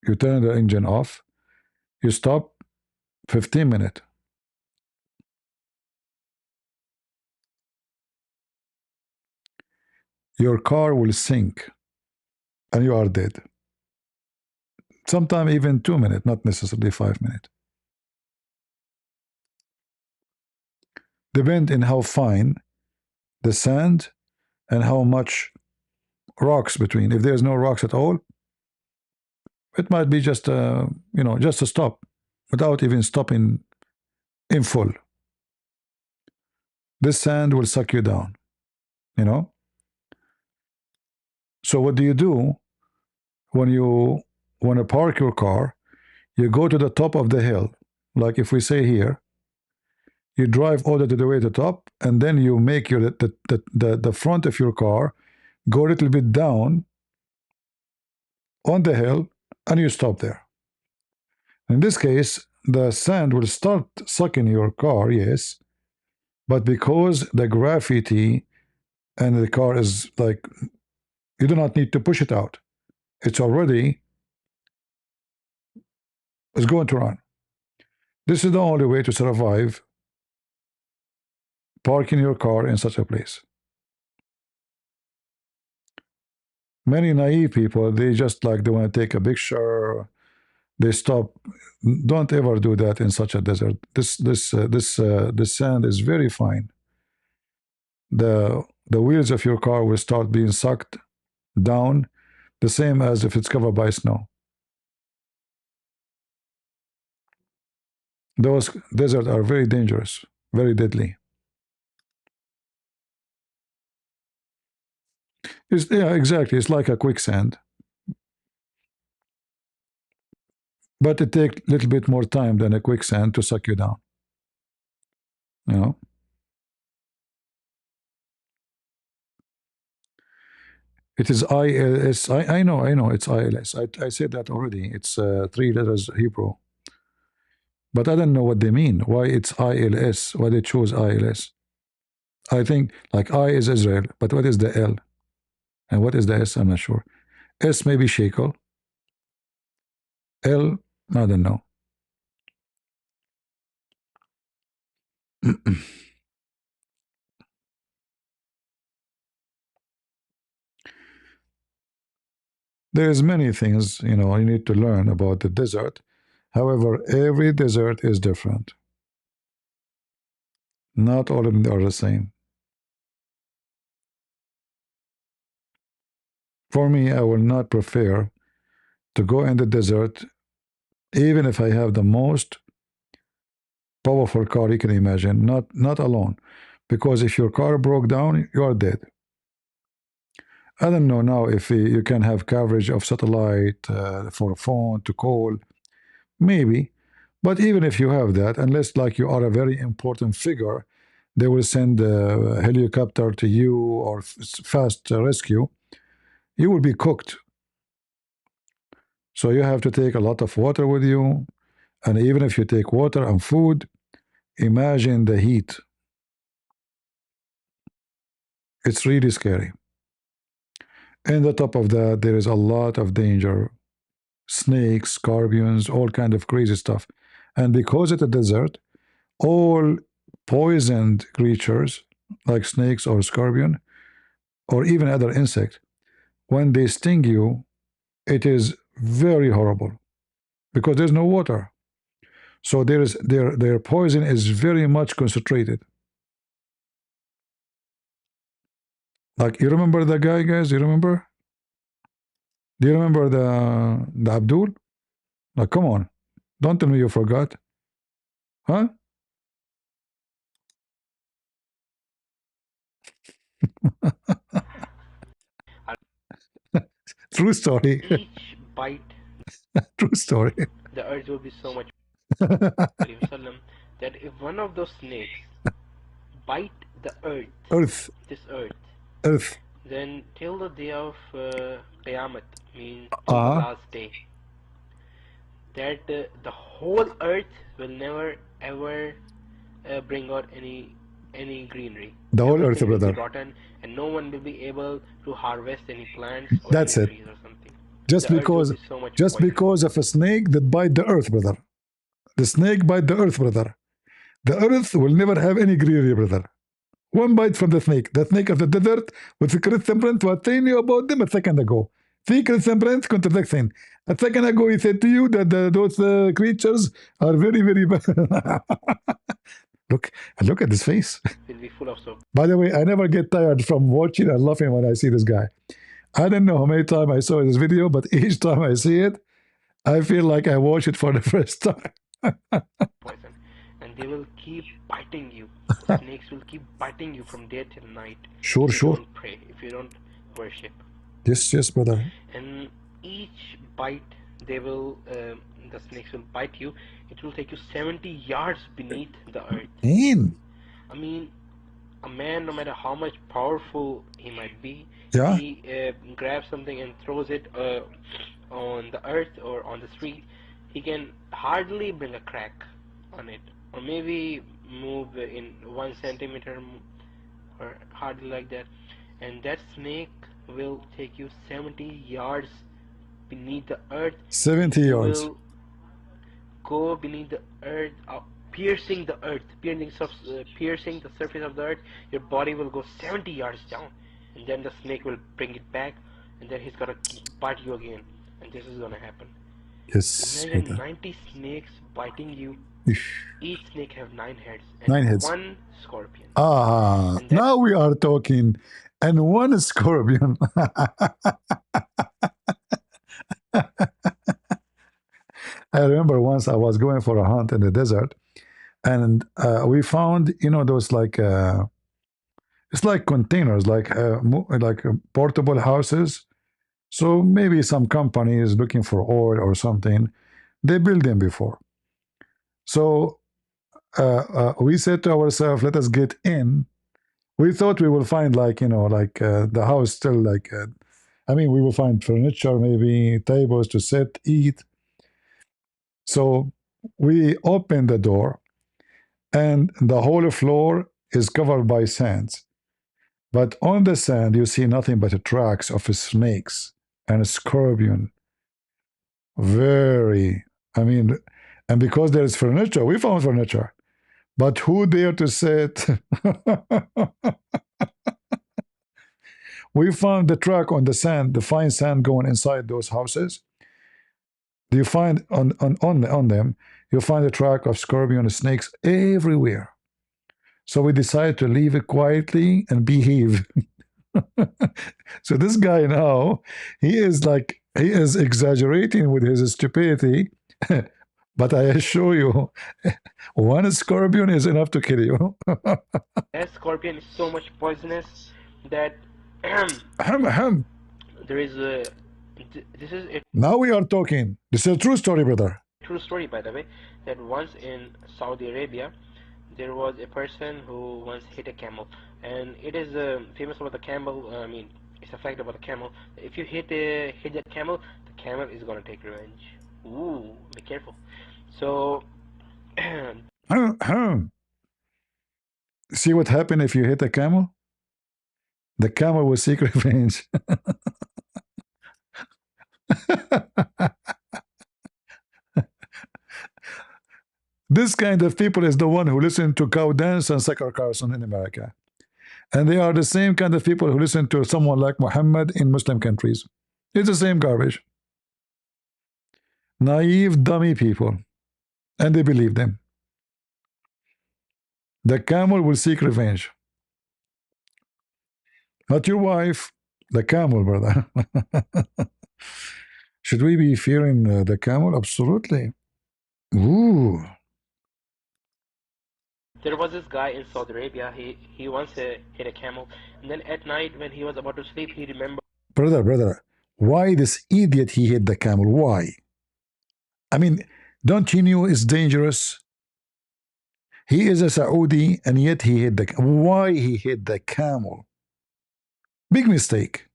you turn the engine off, you stop 15 minutes. Your car will sink and you are dead. Sometimes even 2 minutes, not necessarily 5 minutes. Depend on how fine the sand and how much rocks between. If there's no rocks at all, it might be just just a stop without even stopping in full. This sand will suck you down, So what do you do when you want to park your car? You go to the top of the hill, like if we say here, you drive all the way to the top, and then you make the front of your car go a little bit down on the hill, and you stop there. In this case, the sand will start sucking your car, yes, but because the gravity and the car is like, you do not need to push it out. It's already is going to run. This is the only way to survive parking your car in such a place. Many naive people, they just like they want to take a picture, they stop. Don't ever do that in such a desert. This sand is very fine. The wheels of your car will start being sucked down, the same as if it's covered by snow. Those deserts are very dangerous, very deadly. Yeah, exactly. It's like a quicksand. But it takes a little bit more time than a quicksand to suck you down. It is ILS. I know it's ILS. I said that already. It's 3 letters Hebrew. But I don't know what they mean. Why it's ILS? Why they choose ILS? I think like I is Israel, but what is the L? And what is the S? I'm not sure. S maybe shekel. L, I don't know. There's many things, you need to learn about the desert. However, every desert is different. Not all of them are the same. For me, I will not prefer to go in the desert, even if I have the most powerful car you can imagine, not alone. Because if your car broke down, you are dead. I don't know now if you can have coverage of satellite for a phone to call, maybe. But even if you have that, unless like you are a very important figure, they will send a helicopter to you or fast rescue. You will be cooked. So you have to take a lot of water with you. And even if you take water and food, imagine the heat. It's really scary. And on top of that, there is a lot of danger. Snakes, scorpions, all kind of crazy stuff. And because it's a desert, all poisoned creatures like snakes or scorpion or even other insect, when they sting you, it is very horrible because there's no water. So their poison is very much concentrated. Like, you remember the guy, guys? You remember? Do you remember the Abdul? Like, come on, don't tell me you forgot, huh? True story. Each bite, True story. the earth will be so much that if one of those snakes bite the Earth. this earth, Earth. then till the day of Qiyamah, means till the last day, that the whole earth will never ever bring out any greenery. The whole earth, Everything will brother. be rotten, and no one will be able to harvest any plants or That's any it. trees or something. Just The earth will because, be so much just poison. because of a snake that bite the earth, brother. The snake bite the earth, brother. The earth will never have any greenery, brother. One bite from the snake of the desert, with Christian Brent was telling you about them a second ago. See, Christian Brent contradiction. A second ago, he said to you that those creatures are very, very bad. Look at this face. Will be full of soap. By the way, I never get tired from watching and laughing when I see this guy. I don't know how many times I saw this video, but each time I see it, I feel like I watch it for the first time. Poison, and they will keep biting you. The snakes will keep biting you from day till night. Sure, if you sure. don't pray, if you don't worship. Yes, brother. And each bite, they will, the snakes will bite you. It will take you 70 yards beneath the earth. I mean, a man, no matter how much powerful he might be, Yeah. he grabs something and throws it on the earth or on the street, he can hardly bring a crack on it, or maybe move in 1 centimeter, or hardly like that. And that snake will take you 70 yards beneath the earth. 70 You yards. will go beneath the earth, piercing the earth, piercing the surface of the earth. Your body will go 70 yards down, and then the snake will bring it back, and then he's gonna bite you again, and this is gonna happen. Yes, Imagine brother. 90 snakes biting you. Each snake have 9 heads and 9 heads. 1 scorpion. Now we are talking. And 1 scorpion. I remember once I was going for a hunt in the desert, and we found, those like it's like containers, like portable houses. So maybe some company is looking for oil or something. They built them before. So we said to ourselves, let us get in. We thought we will find the house still we will find furniture, maybe tables to sit, eat. So we opened the door, and the whole floor is covered by sands. But on the sand, you see nothing but tracks of snakes and a scorpion. Very. I mean, and because there is furniture, we found furniture. But who dare to sit? We found the track on the sand, the fine sand going inside those houses. Do you find on them, you find a track of scorpion and snakes everywhere. So we decided to leave it quietly and behave. So this guy now, he is exaggerating with his stupidity. But I assure you, one scorpion is enough to kill you. That scorpion is so much poisonous that there is a. This is a Now we are talking. This is a true story, brother. true story, by the way, that once in Saudi Arabia, there was a person who once hit a camel, and it is famous about the camel. I mean, it's a fact about the camel. If you hit that camel, the camel is gonna take revenge. Ooh, be careful. So. See what happened if you hit a camel? The camel will seek revenge. This kind of people is the one who listen to cow dance and Sucker Carlson in America. And they are the same kind of people who listen to someone like Muhammad in Muslim countries. It's the same garbage. Naive, dummy people. And they believe them. The camel will seek revenge. Not your wife, the camel, brother. Should we be fearing the camel? Absolutely. Ooh. There was this guy in Saudi Arabia. He once hit a camel, and then at night when he was about to sleep, he remembered. Brother, why this idiot he hit the camel? Why? I mean, don't you know it's dangerous? He is a Saudi, and yet he hit the. Why he hit the camel? Big mistake.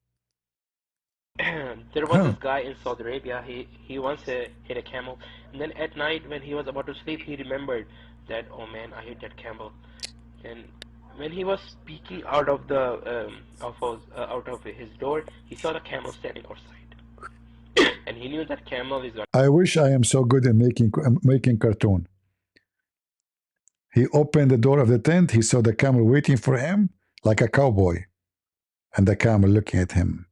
There was this guy in Saudi Arabia. He once hit a camel, and then at night when he was about to sleep, he remembered that, oh man, I hit that camel. And when he was peeking out of the out of his door, he saw the camel standing outside, and he knew that camel is. I wish I am so good at making cartoon. He opened the door of the tent. He saw the camel waiting for him like a cowboy, and the camel looking at him.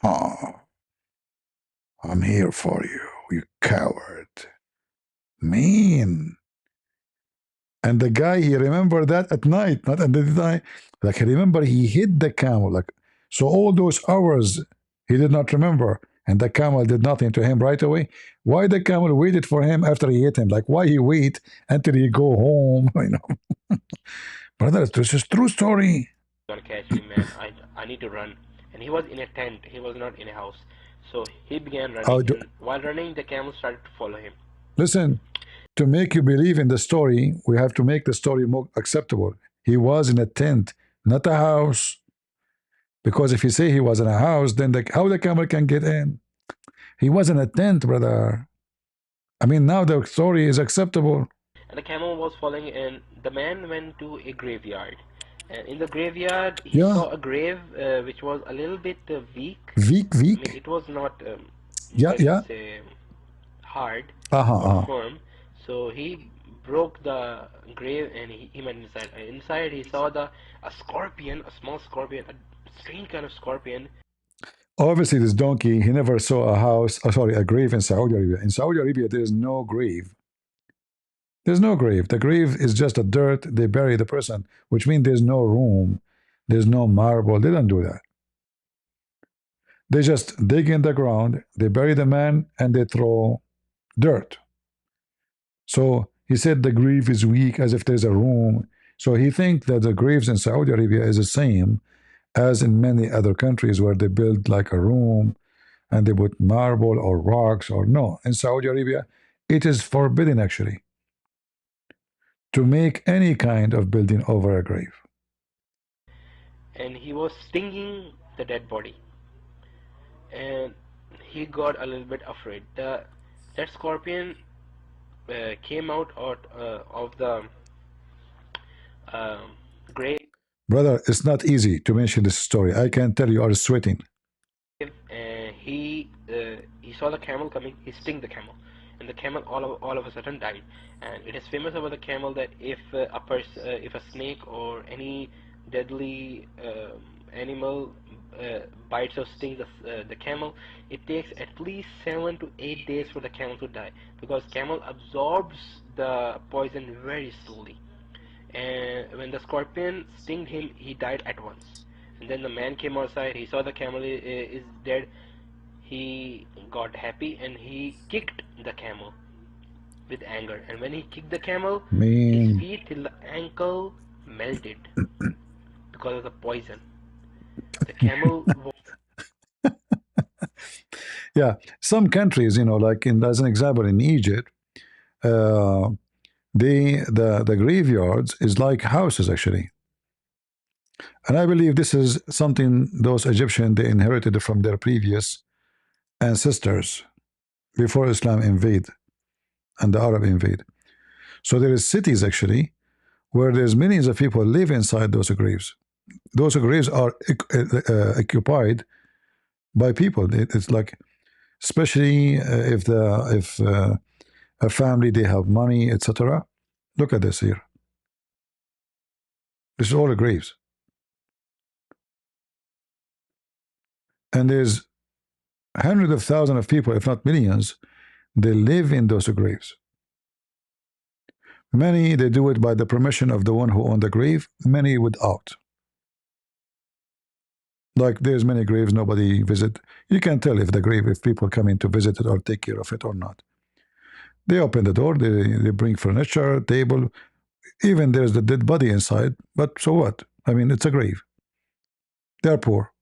Oh, I'm here for you, you coward. Mean. And the guy, he remembered that at night, not at the day. Like, he remember he hit the camel. Like, so all those hours he did not remember, and the camel did nothing to him right away. Why the camel waited for him after he hit him? Like, why he wait until he go home? You know, brother, this is true story. Gonna catch me, man. I need to run. And he was in a tent. He was not in a house. So he began running. And while running, the camel started to follow him. Listen, to make you believe in the story, we have to make the story more acceptable. He was in a tent, not a house. Because if you say he was in a house, then how the camel can get in? He was in a tent, brother. I mean, now the story is acceptable. And the camel was following, and the man went to a graveyard. And in the graveyard, he saw a grave which was a little bit weak. Weak? I mean, it was not hard or firm. So he broke the grave and he went inside. Inside, he saw a scorpion, a small scorpion, a strange kind of scorpion. Obviously, this donkey, he never saw a grave in Saudi Arabia. In Saudi Arabia, there is no grave. There's no grave. The grave is just a dirt. They bury the person, which means there's no room. There's no marble. They don't do that. They just dig in the ground, they bury the man, and they throw dirt. So he said the grave is weak, as if there's a room. So he thinks that the graves in Saudi Arabia is the same as in many other countries where they build like a room and they put marble or rocks or no. In Saudi Arabia, it is forbidden actually to make any kind of building over a grave. And he was stinging the dead body. And he got a little bit afraid. That scorpion came out of the grave. Brother, it's not easy to mention this story. I can tell you are sweating. And he saw the camel coming, he sting the camel, and the camel all of a sudden died. And it is famous about the camel that if if a snake or any deadly animal bites or stings the camel, it takes at least 7 to 8 days for the camel to die, because camel absorbs the poison very slowly. And when the scorpion stinged him, he died at once. And then the man came outside, he saw the camel is dead, he got happy and he kicked the camel with anger. And when he kicked the camel, his feet till the ankle melted because of the poison. The camel Yeah, some countries, like as an example, in Egypt, the graveyards is like houses actually, and I believe this is something those Egyptians they inherited from their previous ancestors before Islam invade and the Arab invade. So there is cities actually where there's millions of people live inside those graves. Those graves are occupied by people. It's like, especially if a family they have money, etc. Look at this here. This is all the graves, and there's hundreds of thousands of people, if not millions, they live in those graves. Many they do it by the permission of the one who owned the grave. Many without. Like there's many graves nobody visit. You can tell if the grave, if people come in to visit it or take care of it or not. They open the door, they bring furniture, table, even there's the dead body inside, but so what? I mean, it's a grave. They're poor.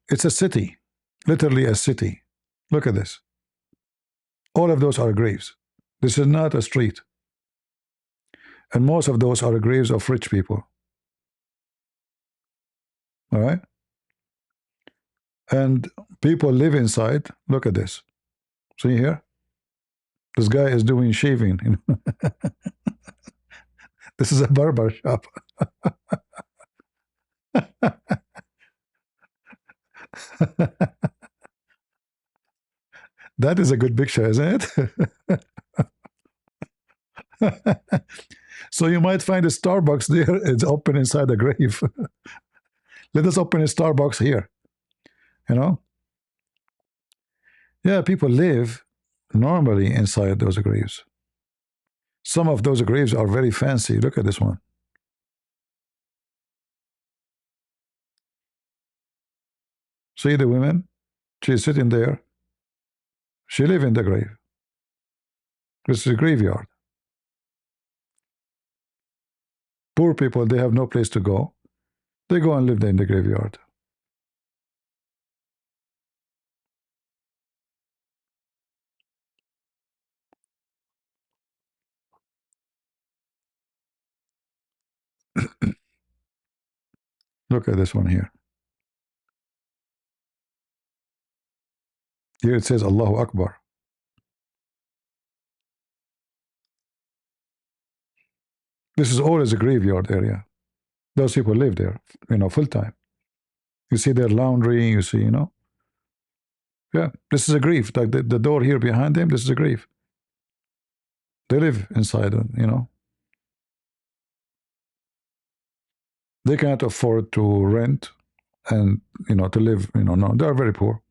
It's a city, literally a city. Look at this. All of those are graves. This is not a street. And most of those are graves of rich people. All right? And people live inside. Look at this. See here? This guy is doing shaving. This is a barber shop. That is a good picture, isn't it? So you might find a Starbucks there. It's open inside the grave. Let us open a Starbucks here. Yeah, people live normally inside those graves. Some of those graves are very fancy. Look at this one. See the women? She's sitting there. She lives in the grave. This is a graveyard. Poor people, they have no place to go. They go and live in the graveyard. Look at this one here. Here it says Allahu Akbar. This is always a graveyard area. Those people live there, full time. You see their laundry, you see, Yeah, this is a grave. Like the door here behind them, this is a grave. They live inside it, They can't afford to rent and, to live, no, they're very poor.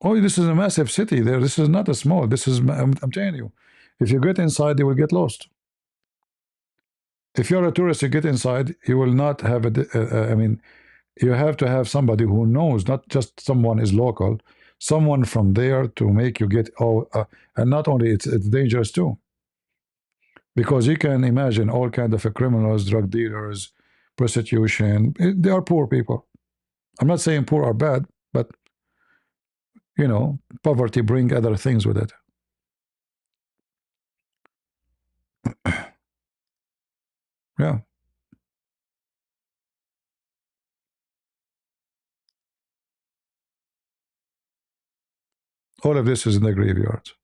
Oh, this is a massive city there. This is not a small. This is, I'm telling you, if you get inside, you will get lost. If you're a tourist, you get inside, you will not have I mean, you have to have somebody who knows, not just someone is local, someone from there to make you get, and not only it's dangerous too. Because you can imagine all kinds of criminals, drug dealers, prostitution. They are poor people. I'm not saying poor are bad, but poverty brings other things with it. Yeah. All of this is in the graveyards.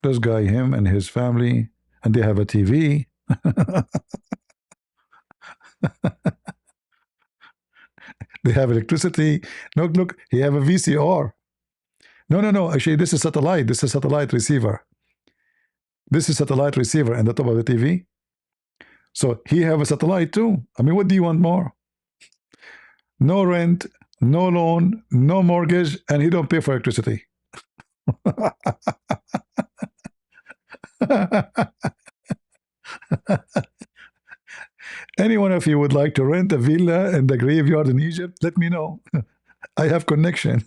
This guy, him and his family, and they have a TV. They have electricity. Look, look, he have a VCR. No, no, no. Actually, this is satellite. This is satellite receiver. This is satellite receiver in the top of the TV. So he have a satellite too. I mean, what do you want more? No rent, no loan, no mortgage, and he don't pay for electricity. Any one of you would like to rent a villa in the graveyard in Egypt? Let me know. I have connection.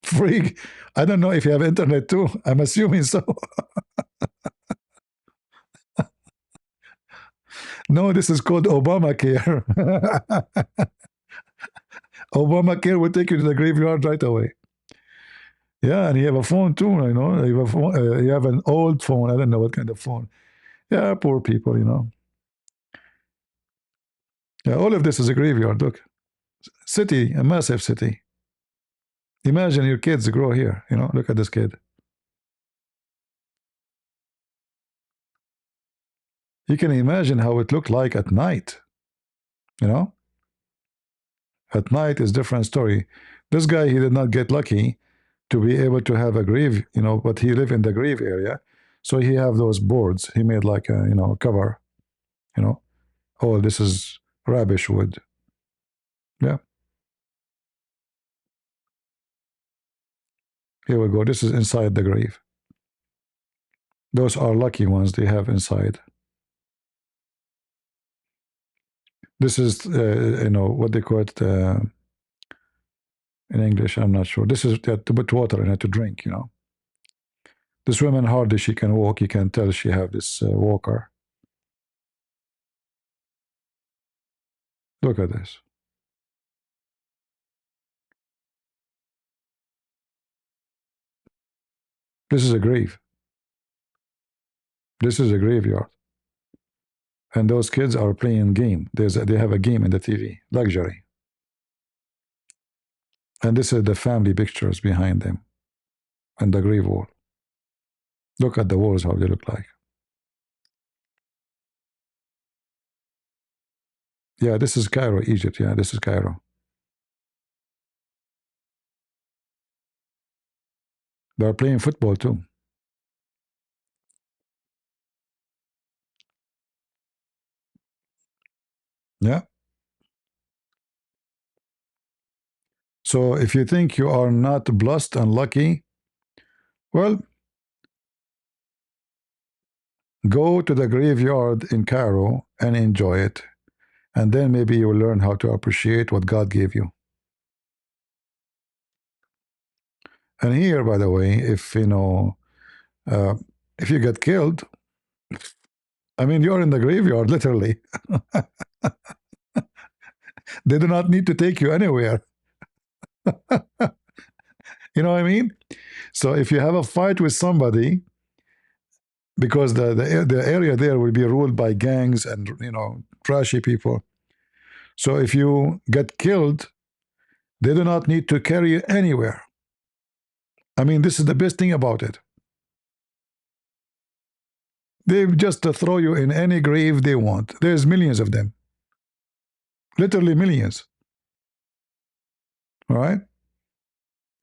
Freak. I don't know if you have internet too. I'm assuming so. No, this is called Obamacare. Obamacare will take you to the graveyard right away. Yeah, and you have a phone too, you know. You have, a phone, you have an old phone. I don't know what kind of phone. Yeah, poor people, you know. Yeah, all of this is a graveyard. Look, city, a massive city. Imagine your kids grow here. You know, look at this kid. You can imagine how it looked like at night. You know, at night is different story. This guy, he did not get lucky to be able to have a grave, you know, but he lived in the grave area, so he have those boards. He made like a, you know, cover. You know, oh, this is rubbish wood. Yeah. Here we go. This is inside the grave. Those are lucky ones they have inside. This is, you know, what they call it in English. I'm not sure. This is to put water in it to drink. You know, this woman hardly she can walk. You can tell she have this walker. Look at this. This is a grave. This is a graveyard. And those kids are playing game. They have a game in the TV. Luxury. And this is the family pictures behind them. And the grave wall. Look at the walls, how they look like. Yeah, this is Cairo, Egypt. Yeah, this is Cairo. They're playing football too. Yeah. So if you think you are not blessed and lucky, well, go to the graveyard in Cairo and enjoy it. And then maybe you will learn how to appreciate what God gave you. And here, by the way, if you know, if you get killed, I mean, you're in the graveyard, literally. They do not need to take you anywhere. You know what I mean? So if you have a fight with somebody, because the area there will be ruled by gangs and, you know, trashy people. So if you get killed, they do not need to carry you anywhere. I mean, this is the best thing about it. They just throw you in any grave they want. There's millions of them. Literally millions. All right?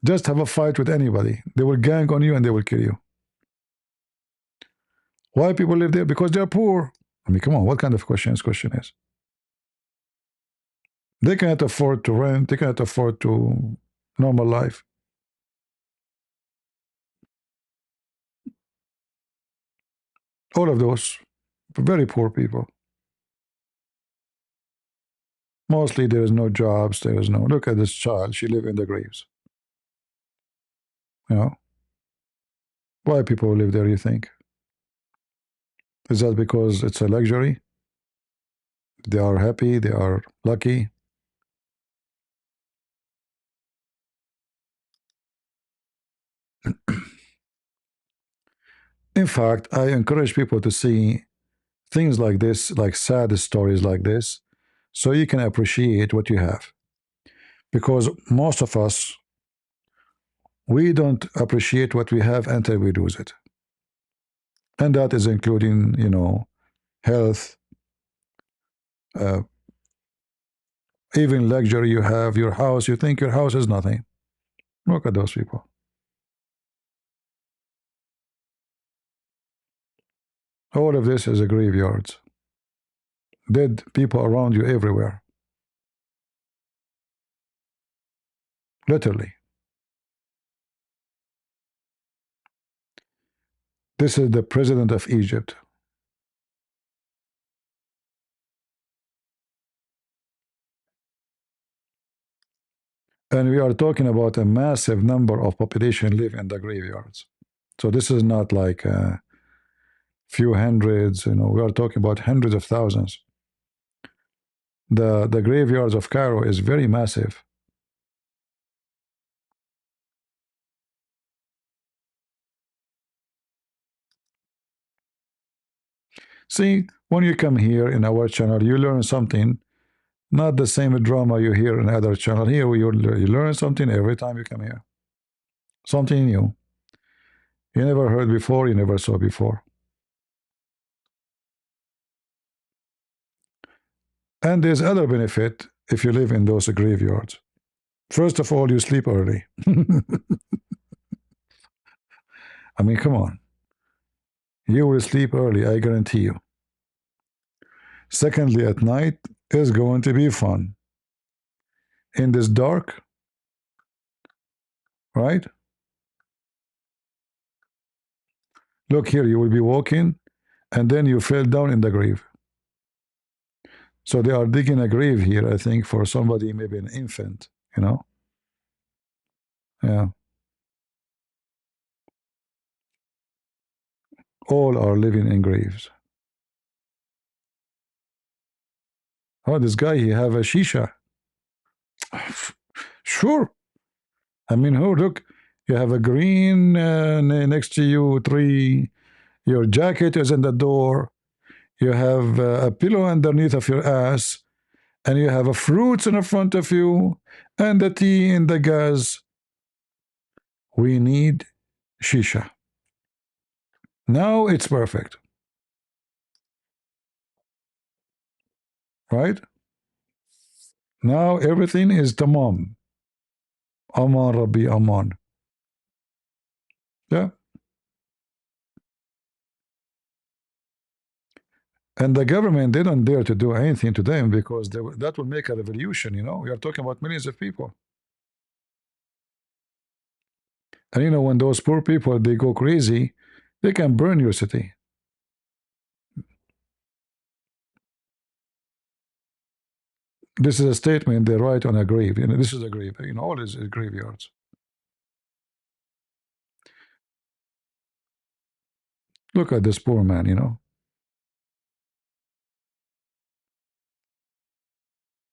Just have a fight with anybody. They will gang on you and they will kill you. Why people live there? Because they're poor. I mean, come on, what kind of question is? They cannot afford to rent. They cannot afford to normal life. All of those very poor people. Mostly there is no jobs. There is no. Look at this child. She live in the graves. You know. Why people live there, you think? Is that because it's a luxury? They are happy. They are lucky. In fact, I encourage people to see things like this, like sad stories like this, so you can appreciate what you have. Because most of us, we don't appreciate what we have until we lose it. And that is including, you know, health, uh, even luxury you have, your house. You think your house is nothing. Look at those people. All of this is a graveyard. Dead people around you everywhere. Literally. This is the president of Egypt. And we are talking about a massive number of population live in the graveyards. So this is not like a few hundreds, we are talking about hundreds of thousands. The graveyards of Cairo is very massive. See, when you come here in our channel, you learn something, not the same drama you hear in other channel. Here you learn something every time you come here. Something new. You never heard before, you never saw before. And there's other benefit if you live in those graveyards. First of all, you sleep early. I mean, come on. You will sleep early, I guarantee you. Secondly, at night is going to be fun. In this dark, right? Look here, you will be walking, and then you fell down in the grave. So they are digging a grave here, I think, for somebody, maybe an infant, Yeah. All are living in graves. Oh, this guy, he have a shisha. Sure. I mean, oh, look, you have a green next to you, tree. Your jacket is in the door. You have a pillow underneath of your ass. And you have a fruits in front of you. And the tea in the gas. We need shisha. Now it's perfect. Right? Now everything is tamam. Aman Rabbi Aman. Yeah. And the government didn't dare to do anything to them because that will make a revolution, We are talking about millions of people. And when those poor people, they go crazy, they can burn your city. This is a statement they write on a grave. This is a grave. All is graveyards. Look at this poor man,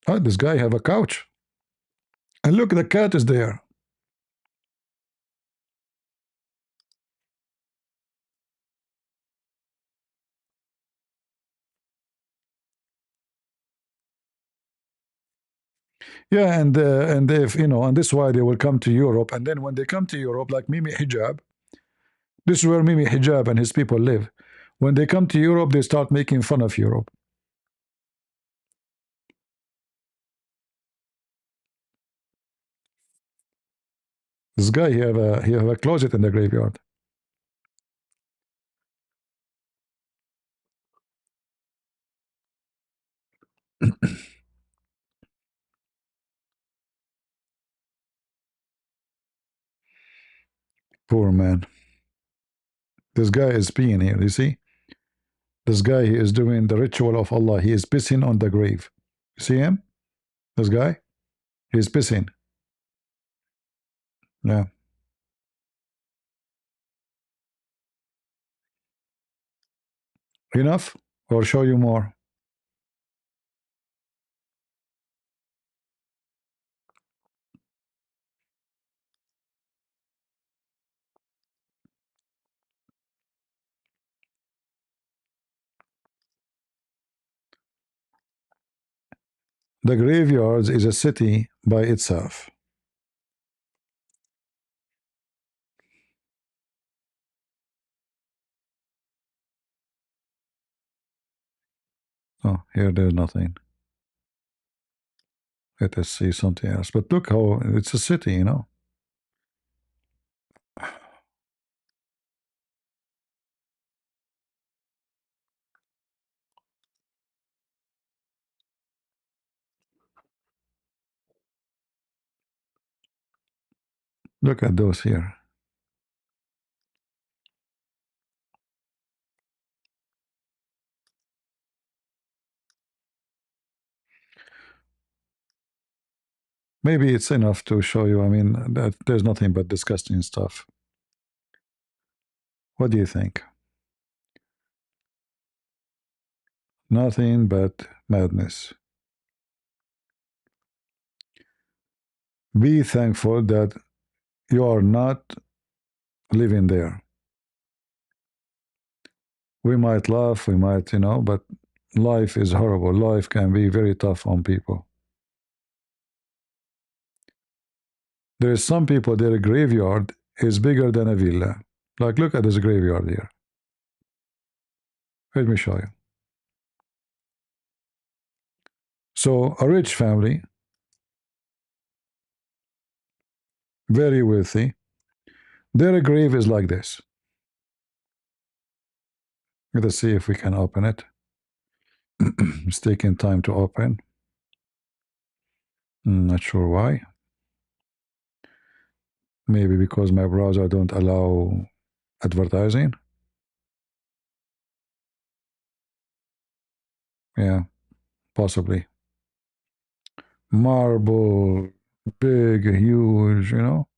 Oh, this guy have a couch. And look, the cat is there. Yeah, and if and this is why they will come to Europe. And then when they come to Europe, like Mimi Hijab, this is where Mimi Hijab and his people live. When they come to Europe, they start making fun of Europe. This guy, he have a closet in the graveyard. Poor man. This guy is peeing here, you see? This guy, he is doing the ritual of Allah. He is pissing on the grave. You see him? This guy? He is pissing. Yeah. Enough? Or show you more? The graveyards is a city by itself. Oh, here there's nothing. Let us see something else. But look how it's a city, you know. Look at those here. Maybe it's enough to show you. I mean, that there's nothing but disgusting stuff. What do you think? Nothing but madness. Be thankful that you are not living there. We might laugh, we might, you know, but life is horrible. Life can be very tough on people. There is some people, their graveyard is bigger than a villa. Like, look at this graveyard here. Let me show you. So, a rich family, very wealthy, their grave is like this. Let us see if we can open it. It's taking time to open. Not sure why. Maybe because my browser don't allow advertising. Yeah, possibly. Marble, big, huge, you know.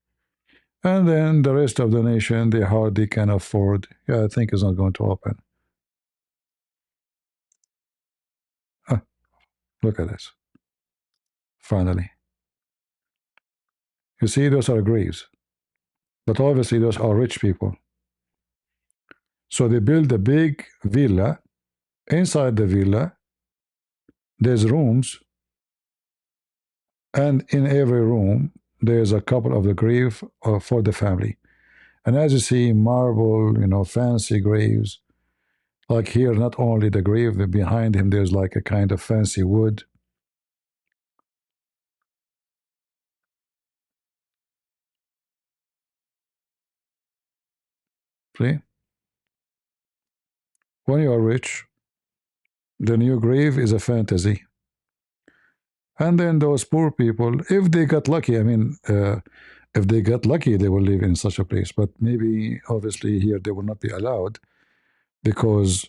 And then the rest of the nation, they hardly can afford. Yeah, I think it's not going to open. Look at this. Finally. You see, those are graves. But obviously, those are rich people. So they build a big villa. Inside the villa, there's rooms. And in every room, there's a couple of the grave for the family. And as you see, marble, you know, fancy graves. Like here, not only the grave, but behind him, there's like a kind of fancy wood. See? When you are rich, the new grave is a fantasy. And then those poor people, if they got lucky, I mean, if they got lucky, they will live in such a place. But maybe, obviously, here they will not be allowed because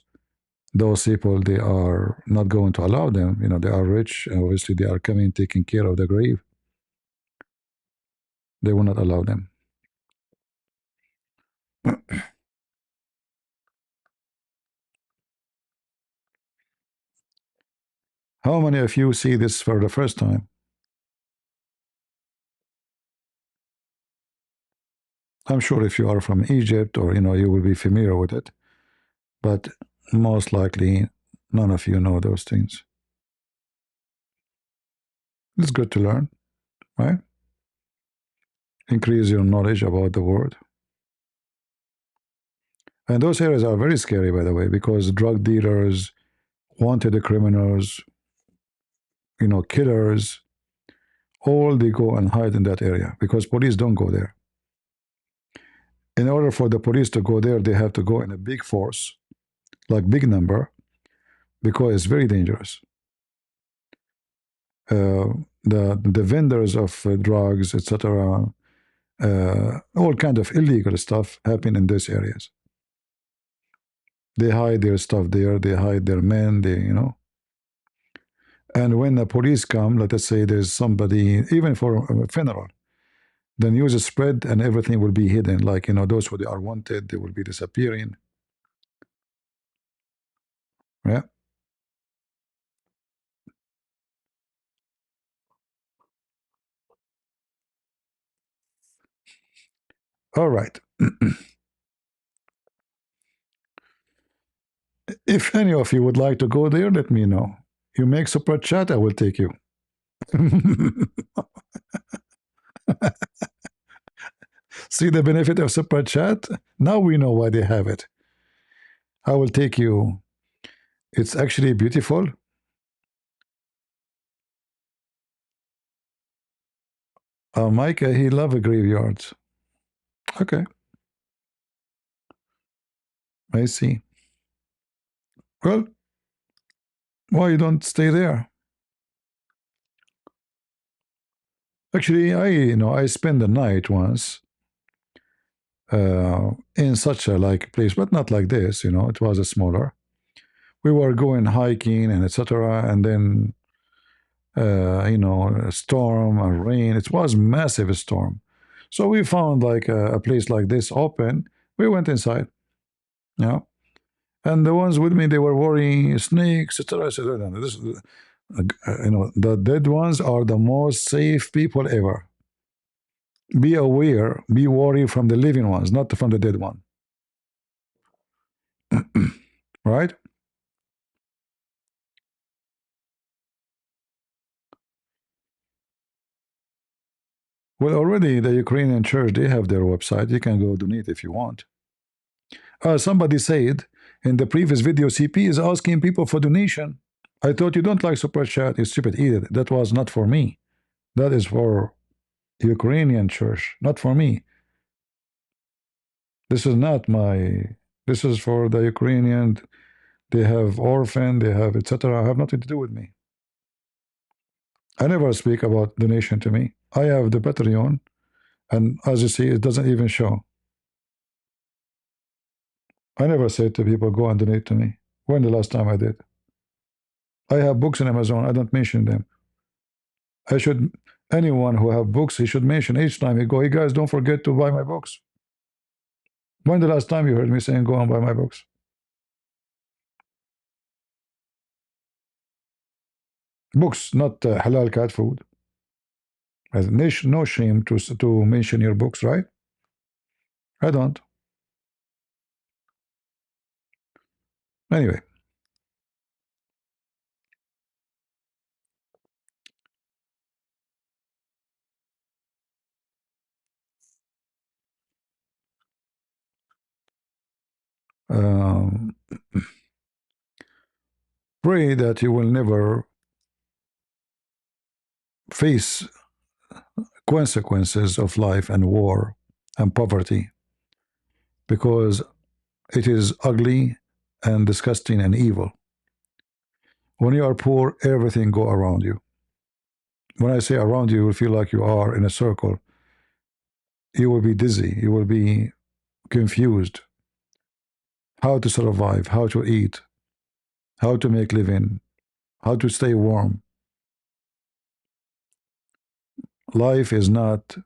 those people, they are not going to allow them. You know, they are rich, and obviously they are coming, taking care of the grave. They will not allow them. How many of you see this for the first time? I'm sure if you are from Egypt or, you know, you will be familiar with it. But most likely, none of you know those things. It's good to learn, right? Increase your knowledge about the world. And those areas are very scary, by the way, because drug dealers, wanted criminals, you know, killers, all they go and hide in that area because police don't go there. In order for the police to go there, they have to go in a big force, like big number, because it's very dangerous. The vendors of drugs, etc., all kind of illegal stuff happen in these areas. They hide their stuff there. They hide their men. They, you know. And when the police come, let us say there's somebody, even for a funeral, the news is spread and everything will be hidden. Like, you know, those who they are wanted, they will be disappearing. Yeah. All right. If any of you would like to go there, let me know. You make super chat, I will take you. See the benefit of super chat? Now we know why they have it. I will take you. It's actually beautiful. Micah, he loves graveyards. Okay. I see. Well, why you don't stay there? Actually, I spent the night once in such a place, but not like this. It was a smaller. We were going hiking and etc. And then, a storm, a rain. It was massive storm. So we found like a place like this open. We went inside. Yeah. And the ones with me, they were worrying snakes, etc. I said, "No, no, this, the dead ones are the most safe people ever. Be aware, be worried from the living ones, not from the dead one." Right? Well, already the Ukrainian church, they have their website. You can go donate if you want. Somebody said in the previous video, CP is asking people for donation. I thought you don't like super chat, you stupid idiot. That was not for me. That is for Ukrainian church, not for me. This is not my. This is for the Ukrainian. They have orphan, they have etc. Have nothing to do with me. I never speak about donation to me. I have the Patreon, and as you see, it doesn't even show. I never said to people, go and donate to me. When the last time I did? I have books on Amazon. I don't mention them. I should. Anyone who have books, he should mention each time he go, hey guys, don't forget to buy my books. When the last time you heard me saying, go and buy my books? Books, not halal cat food. No shame to mention your books, right? I don't. Anyway. Um, pray that you will never face consequences of life and war and poverty, because it is ugly and disgusting and evil. When you are poor, everything go around you. When I say around you, you will feel like you are in a circle. You will be dizzy. You will be confused. How to survive, how to eat, how to make living, how to stay warm. Life is not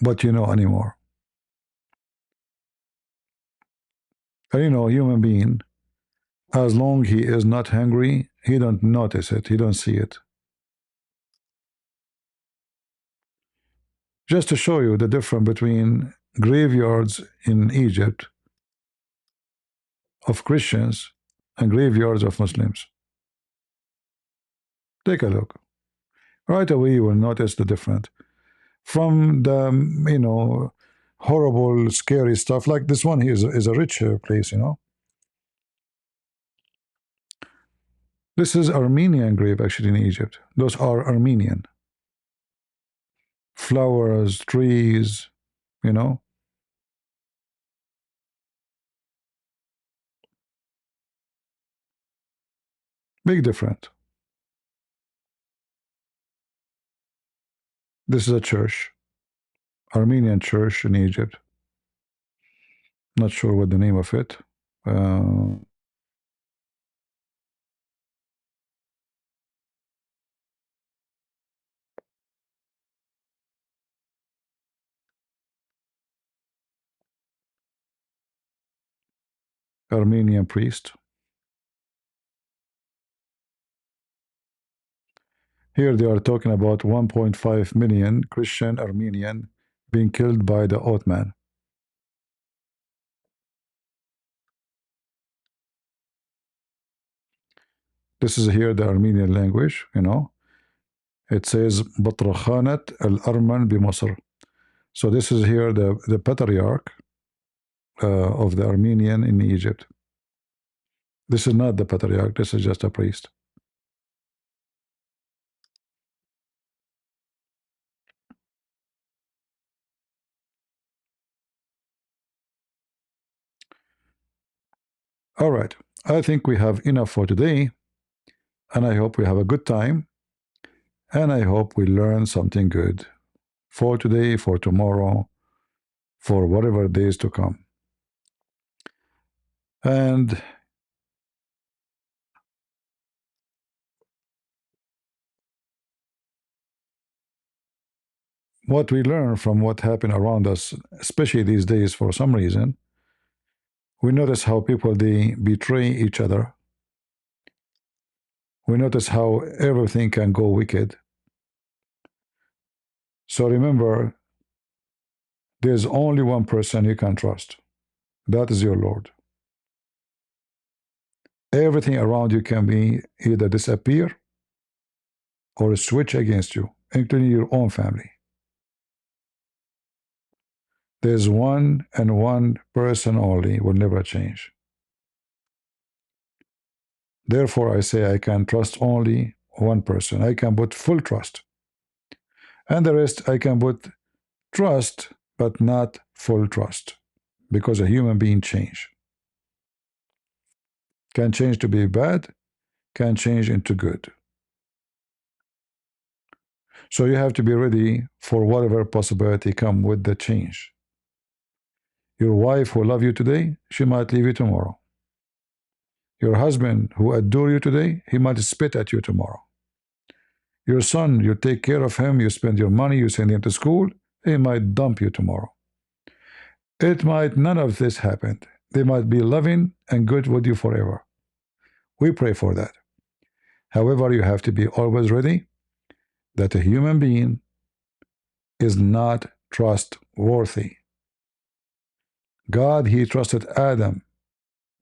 what you know anymore. And human being, as long he is not hungry, he don't notice it, he don't see it. Just to show you the difference between graveyards in Egypt of Christians and graveyards of Muslims. Take a look. Right away you will notice the difference. From the horrible, scary stuff, like this one here is a rich place, This is Armenian grave actually in Egypt. Those are Armenian. Flowers, trees, Big difference. This is a church. Armenian church in Egypt. Not sure what the name of it. Armenian priest. Here they are talking about 1.5 million Christian Armenian being killed by the Ottoman. This is here the Armenian language, It says Batrakhanat al-Arman bi-Masr. So this is here the patriarch of the Armenian in Egypt. This is not the patriarch, this is just a priest. All right. I think we have enough for today, and I hope we have a good time, and I hope we learn something good for today, for tomorrow, for whatever days to come. And what we learn from what happened around us, especially these days for some reason, we notice how people, they betray each other. We notice how everything can go wicked. So remember, there's only one person you can trust. That is your Lord. Everything around you can be either disappear or switch against you, including your own family. There's one, and one person only will never change. Therefore, I say I can trust only one person. I can put full trust. And the rest, I can put trust, but not full trust. Because a human being change. Can change to be bad, can change into good. So you have to be ready for whatever possibility come with the change. Your wife who love you today, she might leave you tomorrow. Your husband who adore you today, he might spit at you tomorrow. Your son, you take care of him, you spend your money, you send him to school, he might dump you tomorrow. It might none of this happen. They might be loving and good with you forever. We pray for that. However, you have to be always ready that a human being is not trustworthy. God, he trusted Adam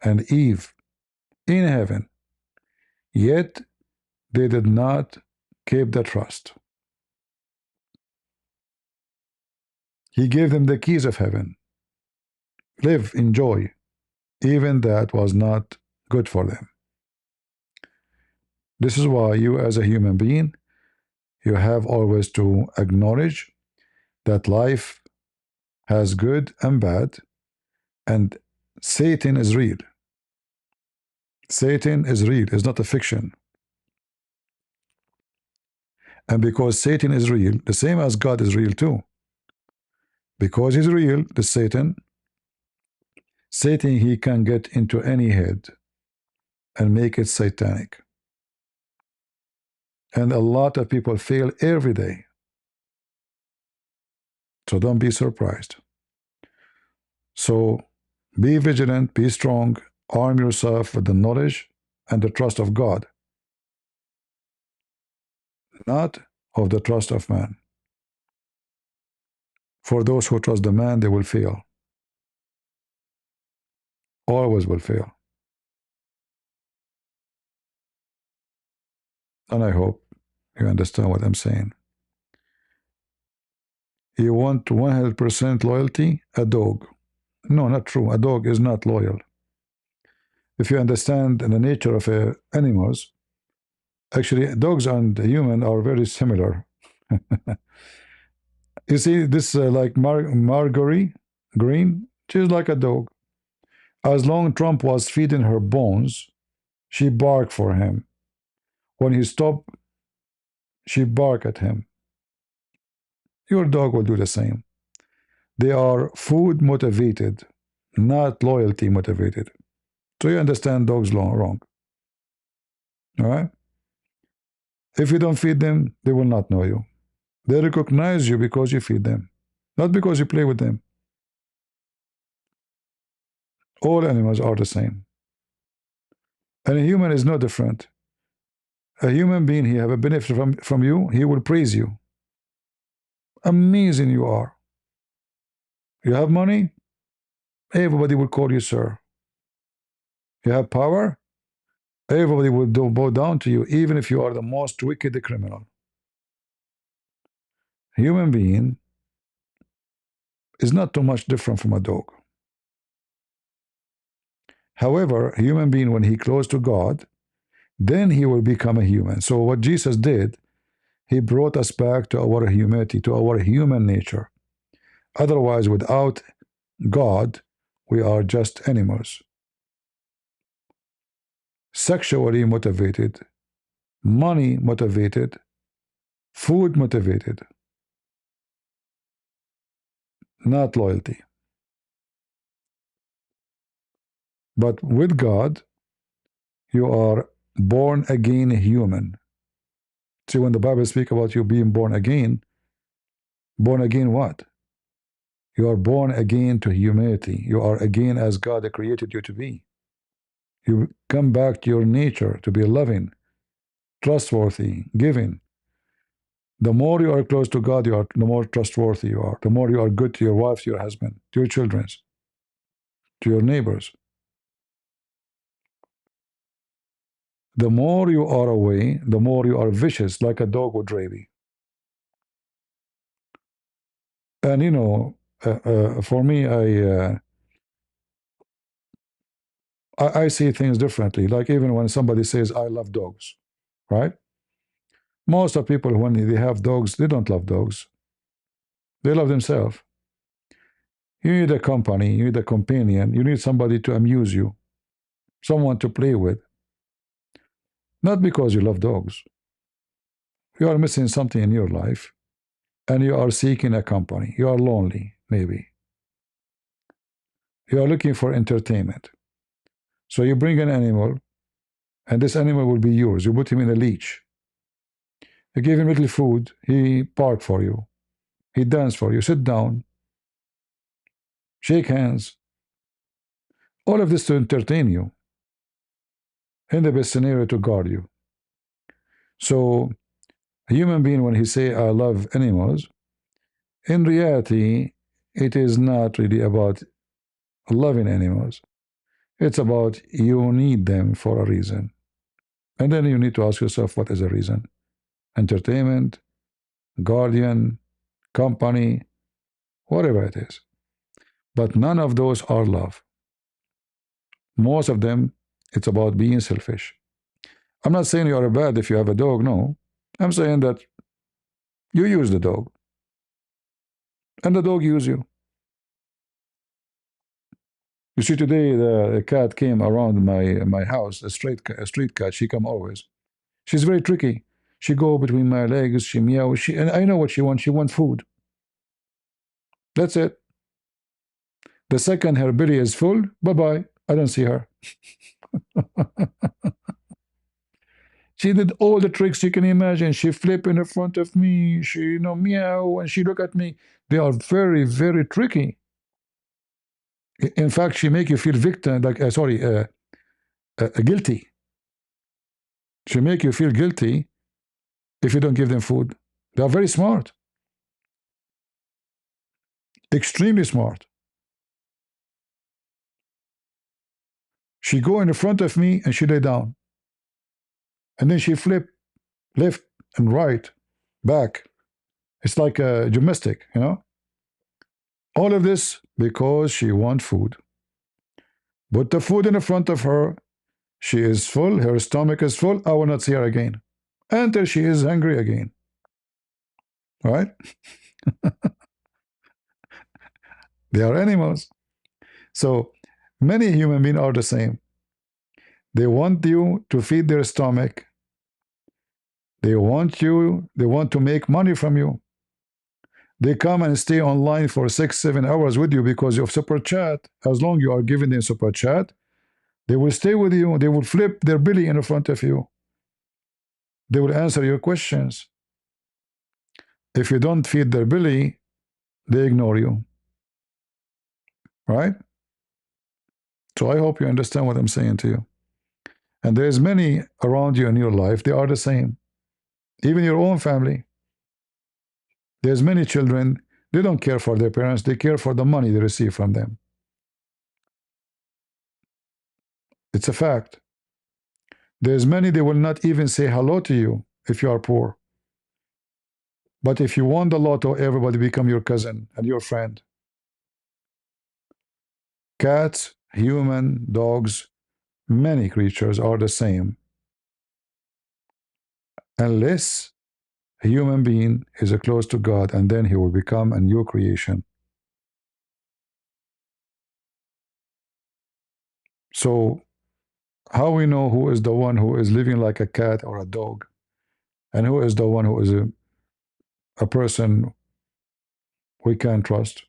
and Eve in heaven, yet they did not keep the trust. He gave them the keys of heaven. Live, enjoy. Even that was not good for them. This is why you, as a human being, you have always to acknowledge that life has good and bad, and Satan is real. Satan is real, is not a fiction. And because Satan is real, the same as God is real too. Because he's real, the Satan, he can get into any head and make it satanic. And a lot of people fail every day. So don't be surprised. So be vigilant, be strong, arm yourself with the knowledge and the trust of God, not of the trust of man. For those who trust the man, they will fail. Always will fail. And I hope you understand what I'm saying. You want 100% loyalty? A dog. No, not true. A dog is not loyal. If you understand the nature of animals, actually, dogs and human are very similar. You see, this like Marjorie, Greene, she's like a dog. As long Trump was feeding her bones, she barked for him. When he stopped, she barked at him. Your dog will do the same. They are food motivated, not loyalty motivated. So you understand dogs wrong. All right? If you don't feed them, they will not know you. They recognize you because you feed them, not because you play with them. All animals are the same. And a human is no different. A human being, he have a benefit from you, he will praise you. Amazing you are. You have money, everybody will call you sir. You have power, everybody will bow down to you, even if you are the most wicked criminal. Human being is not too much different from a dog. However, a human being, when he close to God, then he will become a human. So what Jesus did, he brought us back to our humanity, to our human nature. Otherwise, without God, we are just animals. sexually motivated, money motivated, food motivated, not loyalty. But with God, you are born again human. See, when the Bible speaks about you being born again what? You are born again to humanity. You are again as God created you to be. You come back to your nature to be loving, trustworthy, giving. The more you are close to God, the more trustworthy you are. The more you are good to your wife, to your husband, to your children, to your neighbors. The more you are away, the more you are vicious, like a dog with rabies. And you know, for me, I see things differently. Like even when somebody says, I love dogs, right? Most of people, when they have dogs, they don't love dogs. They love themselves. You need a company, you need a companion, you need somebody to amuse you, someone to play with. Not because you love dogs. You are missing something in your life, and you are seeking a company. You are lonely, maybe. You are looking for entertainment. So you bring an animal, and this animal will be yours. You put him in a leash. You give him little food, he bark for you. He dance for you. Sit down. Shake hands. All of this to entertain you. In the best scenario, to guard you. So a human being, when he say, I love animals, in reality, it is not really about loving animals. It's about you need them for a reason. And then you need to ask yourself, what is the reason? Entertainment, guardian, company, whatever it is. But none of those are love. Most of them, it's about being selfish. I'm not saying you are bad if you have a dog, no. I'm saying that you use the dog, and the dog use you. You see, today the cat came around my house, a street cat. She come always. She's very tricky. She go between my legs. She meow. And I know what she wants. She wants food. That's it. The second her belly is full, bye-bye. I don't see her. She did all the tricks you can imagine. She flip in the front of me. She, meow, and she look at me. They are very, very tricky. In fact, she make you feel victim, like guilty. She make you feel guilty if you don't give them food. They are very smart, extremely smart. She go in the front of me and she lay down, and then she flip left and right, back. It's like a gymnastic, All of this because she wants food. Put the food in the front of her. She is full. Her stomach is full. I will not see her again until she is hungry again. Right? They are animals. So many human beings are the same. They want you to feed their stomach. They want to make money from you. They come and stay online for 6-7 hours with you because of super chat. As long as you are giving them super chat, they will stay with you. They will flip their belly in front of you. They will answer your questions. If you don't feed their belly, they ignore you. Right? So I hope you understand what I'm saying to you. And there's many around you in your life, they are the same. Even your own family. There's many children, they don't care for their parents, they care for the money they receive from them. It's a fact. There's many, they will not even say hello to you if you are poor. But if you won the lotto, everybody become your cousin and your friend. Cats, human, dogs, many creatures are the same. Unless a human being is close to God, and then he will become a new creation. So How we know who is the one who is living like a cat or a dog, and who is the one who is a person we can trust?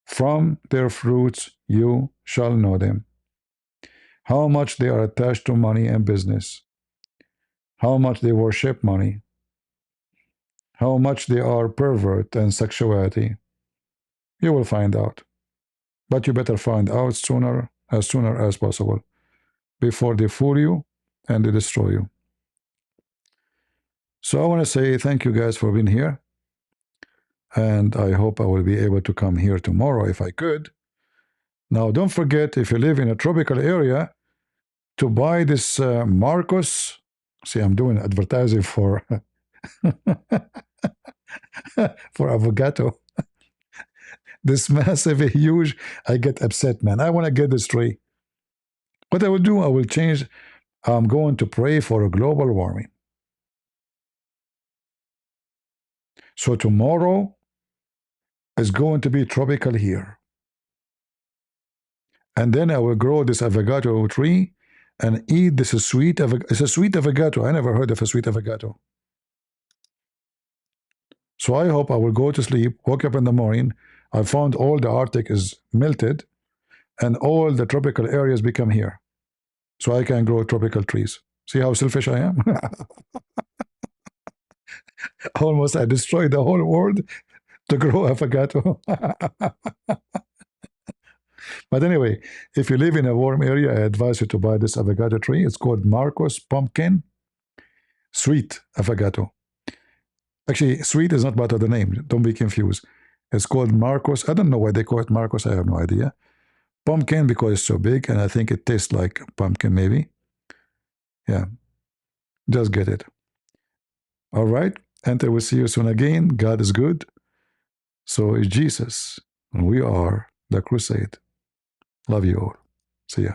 From their fruits you shall know them. How much they are attached to money and business, how much they worship money, how much they are pervert and sexuality. You will find out. But you better find out sooner as possible, before they fool you and they destroy you. So I want to say thank you guys for being here. And I hope I will be able to come here tomorrow if I could. Now, don't forget, if you live in a tropical area, to buy this Marcos. See, I'm doing advertising for for avocado. This massive, huge. I get upset, man. I want to get this tree. What I will do, I will change. I'm going to pray for a global warming. So tomorrow is going to be tropical here. And then I will grow this avocado tree and eat this sweet avocado. It's a sweet avocado. I never heard of a sweet avocado. So I hope I will go to sleep, wake up in the morning. I found all the Arctic is melted and all the tropical areas become here. So I can grow tropical trees. See how selfish I am? Almost I destroyed the whole world to grow avocado. But anyway, if you live in a warm area, I advise you to buy this avocado tree. It's called Marcos Pumpkin Sweet Avocado. Actually, sweet is not part of the name. Don't be confused. It's called Marcos. I don't know why they call it Marcos. I have no idea. Pumpkin because it's so big, and I think it tastes like pumpkin, maybe. Yeah. Just get it. All right. And I will see you soon again. God is good. So is Jesus. And we are the crusade. Love you all. See ya.